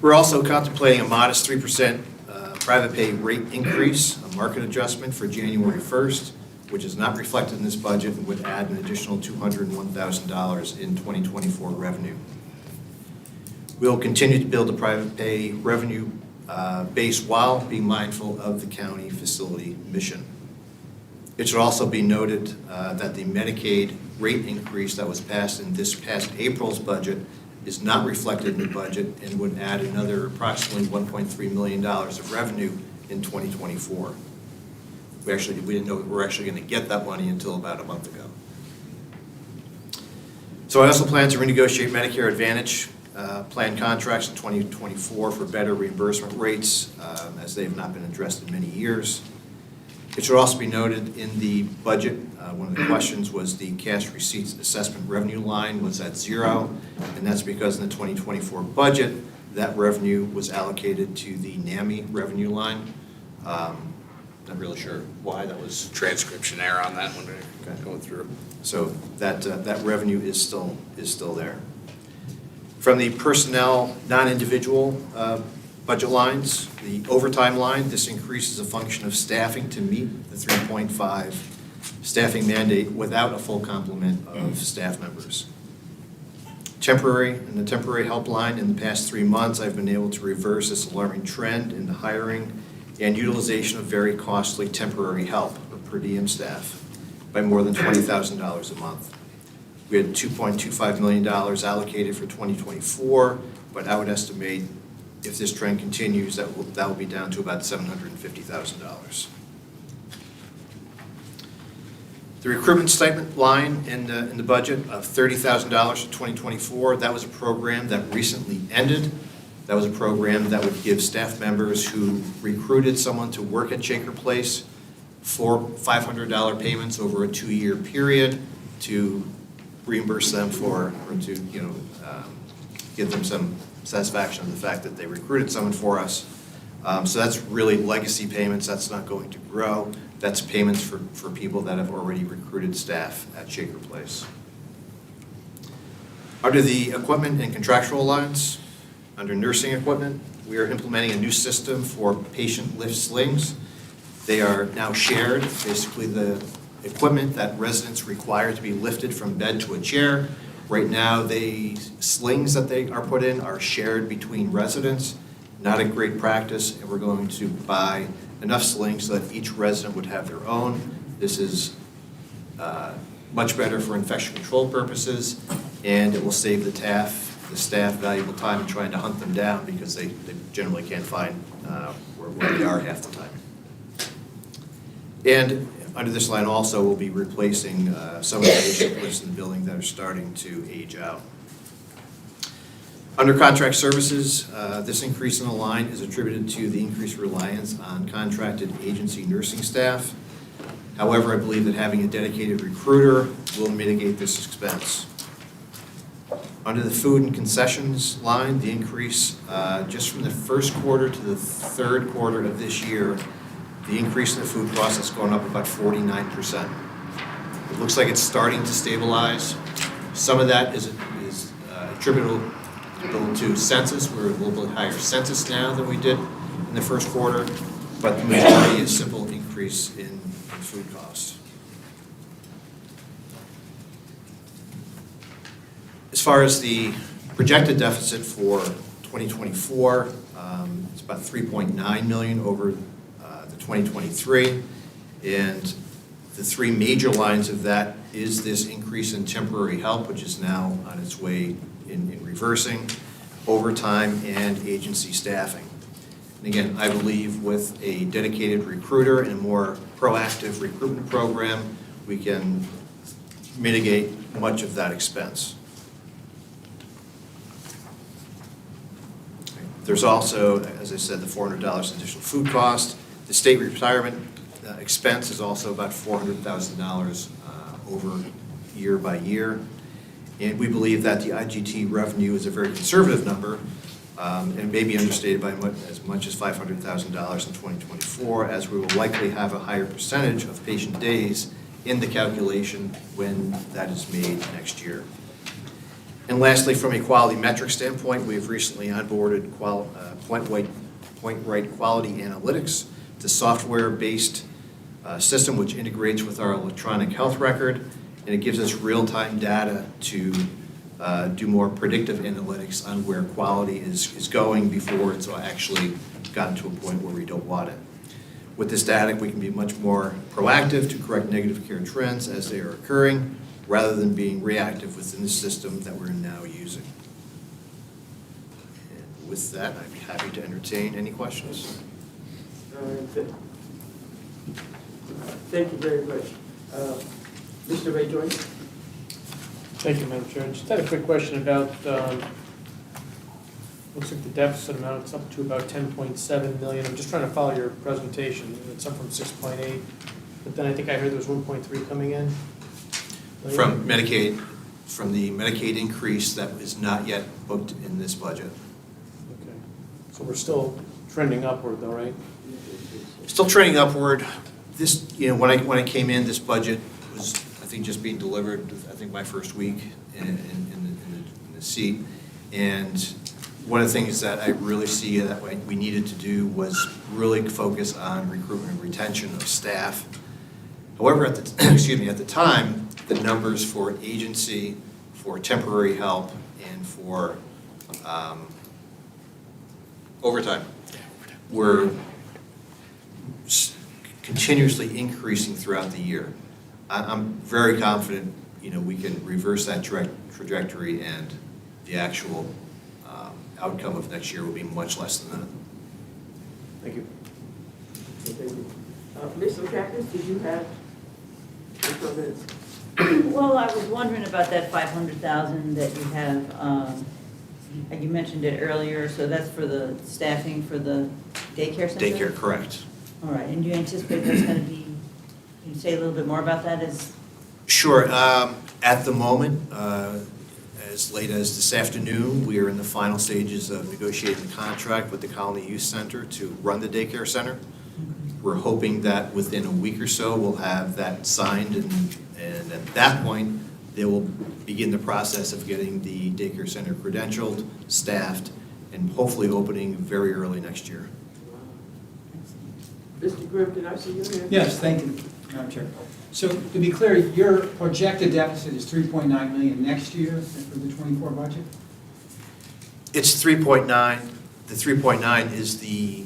We're also contemplating a modest 3% private pay rate increase, a market adjustment for January 1st, which is not reflected in this budget and would add an additional $201,000 in 2024 revenue. We'll continue to build a private pay revenue base while being mindful of the county facility mission. It should also be noted that the Medicaid rate increase that was passed in this past April's budget is not reflected in the budget and would add another approximately $1.3 million of revenue in 2024. We didn't know we were actually going to get that money until about a month ago. So I also plan to renegotiate Medicare Advantage plan contracts in 2024 for better reimbursement rates, as they have not been addressed in many years. It should also be noted in the budget, one of the questions was the cash receipts assessment revenue line was at zero, and that's because in the 2024 budget, that revenue was allocated to the NAMI revenue line. Not really sure why that was. Transcription error on that one, going through. So that revenue is still there. From the personnel non-individual budget lines, the overtime line, this increase is a function of staffing to meet the 3.5 staffing mandate without a full complement of staff members. In the temporary help line, in the past 3 months, I've been able to reverse this alarming trend in the hiring and utilization of very costly temporary help, or per diem staff, by more than $20,000 a month. We had $2.25 million allocated for 2024, but I would estimate if this trend continues, that will be down to about $750,000. The recruitment stipend line in the budget of $30,000 for 2024, that was a program that recently ended. That was a program that would give staff members who recruited someone to work at Shaker Place $500 payments over a 2-year period to reimburse them for, or to give them some satisfaction of the fact that they recruited someone for us. So that's really legacy payments. That's not going to grow. That's payments for people that have already recruited staff at Shaker Place. Under the equipment and contractual lines, under nursing equipment, we are implementing a new system for patient lift slings. They are now shared, basically the equipment that residents require to be lifted from bed to a chair. Right now, the slings that they are put in are shared between residents. Not a great practice, and we're going to buy enough slings so that each resident would have their own. This is much better for infection control purposes, and it will save the staff valuable time in trying to hunt them down because they generally can't find where they are half the time. And under this line also, we'll be replacing some of the patient lifts in the building that are starting to age out. Under contract services, this increase in the line is attributed to the increased reliance on contracted agency nursing staff. However, I believe that having a dedicated recruiter will mitigate this expense. Under the food and concessions line, the increase just from the first quarter to the third quarter of this year, the increase in the food cost has gone up about 49%. It looks like it's starting to stabilize. Some of that is attributable to census. We're a little bit higher census now than we did in the first quarter, but the majority is simple increase in food costs. As far as the projected deficit for 2024, it's about $3.9 million over the 2023, and the three major lines of that is this increase in temporary help, which is now on its way in reversing, overtime, and agency staffing. And again, I believe with a dedicated recruiter and a more proactive recruitment program, we can mitigate much of that expense. There's also, as I said, the $400 additional food cost. The state retirement expense is also about $400,000 over year by year. And we believe that the IGT revenue is a very conservative number and may be understated by as much as $500,000 in 2024, as we will likely have a higher percentage of patient days in the calculation when that is made next year. And lastly, from a quality metric standpoint, we've recently onboarded PointRight Quality Analytics, the software-based system which integrates with our electronic health record, and it gives us real-time data to do more predictive analytics on where quality is going before it's actually gotten to a point where we don't want it. With this data, we can be much more proactive to correct negative care trends as they are occurring, rather than being reactive within the system that we're now using. And with that, I'd be happy to entertain any questions. Thank you very much. Mr. Ray Joyce? Thank you, Madam Chair. Just had a quick question about, looks like the deficit amount is up to about 10.7 million. I'm just trying to follow your presentation. It's up from 6.8, but then I think I heard there was 1.3 coming in. From Medicaid, from the Medicaid increase that is not yet booked in this budget. Okay. So we're still trending upward though, right? Still trending upward. This, when I came in, this budget was, I think, just being delivered, I think, my first week in the seat. And one of the things that I really see that we needed to do was really focus on recruitment and retention of staff. However, at the time, the numbers for agency, for temporary help, and for overtime were continuously increasing throughout the year. I'm very confident, we can reverse that trajectory, and the actual outcome of next year will be much less than that. Thank you. Thank you. Ms. Lucas, did you have any comments? Well, I was wondering about that 500,000 that you have, you mentioned it earlier, so that's for the staffing for the daycare center? Daycare, correct. All right, and do you anticipate that's going to be, can you say a little bit more about that? Sure. At the moment, as late as this afternoon, we are in the final stages of negotiating the contract with the Colony Youth Center to run the daycare center. We're hoping that within a week or so, we'll have that signed, and at that point, they will begin the process of getting the daycare center credentialed, staffed, and hopefully opening very early next year. Mr. Grimm, did I see your hand? Yes, thank you, Madam Chair. So to be clear, your projected deficit is 3.9 million next year for the 24 budget? It's 3.9. The 3.9 is the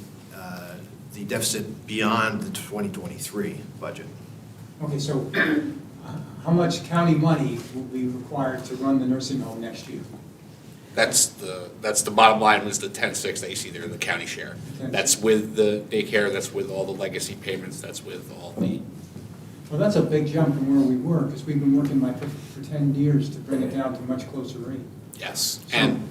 deficit beyond the 2023 budget. Okay, so how much county money will be required to run the nursing home next year? That's the bottom line, was the 10.6 that you see there, the county share. That's with the daycare, that's with all the legacy payments, that's with all the... Well, that's a big jump from where we were, because we've been working for 10 years to bring it down to a much closer rate. Yes, So, and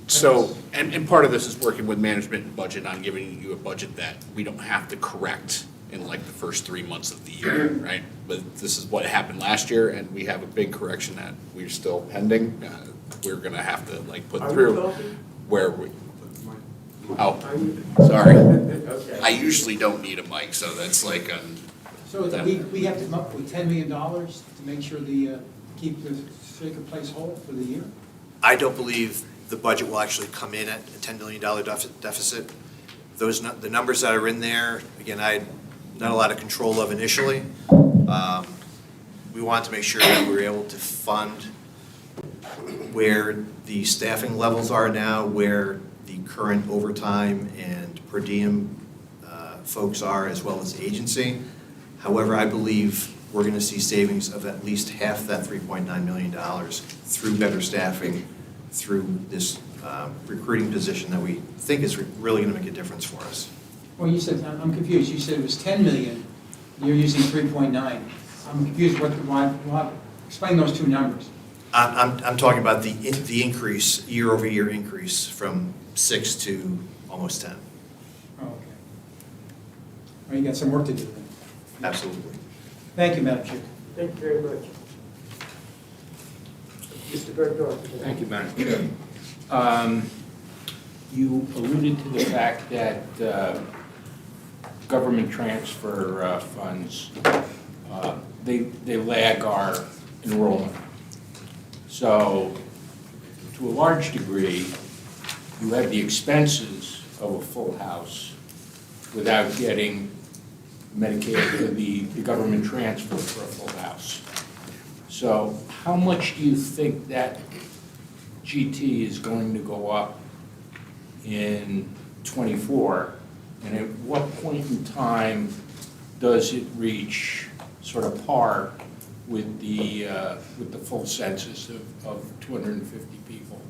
So, and part of this is working with management and budget on giving you a budget that we don't have to correct in like the first 3 months of the year, right? But this is what happened last year, and we have a big correction that we're still pending. We're gonna have to like put through where we, oh, sorry. I usually don't need a mic, so that's like, So we have to come up with $10 million to make sure keep the Shaker Place whole for the year? I don't believe the budget will actually come in at a $10 million deficit. The numbers that are in there, again, I had not a lot of control of initially. We wanted to make sure that we were able to fund where the staffing levels are now, where the current overtime and per diem folks are, as well as agency. However, I believe we're going to see savings of at least half that $3.9 million through better staffing, through this recruiting position that we think is really going to make a difference for us. Well, you said, I'm confused, you said it was 10 million, you're using 3.9. I'm confused, explain those two numbers. I'm talking about the increase, year-over-year increase from 6 to almost 10. Oh, okay. Well, you got some work to do then. Absolutely. Thank you, Madam Chair. Thank you very much. Mr. Bergdorf. Thank you, Madam Chair. You alluded to the fact that government transfer funds, they lag our enrollment. So, to a large degree, you have the expenses of a full house without getting Medicaid, the government transfer for a full house. So how much do you think that GT is going to go up in '24? And at what point in time does it reach sort of par with the full census of 250 people?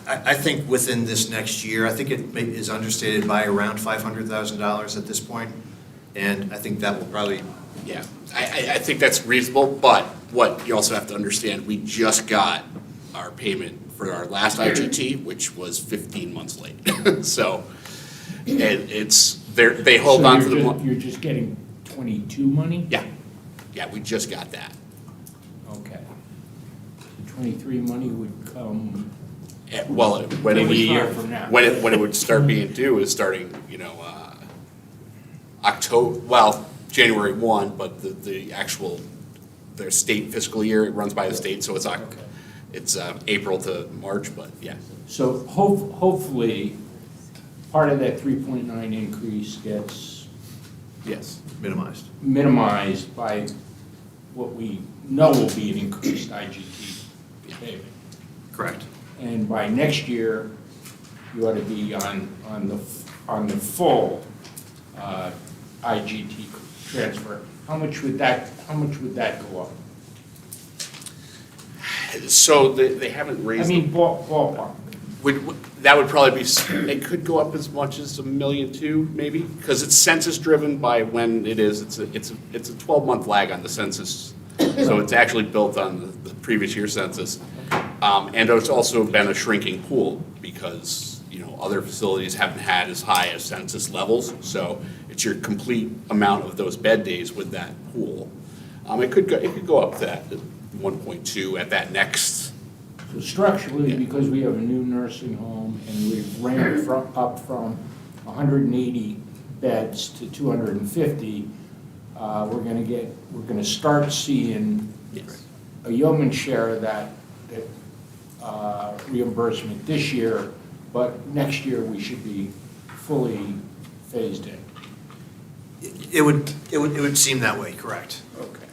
I think within this next year, I think it is understated by around $500,000 at this point, and I think that will probably. yeah, I think that's reasonable, but what you also have to understand, we just got our payment for our last IGT, which was 15 months late. So, and they hold on to the. You're just getting 22 money? Yeah, we just got that. Okay. The 23 money would come. Well, when a it, year from now. when it would start being due is starting, October, well, January 1, but the actual, their state fiscal year, it runs by the state, so it's April to March, but yeah. So hopefully, part of that 3.9 increase gets minimized by what we know will be an increased IGT payment. Correct. And by next year, you ought to be on the full IGT transfer. How much would that go up? So they haven't raised. I mean, ballpark. That would probably be, it could go up as much as $1.2 million, maybe, because it's census driven by when it is. It's a 12-month lag on the census, so it's actually built on the previous year's census. And it's also been a shrinking pool because, other facilities haven't had as high as census levels. So it's your complete amount of those bed days with that pool. It could go up to that 1.2 at that next. So structurally, because we have a new nursing home and we've ramped up from 180 beds to 250, we're going to start seeing a yeoman's share of that reimbursement this year, but next year we should be fully phased in. It would seem that way, correct. Okay.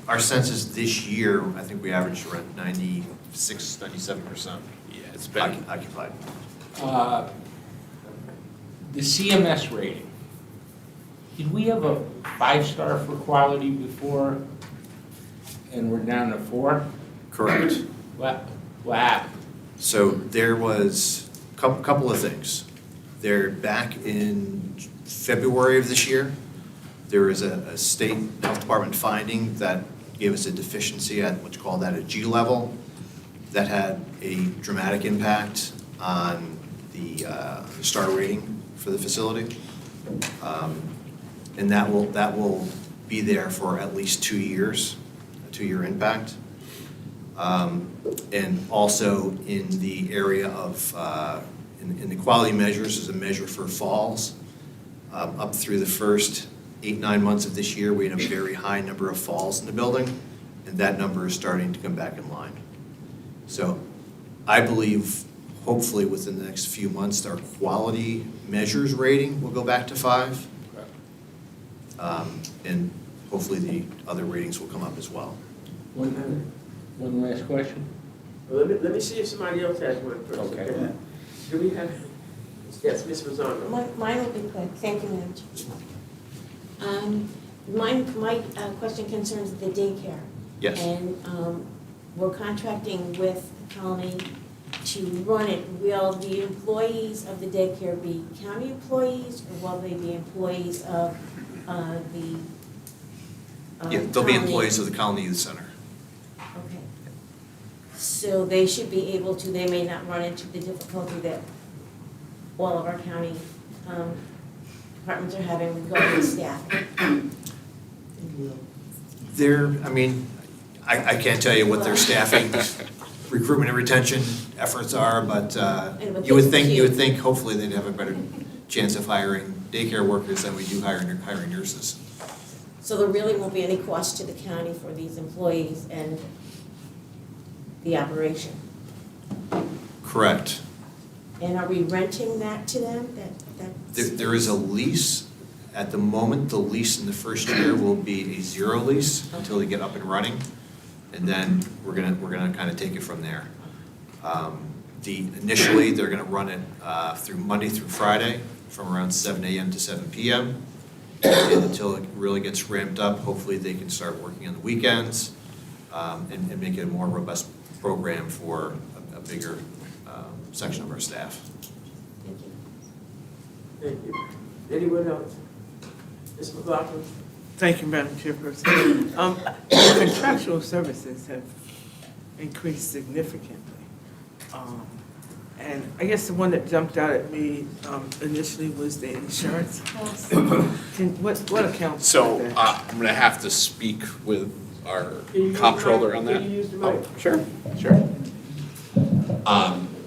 Our census this year, I think we averaged around 96, 97%. Yeah, it's been occupied. The CMS rating. Did we have a 5-star for quality before and we're down to 4? Correct. What happened? So there was a couple of things. Back in February of this year, there was a state health department finding that gave us a deficiency at what's called at a G level. That had a dramatic impact on the star rating for the facility. And that will be there for at least 2 years, a 2-year impact. And also in the area of, in the quality measures, is a measure for falls. Up through the first 8-9 months of this year, we had a very high number of falls in the building, and that number is starting to come back in line. So I believe, hopefully within the next few months, our quality measures rating will go back to 5. And hopefully the other ratings will come up as well. One last question? Well, let me see if somebody else has one first. Okay. Do we have, yes, Ms. Rosanna? Mine will be quick. Thank you, Madam Chair. My question concerns the daycare. Yes. And we're contracting with the county to run it. Will the employees of the daycare be county employees, or will they be employees of the Yeah, they'll be county? employees of the Colony Youth Center. Okay. So they should be able to, they may not run into the difficulty that all of our county departments are having regarding staff. I mean, I can't tell you what their staffing, recruitment and retention efforts are, but you would think hopefully they'd have a better chance of hiring daycare workers than we do hiring nurses. So there really won't be any cost to the county for these employees and the operation? Correct. And are we renting that to them? There is a lease. At the moment, the lease in the first year will be a 0 lease until they get up and running. And then we're gonna kind of take it from there. Initially, they're gonna run it through Monday through Friday from around 7 a.m. to 7 p.m. And until it really gets ramped up, hopefully they can start working on the weekends and make it a more robust program for a bigger section of our staff. Thank you. Thank you. Anyone else? Ms. McLaughlin? Thank you, Madam Chairperson. Contractual services have increased significantly. And I guess the one that jumped out at me initially was the insurance costs. What accounts for So that? I'm going to have to speak with our Can you use the comptroller mic? on Can that. you use the mic? Sure.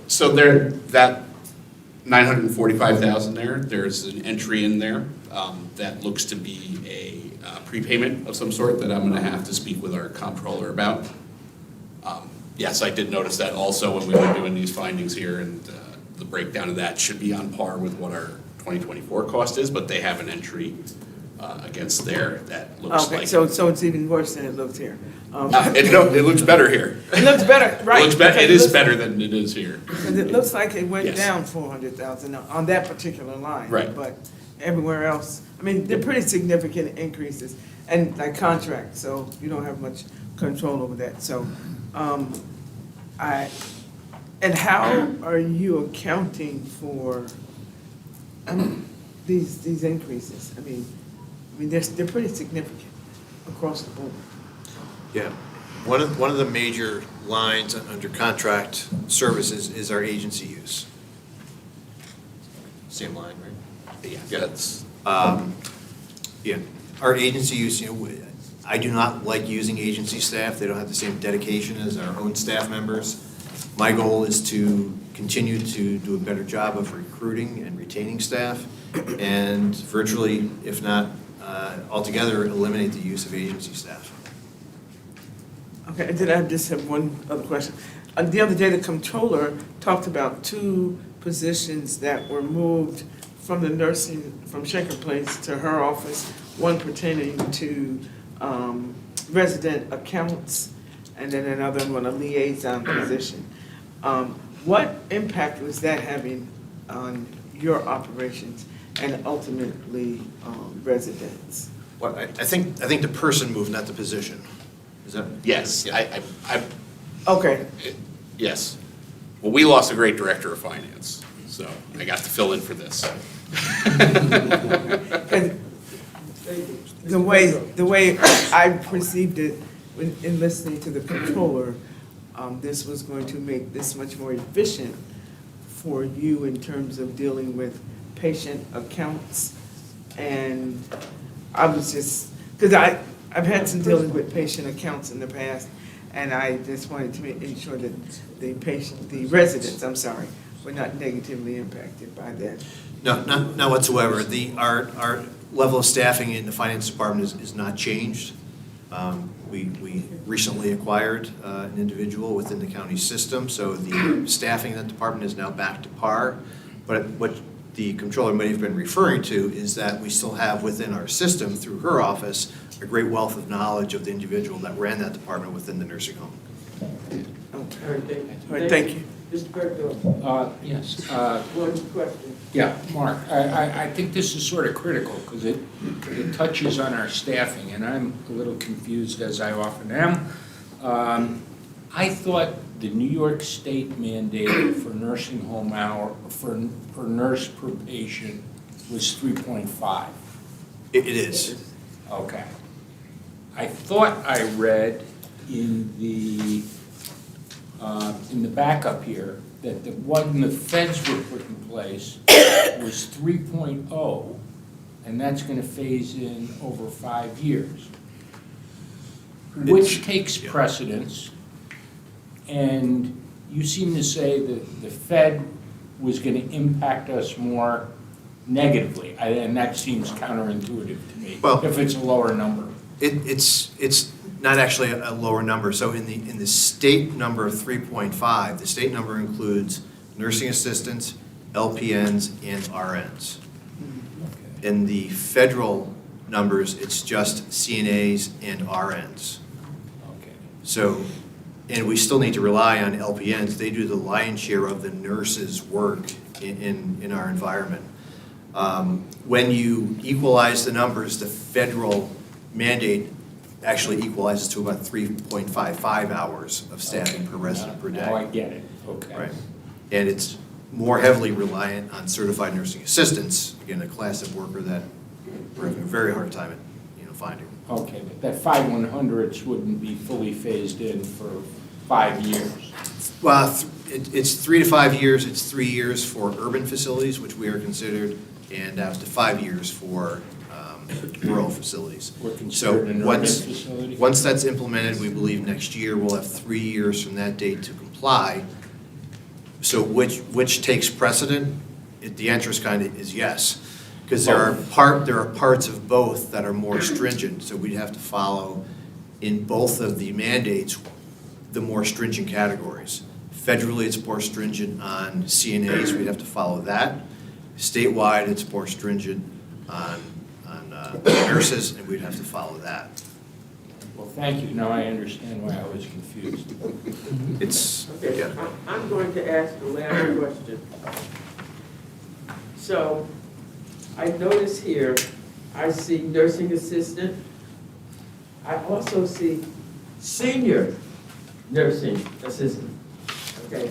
So there, that 945,000 there's an entry in there that looks to be a prepayment of some sort that I'm going to have to speak with our comptroller about. Yes, I did notice that also when we were doing these findings here, and the breakdown of that should be on par with what our 2024 cost is, but they have an entry against there that looks like. Okay, so it's even worse than it looks here. It looks better here. It looks better, right. It is better than it is here. Because it looks like it went Yes. down 400,000 on that particular line. Right. But everywhere else, I mean, they're pretty significant increases, and like contracts, so you don't have much control over that, so, and how are you accounting for these increases? I mean, they're pretty significant across the board. Yeah. One of the major lines under contract services is our agency use. Same line, right? Yeah, that's. Yeah, our agency use, I do not like using agency staff. They don't have the same dedication as our own staff members. My goal is to continue to do a better job of recruiting and retaining staff, and virtually, if not altogether, eliminate the use of agency staff. Okay, and then I just have one other question. The other day, the comptroller talked about 2 positions that were moved from the nursing, from Shaker Place to her office, one pertaining to resident accounts, and then another one, a liaison position. What impact was that having on your operations and ultimately residents? Well, I think the person moved, not the position. Is that? Yes, Yeah. Okay. Yes. Well, we lost a great director of finance, so I got to fill in for this. The way I perceived it in listening to the comptroller, this was going to make this much more efficient for you in terms of dealing with patient accounts. And I was just, because I've had some dealing with patient accounts in the past, and I just wanted to ensure that the residents, were not negatively impacted by that. No, not whatsoever. Our level of staffing in the finance department is not changed. We recently acquired an individual within the county system, so the staffing in that department is now back to par. But what the controller may have been referring to is that we still have within our system, through her office, a great wealth of knowledge of the individual that ran that department within the nursing home. All right, thank you. Mr. Bergdorf. Yes. One question. Yeah, Mark, I think this is sort of critical because it touches on our staffing, and I'm a little confused, as I often am. I thought the New York State mandate for nursing home hour, for nurse per patient was 3.5. It is. Okay. I thought I read in the backup here that the one the feds were put in place was 3.0, and that's going to phase in over 5 years. Which takes precedence, and you seem to say that the Fed was going to impact us more negatively, and that seems counterintuitive to me, if it's a lower number. It's not actually a lower number. So in the state number of 3.5, the state number includes nursing assistants, LPNs, and RNs. In the federal numbers, it's just CNAs and RNs. Okay. So, and we still need to rely on LPNs. They do the lion's share of the nurses' work in our environment. When you equalize the numbers, the federal mandate actually equalizes to about 3.55 hours of staffing per resident per day. Now I get it, okay. Right. And it's more heavily reliant on certified nursing assistants, again, a class of worker that we're having a very hard time at, finding. Okay, but that 5/100s wouldn't be fully phased in for 5 years. Well, it's 3 to 5 years. It's 3 years for urban facilities, which we are considered, and up to 5 years for rural facilities. We're considered an urban facility? Once that's implemented, we believe next year we'll have 3 years from that date to comply. So which takes precedent? The answer is is yes, because there are parts of both that are more stringent. So we'd have to follow in both of the mandates the more stringent categories. Federally, it's more stringent on CNAs. We'd have to follow that. Statewide, it's more stringent on nurses, and we'd have to follow that. Well, thank you. Now I understand why I was confused. Okay, I'm going to ask the last question. So, I notice here, I see nursing assistant. I also see senior nursing assistant. Okay,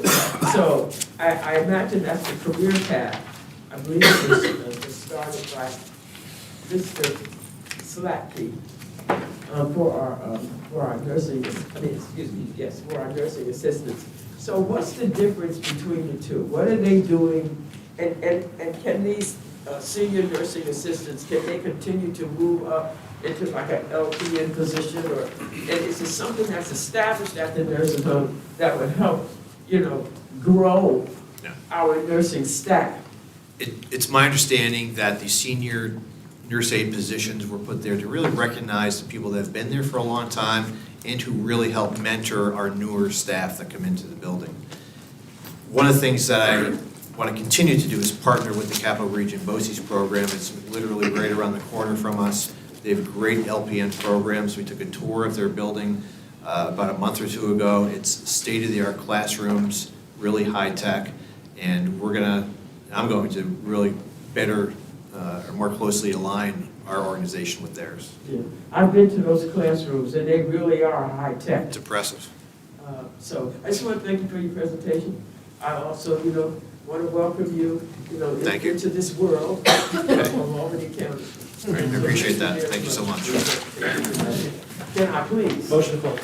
so I imagine that's the career path. I believe it was started by Mr. Slatke for our nursing, for our nursing assistants. So what's the difference between the two? What are they doing? And can these senior nursing assistants, can they continue to move up into like an LPN position? Or, and is it something that's established at the nursing home that would help, grow our nursing staff? It's my understanding that the senior nurse aide positions were put there to really recognize the people that have been there for a long time and who really help mentor our newer staff that come into the building. One of the things that I want to continue to do is partner with the Capital Region BOCES program. It's literally right around the corner from us. They have great LPN programs. We took a tour of their building about a month or two ago. It's state-of-the-art classrooms, really high-tech, and I'm going to really better or more closely align our organization with theirs. Yeah. I've been to those classrooms, and they really are high-tech. It's impressive. So I just want to thank you for your presentation. I also, want to welcome you, into this world of Albany County. Great, I appreciate that. Thank you so much. Can I please? Motion to close.